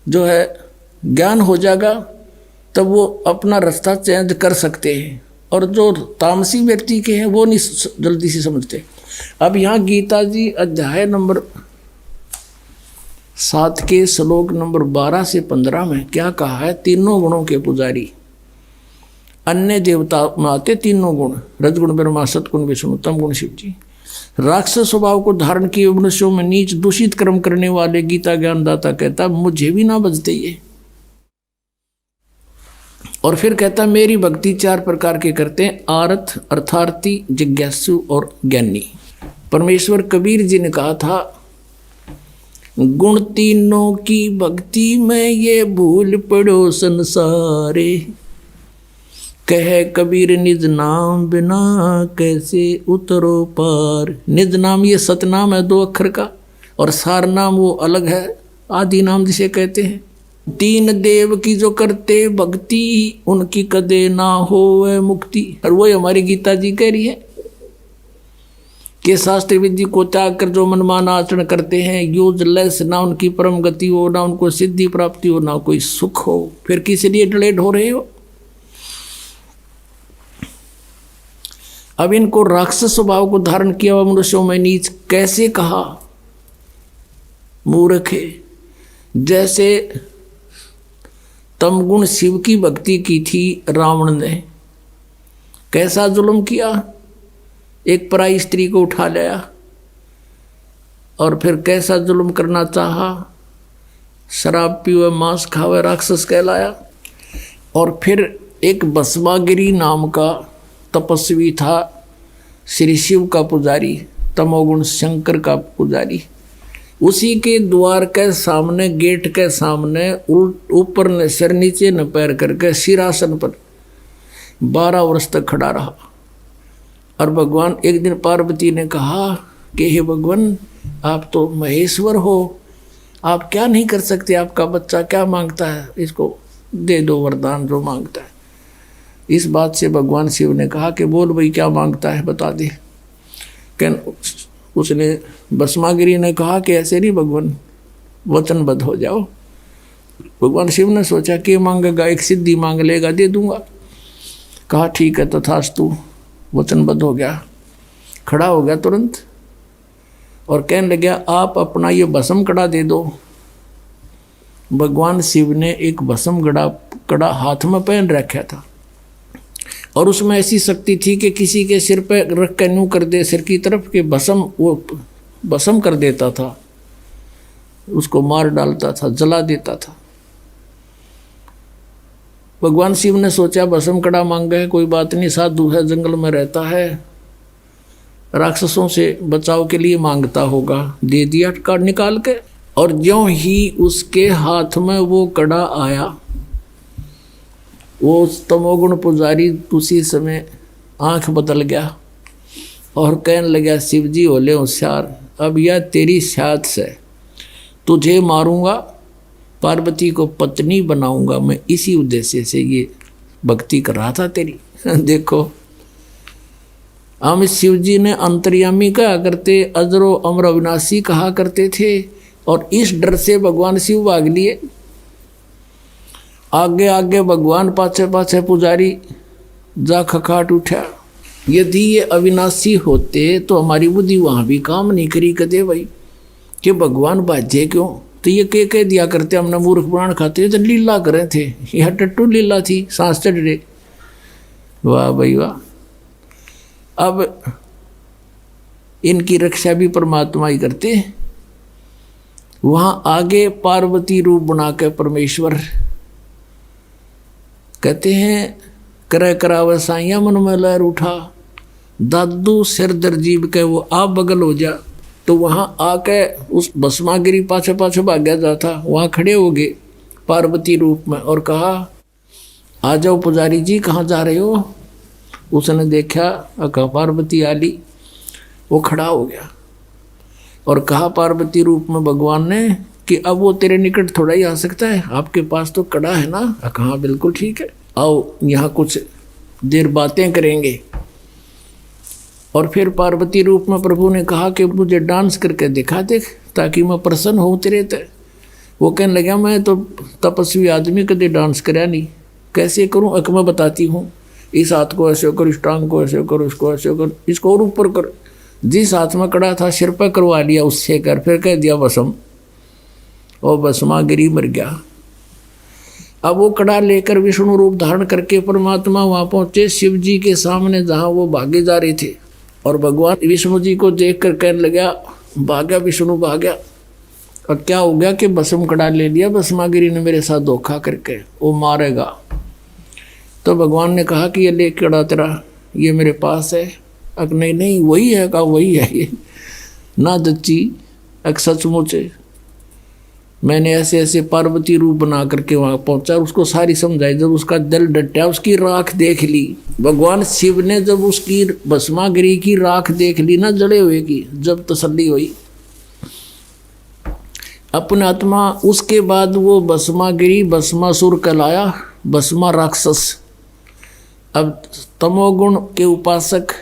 जो है ज्ञान हो जाएगा तब वो अपना रास्ता चेंज कर सकते हैं, और जो तामसी व्यक्ति के हैं वो नहीं जल्दी से समझते। अब यहाँ गीता जी अध्याय नंबर 7 के श्लोक नंबर 12 से 15 में क्या कहा है? तीनों गुणों के पुजारी, अन्य देवता में आते तीनों गुण, रजगुण ब्रह्मा, सतगुण विष्णु, तम गुण शिव जी। राक्षस स्वभाव को धारण किए मनुष्यों में नीच दूषित कर्म करने वाले गीता ज्ञानदाता कहता मुझे भी ना बजते ये। और फिर कहता मेरी भक्ति 4 प्रकार के करते हैं, आरथ, अर्थार्थी, जिज्ञासु और ज्ञानी। परमेश्वर कबीर जी ने कहा था, गुण तीनों की भक्ति में ये भूल पड़ो संसारे, कह कबीर निज नाम बिना कैसे उतरो पार। निज नाम ये सतनाम है 2 अक्षर का, और सार नाम वो अलग है, आदि नाम जिसे कहते हैं। 3 देव की जो करते भक्ति, उनकी कदे ना हो मुक्ति। और वो हमारी गीता जी कह रही है कि शास्त्र विधि को त्याग कर जो मनमाना आचरण करते हैं यूजलेस, ना उनकी परम गति हो, ना उनको सिद्धि प्राप्ति हो, ना कोई सुख हो, फिर किस लिए डलेड हो रहे हो? अब इनको राक्षस स्वभाव को धारण किया हुआ मनुष्यों में नीच कैसे कहा? मूर्खे, जैसे तमगुण शिव की भक्ति की थी रावण ने, कैसा जुल्म किया? एक पराई स्त्री को उठा लिया और फिर कैसा जुल्म करना चाहा, शराब पीवे, मांस खावे, राक्षस कहलाया। और फिर एक भस्मागिरी नाम का तपस्वी था, श्री शिव का पुजारी, तमोगुण शंकर का पुजारी, उसी के द्वार के सामने, गेट के सामने ऊपर न सिर नीचे न पैर करके सिरासन पर 12 वर्ष तक खड़ा रहा। और भगवान, एक दिन पार्वती ने कहा कि हे भगवान, आप तो महेश्वर हो, आप क्या नहीं कर सकते, आपका बच्चा क्या मांगता है, इसको दे दो वरदान जो मांगता है। इस बात से भगवान शिव ने कहा कि बोल भाई क्या मांगता है, बता दे। उसने भस्मागिरी ने कहा कि ऐसे नहीं भगवान, वचनबद्ध हो जाओ। भगवान शिव ने सोचा कि मांगेगा, एक सिद्धि मांग लेगा, दे दूंगा। कहा ठीक है तथास्तु, वचनबद्ध हो गया, खड़ा हो गया तुरंत और कहने लगा आप अपना ये भस्म कड़ा दे दो। भगवान शिव ने एक भस्म कड़ा हाथ में पहन रखा था और उसमें ऐसी शक्ति थी कि किसी के सिर पर रख के यूं कर दे सिर की तरफ के भस्म कर देता था, उसको मार डालता था, जला देता था। भगवान शिव ने सोचा भस्म कड़ा मांगा है, कोई बात नहीं, साधु है, जंगल में रहता है, राक्षसों से बचाव के लिए मांगता होगा। दे दिया कड़ा निकाल के। और ज्यों ही उसके हाथ में वो कड़ा आया, वो तमोगुण पुजारी उसी समय आंख बदल गया और कहने लगा शिव जी होले होशियार, अब यह तेरी साथ से तुझे मारूंगा, पार्वती को पत्नी बनाऊंगा मैं, इसी उद्देश्य से ये भक्ति कर रहा था तेरी। देखो हम शिव जी ने अंतर्यामी कहा करते, अजरो अमर अविनाशी कहा करते थे और इस डर से भगवान शिव भाग लिए। आगे आगे भगवान, पाछे पाछे पुजारी जा खखाट उठा। यदि ये अविनाशी होते तो हमारी बुद्धि वहाँ भी काम नहीं करी कदे भाई कि भगवान बाजे क्यों। तो ये कह दिया करते हमने मूर्ख प्राण खाते तो लीला करे थे, यह टट्टू लीला थी, सांस चढ़ रहे। वाह भाई वाह। अब इनकी रक्षा भी परमात्मा ही करते। वहाँ आगे पार्वती रूप बना के परमेश्वर कहते हैं, करे करावे साइया मन में लहर उठा, दादू सिर दर्जीब के वो आप बगल हो जा। तो वहाँ आके उस भस्मागिरी पाछे पाछे भाग्या जाता, वहाँ खड़े हो गए पार्वती रूप में और कहा आ जाओ पुजारी जी, कहाँ जा रहे हो। उसने देखा, कहा पार्वती आली। वो खड़ा हो गया और कहा पार्वती रूप में भगवान ने कि अब वो तेरे निकट थोड़ा ही आ सकता है, आपके पास तो कड़ा है ना। कहा बिल्कुल ठीक है, आओ यहाँ कुछ देर बातें करेंगे। और फिर पार्वती रूप में प्रभु ने कहा कि मुझे डांस करके दिखा दे ताकि मैं प्रसन्न हूँ तेरे ते। वो कहने लगा मैं तो तपस्वी आदमी कदे डांस करा नहीं, कैसे करूँ। अक मैं बताती हूँ, इस हाथ को ऐसे करो, इस टांग को ऐसे करो, इसको ऐसे करो, इसको और ऊपर करो। जिस हाथ में कड़ा था सिर पर करवा लिया उससे कर, फिर कह दिया भस्म, और भस्मागिरी मर गया। अब वो कड़ा लेकर विष्णु रूप धारण करके परमात्मा वहाँ पहुँचे शिव जी के सामने जहाँ वो भागे जा रहे थे। और भगवान विष्णु जी को देख कर कहने लगा, भाग्या विष्णु भाग्या। और क्या हो गया कि भस्म कड़ा ले लिया, भस्मागिरी ने मेरे साथ धोखा करके, वो मारेगा। तो भगवान ने कहा कि ये ले कड़ा तेरा, ये मेरे पास है। अक नहीं नहीं वही है, कहा वही है ये ना दच्ची, अक सचमुच है। मैंने ऐसे ऐसे पार्वती रूप बना करके वहाँ पहुँचा, उसको सारी समझाई। जब उसका दिल डटा, उसकी राख देख ली, भगवान शिव ने जब उसकी भस्मागिरी की राख देख ली ना जले हुए की, जब तसल्ली हुई अपने आत्मा, उसके बाद वो भस्मागिरी भस्मासुर कहलाया, भस्मा राक्षस। अब तमोगुण के उपासक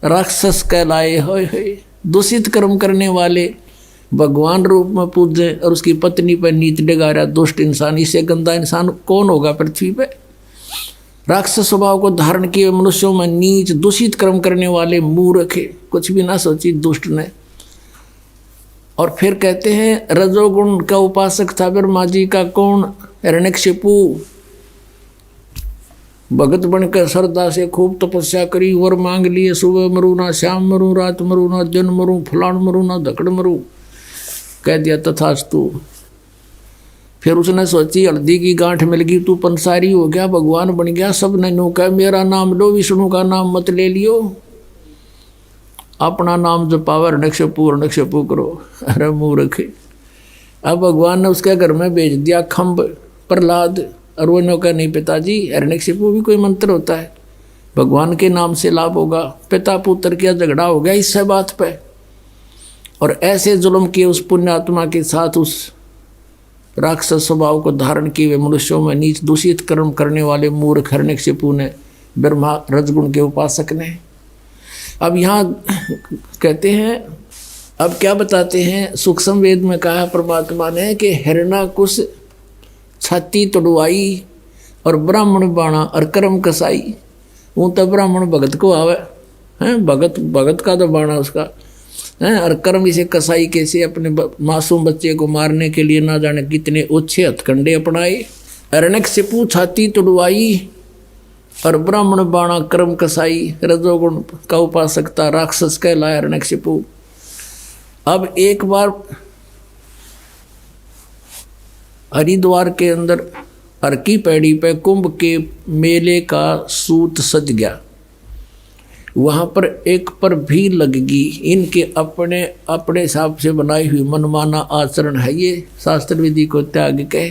राक्षस कहलाए हुए, दूषित कर्म करने वाले भगवान रूप में पूजे और उसकी पत्नी पर नीत डगा रहा दुष्ट इंसान। इससे गंदा इंसान कौन होगा पृथ्वी पे। राक्षस स्वभाव को धारण किए मनुष्यों में नीच दूषित कर्म करने वाले मूर्ख, कुछ भी ना सोची दुष्ट ने। और फिर कहते हैं रजोगुण का उपासक था ब्रह्मा जी का कौन, हिरण्यकशिपु। भगत बनकर श्रद्धा से खूब तपस्या करी, वर मांग लिए, सुबह मरू ना, शाम मरू, रात मरू ना, दिन मरू, फलान मरू ना, धकड़ मरू। कह दिया तथास्तु। फिर उसने सोची हल्दी की गांठ मिल गई, तू पंसारी हो गया, भगवान बन गया। सब ने नो कहा मेरा नाम लो, विष्णु का नाम मत ले लियो, अपना नाम जपावर नक्षपू करो। अरे मूर्ख। अब भगवान ने उसके घर में भेज दिया खम्ब प्रहलाद और वो कहा नहीं पिताजी, हिरण्यकशिपु भी कोई मंत्र होता है, भगवान के नाम से लाभ होगा। पिता पुत्र का झगड़ा हो गया इससे बात पे, और ऐसे जुल्म किए उस पुण्यात्मा के साथ, उस राक्षस स्वभाव को धारण किए हुए मनुष्यों में नीच दूषित कर्म करने वाले मूर्ख हिरण्यकशिपु ने, ब्रह्मा रजगुण के उपासक ने। अब यहाँ कहते हैं, अब क्या बताते हैं, सूक्ष्म वेद में कहा परमात्मा ने कि हिरण्यकुश छाती तोड़वाई और ब्राह्मण बाणा और कर्म कसाई। वो तो ब्राह्मण भगत को आवे हैं, भगत का तो बाणा उसका हैं, और कर्म इसे कसाई कैसे अपने मासूम बच्चे को मारने के लिए ना जाने कितने ओछे हथकंडे अपनाए। हिरण्यकशिपु छाती तोड़वाई और ब्राह्मण बाणा कर्म कसाई, रजोगुण का उपासक था, राक्षस कहलाया हिरण्यकशिपु। अब एक बार हरिद्वार के अंदर हर की पैड़ी पे कुंभ के मेले का सूत सज गया। वहाँ पर एक पर भी लगगी, इनके अपने अपने हिसाब से बनाई हुई मनमाना आचरण है, ये शास्त्र विधि को त्याग के।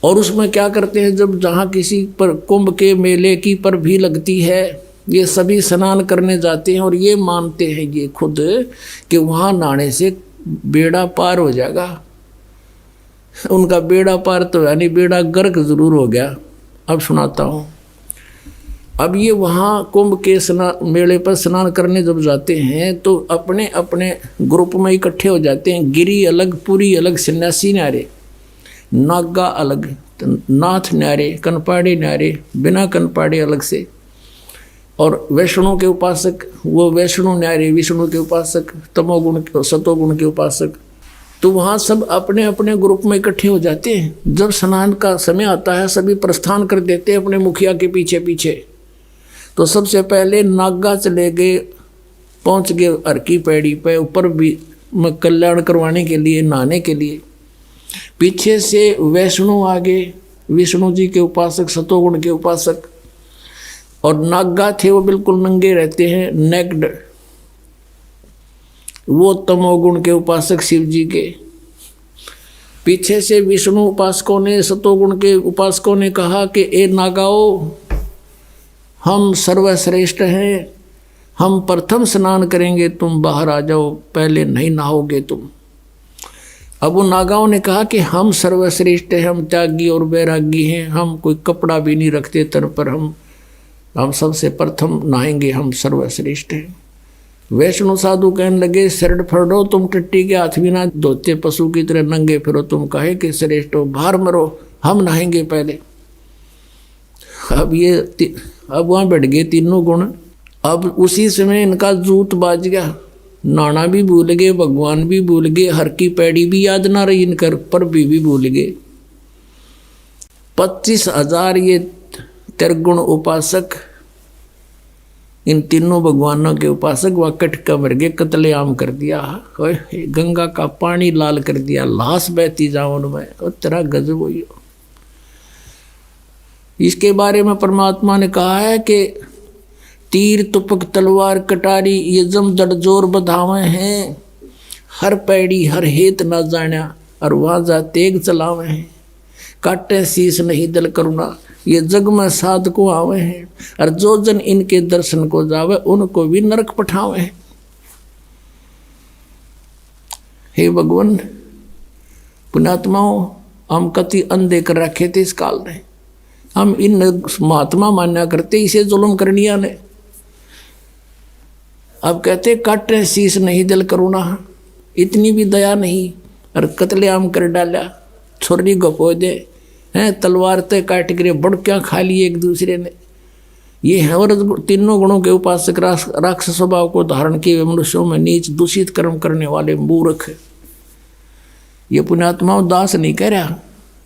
और उसमें क्या करते हैं, जब जहाँ किसी पर कुंभ के मेले की पर भी लगती है, ये सभी स्नान करने जाते हैं और ये मानते हैं ये खुद कि वहाँ नहाने से बेड़ा पार हो जाएगा। उनका बेड़ा पार तो यानी बेड़ा गर्क जरूर हो गया। अब सुनाता हूँ। अब ये वहाँ कुंभ के मेले पर स्नान करने जब जाते हैं तो अपने अपने ग्रुप में इकट्ठे हो जाते हैं। गिरी अलग, पुरी अलग, सन्यासी न्यारे, नागा अलग, नाथ न्यारे, कनपाड़े न्यारे, बिना कनपाड़े अलग से, और वैष्णव के उपासक वो वैष्णव न्यारे, विष्णु के उपासक, तमोगुण सतोगुण के उपासक। तो वहाँ सब अपने अपने ग्रुप में इकट्ठे हो जाते हैं। जब स्नान का समय आता है सभी प्रस्थान कर देते हैं अपने मुखिया के पीछे पीछे। तो सबसे पहले नागा चले गए, पहुँच गए हर की पैड़ी पे ऊपर भी कल्याण करवाने के लिए, नहाने के लिए। पीछे से वैष्णु आगे, विष्णु जी के उपासक, सतोगुण के उपासक, और नागा थे वो बिल्कुल नंगे रहते हैं, नेक्ड, वो तमोगुण के उपासक शिव जी के। पीछे से विष्णु उपासकों ने, सतोगुण के उपासकों ने कहा कि ए नागाओ, हम सर्वश्रेष्ठ हैं, हम प्रथम स्नान करेंगे, तुम बाहर आ जाओ, पहले नहीं नहाओगे तुम। अब वो नागाओं ने कहा कि हम सर्वश्रेष्ठ हैं, हम त्यागी और वैरागी हैं, हम कोई कपड़ा भी नहीं रखते तन पर, हम सबसे प्रथम नहाएंगे, हम सर्वश्रेष्ठ हैं। वैष्णु साधु कहने लगे, शरण फड़ो, तुम टट्टी के हाथ भी ना धोते, पशु की तरह नंगे फिरो, तुम कहे कि श्रेष्ठ हो, बाहर मरो, हम नहाएंगे पहले। अब वहाँ बैठ गए तीनों गुण। अब उसी समय इनका जूत बाज गया, नाना भी भूल गए, भगवान भी भूल गए, हर की पैड़ी भी याद ना रही इनकर, पर भी भूल गए। 25,000 ये त्रिगुण उपासक, इन तीनों भगवानों के उपासक वह कटका मर गए, कत्लेआम कर दिया, गंगा का पानी लाल कर दिया, लाश बहती जाओ उनमें, और तेरा गजब हुई। इसके बारे में परमात्मा ने कहा है कि तीर तुपक तलवार कटारी ये जम दड़ जोर बधावे हैं, हर पैड़ी हर हेत ना जाना, और वहाँ जा तेग चलावे हैं, काटे शीस नहीं दल करुणा, ये जग में साध को आवे हैं, और जो जन इनके दर्शन को जावे उनको भी नरक पठावे हैं। हे भगवान, पुण्यात्माओं, हम कति अंधे कर रखे थे इस काल ने, हम इन महात्मा मान्या करते, इसे जुल्म करनिया ने। अब कहते काटे शीस नहीं दिल करुणा, इतनी भी दया नहीं, और कत्लेआम कर डाला, छोरी गपो दे हैं, तलवार ते काट गिरे, बड़कियाँ खा ली एक दूसरे ने। ये है और तीनों गुणों के उपासक, राक्षस स्वभाव को धारण किए हुए मनुष्यों में नीच दूषित कर्म करने वाले मूर्ख। ये पुण्यात्माओं दास नहीं कह रहा,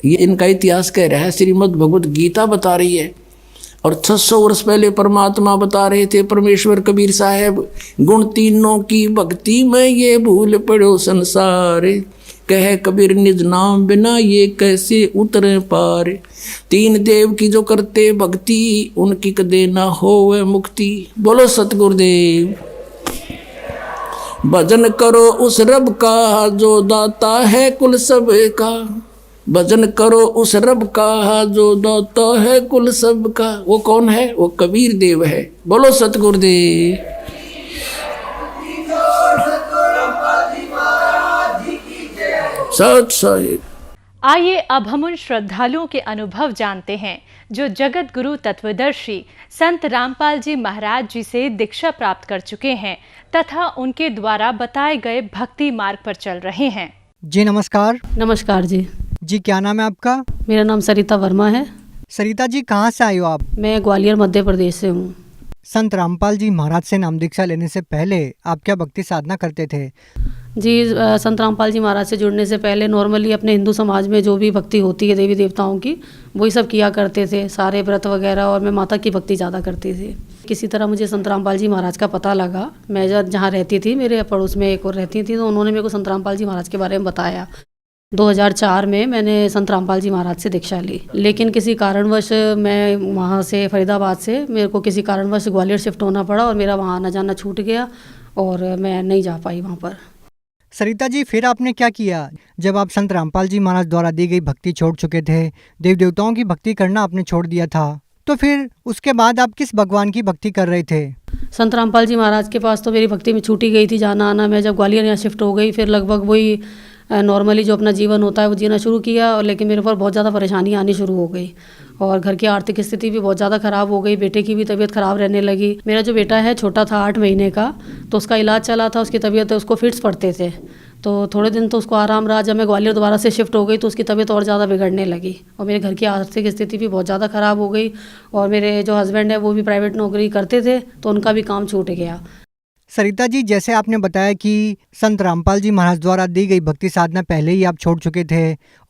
ये इनका इतिहास कह रहा है। श्रीमद् भगवत गीता बता रही है, और 600 वर्ष पहले परमात्मा बता रहे थे, परमेश्वर कबीर साहब, गुण तीनों की भक्ति में ये भूल पड़ो संसार, कहे कबीर निज नाम बिना ये कैसे उतरे पार, तीन देव की जो करते भक्ति उनकी कदे ना होवे मुक्ति। बोलो सतगुरुदेव। भजन करो उस रब का जो दाता है कुल सब का, भजन करो उस रब का जो दाता है कुल सब का। वो कौन है? वो कबीर देव है। बोलो सतगुरुदेव। सत साहिब। आइए अब हम उन श्रद्धालुओं के अनुभव जानते हैं जो जगत गुरु तत्वदर्शी संत रामपाल जी महाराज जी से दीक्षा प्राप्त कर चुके हैं तथा उनके द्वारा बताए गए भक्ति मार्ग पर चल रहे हैं। जी नमस्कार। नमस्कार जी। जी क्या नाम है आपका? मेरा नाम सरिता वर्मा है। सरिता जी कहाँ से आए हो आप? मैं ग्वालियर मध्य प्रदेश से हूँ। संत रामपाल जी महाराज से नाम दीक्षा लेने से पहले आप क्या भक्ति साधना करते थे? जी संत रामपाल जी महाराज से जुड़ने से पहले नॉर्मली अपने हिंदू समाज में जो भी भक्ति होती है देवी देवताओं की वही सब किया करते थे, सारे व्रत वगैरह, और मैं माता की भक्ति ज़्यादा करती थी। किसी तरह मुझे संत रामपाल जी महाराज का पता लगा। मैं जहाँ रहती थी, मेरे पड़ोस में एक और रहती थी, तो उन्होंने मेरे को संत रामपाल जी महाराज के बारे में बताया। 2004 में मैंने संत रामपाल जी महाराज से दीक्षा ली, लेकिन किसी कारणवश मैं वहाँ से फरीदाबाद से मेरे को किसी कारणवश ग्वालियर शिफ्ट होना पड़ा और मेरा वहाँ आना जाना छूट गया और मैं नहीं जा पाई वहाँ पर। सरिता जी फिर आपने क्या किया जब आप संत रामपाल जी महाराज द्वारा दी गई भक्ति छोड़ चुके थे, देव देवताओं की भक्ति करना आपने छोड़ दिया था, तो फिर उसके बाद आप किस भगवान की भक्ति कर रहे थे? संत रामपाल जी महाराज के पास तो मेरी भक्ति में छूटी गई थी जाना आना। मैं जब ग्वालियर यहाँ शिफ्ट हो गई फिर लगभग वही नॉर्मली जो अपना जीवन होता है वो जीना शुरू किया, और लेकिन मेरे ऊपर बहुत ज़्यादा परेशानी आनी शुरू हो गई और घर की आर्थिक स्थिति भी बहुत ज़्यादा ख़राब हो गई। बेटे की भी तबीयत ख़राब रहने लगी। मेरा जो बेटा है छोटा था 8 महीने का, तो उसका इलाज चला था। उसकी तबीयत उसको फिट्स पड़ते थे, तो थोड़े दिन तो उसको आराम रहा। जब मैं ग्वालियर दोबारा से शिफ्ट हो गई तो उसकी तबीयत और ज़्यादा बिगड़ने लगी और मेरे घर की आर्थिक स्थिति भी बहुत ज़्यादा ख़राब हो गई। और मेरे जो हस्बैंड है वो भी प्राइवेट नौकरी करते थे, तो उनका भी काम छूट गया। सरिता जी जैसे आपने बताया कि संत रामपाल जी महाराज द्वारा दी गई भक्ति साधना पहले ही आप छोड़ चुके थे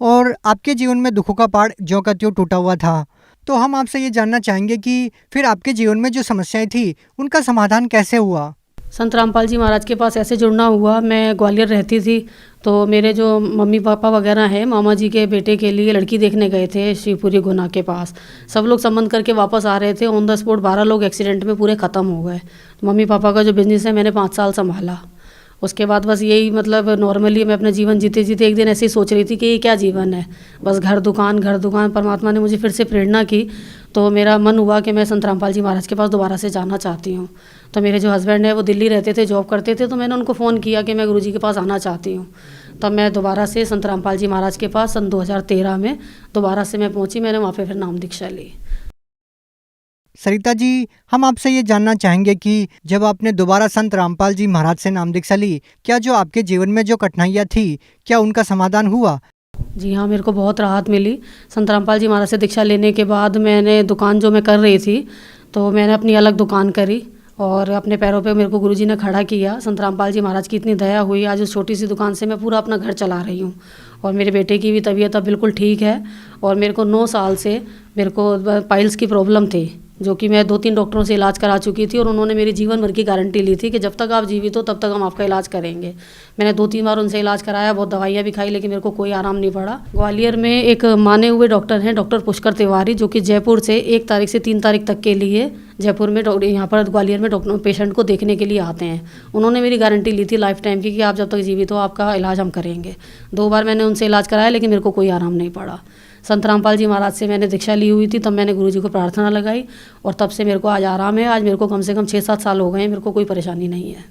और आपके जीवन में दुखों का पहाड़ ज्यों का त्यों टूटा हुआ था, तो हम आपसे ये जानना चाहेंगे कि फिर आपके जीवन में जो समस्याएं थी उनका समाधान कैसे हुआ? संत रामपाल जी महाराज के पास ऐसे जुड़ना हुआ, मैं ग्वालियर रहती थी, तो मेरे जो मम्मी पापा वगैरह हैं मामा जी के बेटे के लिए लड़की देखने गए थे शिवपुरी गुना के पास। सब लोग संबंध करके वापस आ रहे थे, ऑन द स्पॉट 12 लोग एक्सीडेंट में पूरे ख़त्म हो गए। मम्मी पापा का जो बिज़नेस है मैंने 5 साल संभाला। उसके बाद बस यही मतलब नॉर्मली मैं अपना जीवन जीते जीते एक दिन ऐसे ही सोच रही थी कि ये क्या जीवन है, बस घर दुकान। परमात्मा ने मुझे फिर से प्रेरणा की, तो मेरा मन हुआ कि मैं संत रामपाल जी महाराज के पास दोबारा से जाना चाहती हूँ। तो मेरे जो हस्बैंड है वो दिल्ली रहते थे, जॉब करते थे, तो मैंने उनको फ़ोन किया कि मैं गुरुजी के पास आना चाहती हूँ। तब मैं दोबारा से संत रामपाल जी महाराज के पास सन 2013 में दोबारा से मैं पहुँची। मैंने वहाँ पे फिर नाम दीक्षा ली। सरिता जी हम आपसे ये जानना चाहेंगे कि जब आपने दोबारा संत रामपाल जी महाराज से नाम दीक्षा ली, क्या जो आपके जीवन में जो कठिनाइयाँ थी क्या उनका समाधान हुआ? जी हाँ, मेरे को बहुत राहत मिली। संत रामपाल जी महाराज से दीक्षा लेने के बाद मैंने दुकान जो मैं कर रही थी तो मैंने अपनी अलग दुकान करी और अपने पैरों पे मेरे को गुरुजी ने खड़ा किया। संत रामपाल जी महाराज की इतनी दया हुई, आज उस छोटी सी दुकान से मैं पूरा अपना घर चला रही हूँ। और मेरे बेटे की भी तबीयत अब बिल्कुल ठीक है। और मेरे को 9 साल से मेरे को पाइल्स की प्रॉब्लम थी, जो कि मैं 2-3 डॉक्टरों से इलाज करा चुकी थी और उन्होंने मेरी जीवन भर की गारंटी ली थी कि जब तक आप जीवित हो तब तक हम आपका इलाज करेंगे। मैंने 2-3 बार उनसे इलाज कराया, बहुत दवाइयाँ भी खाई, लेकिन मेरे को कोई आराम नहीं पड़ा। ग्वालियर में एक माने हुए डॉक्टर हैं, डॉक्टर पुष्कर तिवारी, जो कि जयपुर से 1 तारीख से 3 तारीख तक के लिए जयपुर में यहाँ पर ग्वालियर में डॉक्टर पेशेंट को देखने के लिए आते हैं। उन्होंने मेरी गारंटी ली थी लाइफ टाइम की कि आप जब तक जीवित हो आपका इलाज हम करेंगे। 2 बार मैंने उनसे इलाज कराया, लेकिन मेरे को कोई आराम नहीं पड़ा। संत रामपाल जी महाराज से मैंने दीक्षा ली हुई थी, तब मैंने गुरुजी को प्रार्थना लगाई और तब से मेरे को आज आराम है। आज मेरे को कम से कम 6-7 साल हो गए हैं, मेरे को कोई परेशानी नहीं है।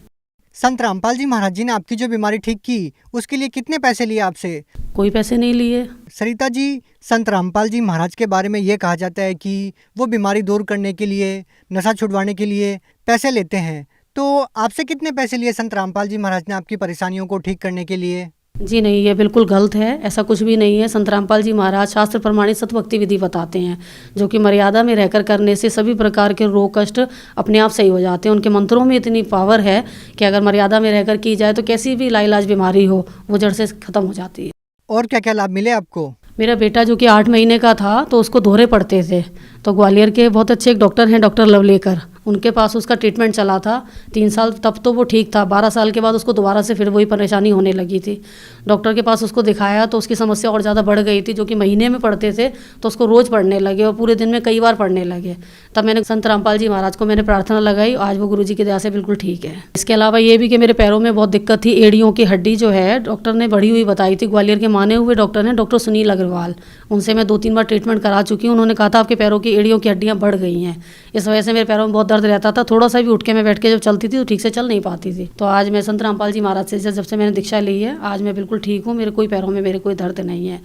संत रामपाल जी महाराज जी ने आपकी जो बीमारी ठीक की उसके लिए कितने पैसे लिए आपसे? कोई पैसे नहीं लिए। सरिता जी संत रामपाल जी महाराज के बारे में ये कहा जाता है कि वो बीमारी दूर करने के लिए, नशा छुड़वाने के लिए पैसे लेते हैं, तो आपसे कितने पैसे लिए संत रामपाल जी महाराज ने आपकी परेशानियों को ठीक करने के लिए? जी नहीं, ये बिल्कुल गलत है, ऐसा कुछ भी नहीं है। संत रामपाल जी महाराज शास्त्र प्रमाणित सतभक्ति विधि बताते हैं, जो कि मर्यादा में रहकर करने से सभी प्रकार के रोग कष्ट अपने आप सही हो जाते हैं। उनके मंत्रों में इतनी पावर है कि अगर मर्यादा में रहकर की जाए तो कैसी भी लाइलाज बीमारी हो वो जड़ से खत्म हो जाती है। और क्या क्या लाभ मिले आपको? मेरा बेटा जो कि 8 महीने का था तो उसको दौरे पड़ते थे, तो ग्वालियर के बहुत अच्छे एक डॉक्टर हैं, डॉक्टर लवलेकर, उनके पास उसका ट्रीटमेंट चला था 3 साल, तब तो वो ठीक था। 12 साल के बाद उसको दोबारा से फिर वही परेशानी होने लगी थी। डॉक्टर के पास उसको दिखाया तो उसकी समस्या और ज़्यादा बढ़ गई थी, जो कि महीने में पढ़ते थे तो उसको रोज़ पढ़ने लगे और पूरे दिन में कई बार पढ़ने लगे। तब मैंने संत रामपाल जी महाराज को मैंने प्रार्थना लगाई, आज वो गुरुजी की दया से बिल्कुल ठीक है। इसके अलावा ये भी कि मेरे पैरों में बहुत दिक्कत थी, एड़ियों की हड्डी जो है डॉक्टर ने बढ़ी हुई बताई थी। ग्वालियर के माने हुए डॉक्टर हैं, डॉक्टर सुनील अग्रवाल, उनसे मैं 2-3 बार ट्रीटमेंट करा चुकी हूँ। उन्होंने कहा था आपके पैरों की एड़ियों की हड्डियाँ बढ़ गई हैं, इस वजह से मेरे पैरों में बहुत दर्द रहता था। थोड़ा सा भी उठ के मैं बैठ के जब चलती थी तो ठीक से चल नहीं पाती थी। तो आज मैं संत रामपाल जी महाराज से जब से मैंने दीक्षा ली है, आज मैं बिल्कुल ठीक हूँ। मेरे कोई पैरों में मेरे कोई दर्द नहीं है।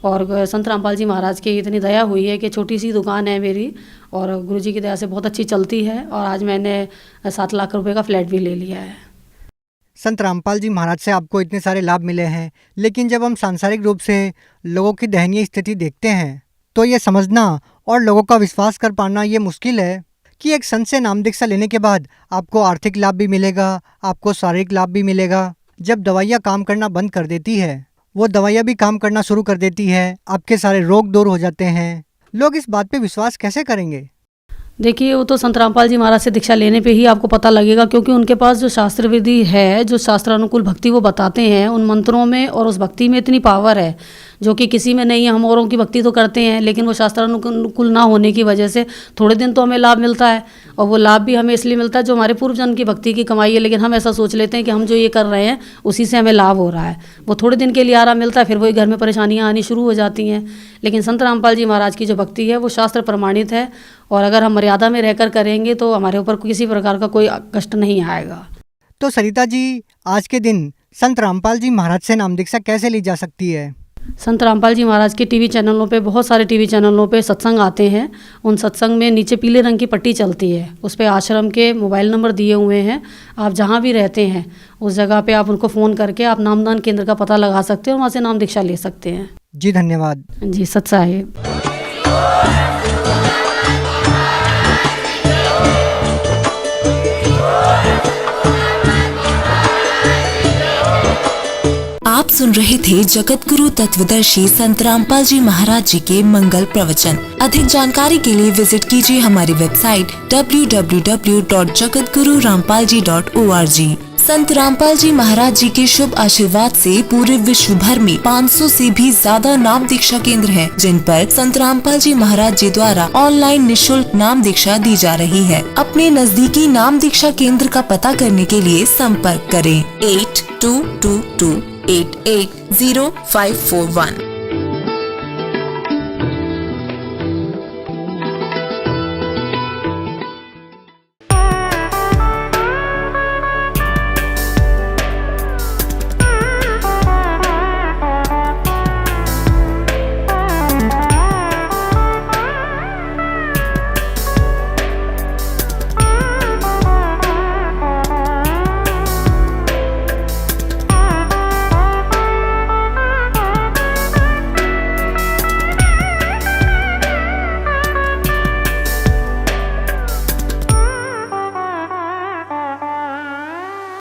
और संत रामपाल जी महाराज की इतनी दया हुई है कि छोटी सी दुकान है मेरी और गुरुजी की दया से बहुत अच्छी चलती है। और आज मैंने 7 लाख रुपए का फ्लैट भी ले लिया है। संत रामपाल जी महाराज से आपको इतने सारे लाभ मिले हैं, लेकिन जब हम सांसारिक रूप से लोगों की दयनीय स्थिति देखते हैं तो ये समझना और लोगों का विश्वास कर पाना ये मुश्किल है कि एक संत से नाम दीक्षा लेने के बाद आपको आर्थिक लाभ भी मिलेगा, आपको शारीरिक लाभ भी मिलेगा। जब दवाइयाँ काम करना बंद कर देती है, वो दवाइयाँ भी काम करना शुरू कर देती है, आपके सारे रोग दूर हो जाते हैं। लोग इस बात पे विश्वास कैसे करेंगे? देखिए, वो तो संत रामपाल जी महाराज से दीक्षा लेने पे ही आपको पता लगेगा, क्योंकि उनके पास जो शास्त्र विधि है, जो शास्त्रानुकूल भक्ति वो बताते हैं, उन मंत्रों में और उस भक्ति में इतनी पावर है जो कि किसी में नहीं है। हम औरों की भक्ति तो करते हैं, लेकिन वो शास्त्रानुकूल ना होने की वजह से थोड़े दिन तो हमें लाभ मिलता है, और वो लाभ भी हमें इसलिए मिलता है जो हमारे पूर्वजन्म की भक्ति की कमाई है। लेकिन हम ऐसा सोच लेते हैं कि हम जो ये कर रहे हैं उसी से हमें लाभ हो रहा है। वो थोड़े दिन के लिए आराम मिलता है, फिर वही घर में परेशानियाँ आनी शुरू हो जाती हैं। लेकिन संत रामपाल जी महाराज की जो भक्ति है वो शास्त्र प्रमाणित है, और अगर हम मर्यादा में रहकर करेंगे तो हमारे ऊपर किसी प्रकार का कोई कष्ट नहीं आएगा। तो सरिता जी, आज के दिन संत रामपाल जी महाराज से नाम दीक्षा कैसे ली जा सकती है? संत रामपाल जी महाराज के टीवी चैनलों पे, बहुत सारे टीवी चैनलों पे सत्संग आते हैं। उन सत्संग में नीचे पीले रंग की पट्टी चलती है, उस पे आश्रम के मोबाइल नंबर दिए हुए हैं। आप जहाँ भी रहते हैं उस जगह पे आप उनको फ़ोन करके आप नामदान केंद्र का पता लगा सकते हैं और वहाँ से नाम दीक्षा ले सकते हैं। जी धन्यवाद। जी सत साहिब। आप सुन रहे थे जगत गुरु तत्वदर्शी संत रामपाल जी महाराज जी के मंगल प्रवचन। अधिक जानकारी के लिए विजिट कीजिए हमारी वेबसाइट www.jagatgururampalji.org। संत रामपाल जी महाराज जी के शुभ आशीर्वाद से पूरे विश्व भर में 500 से भी ज्यादा नाम दीक्षा केंद्र हैं, जिन पर संत रामपाल जी महाराज जी द्वारा ऑनलाइन निशुल्क नाम दीक्षा दी जा रही है। अपने नजदीकी नाम दीक्षा केंद्र का पता करने के लिए संपर्क करें 8222880541।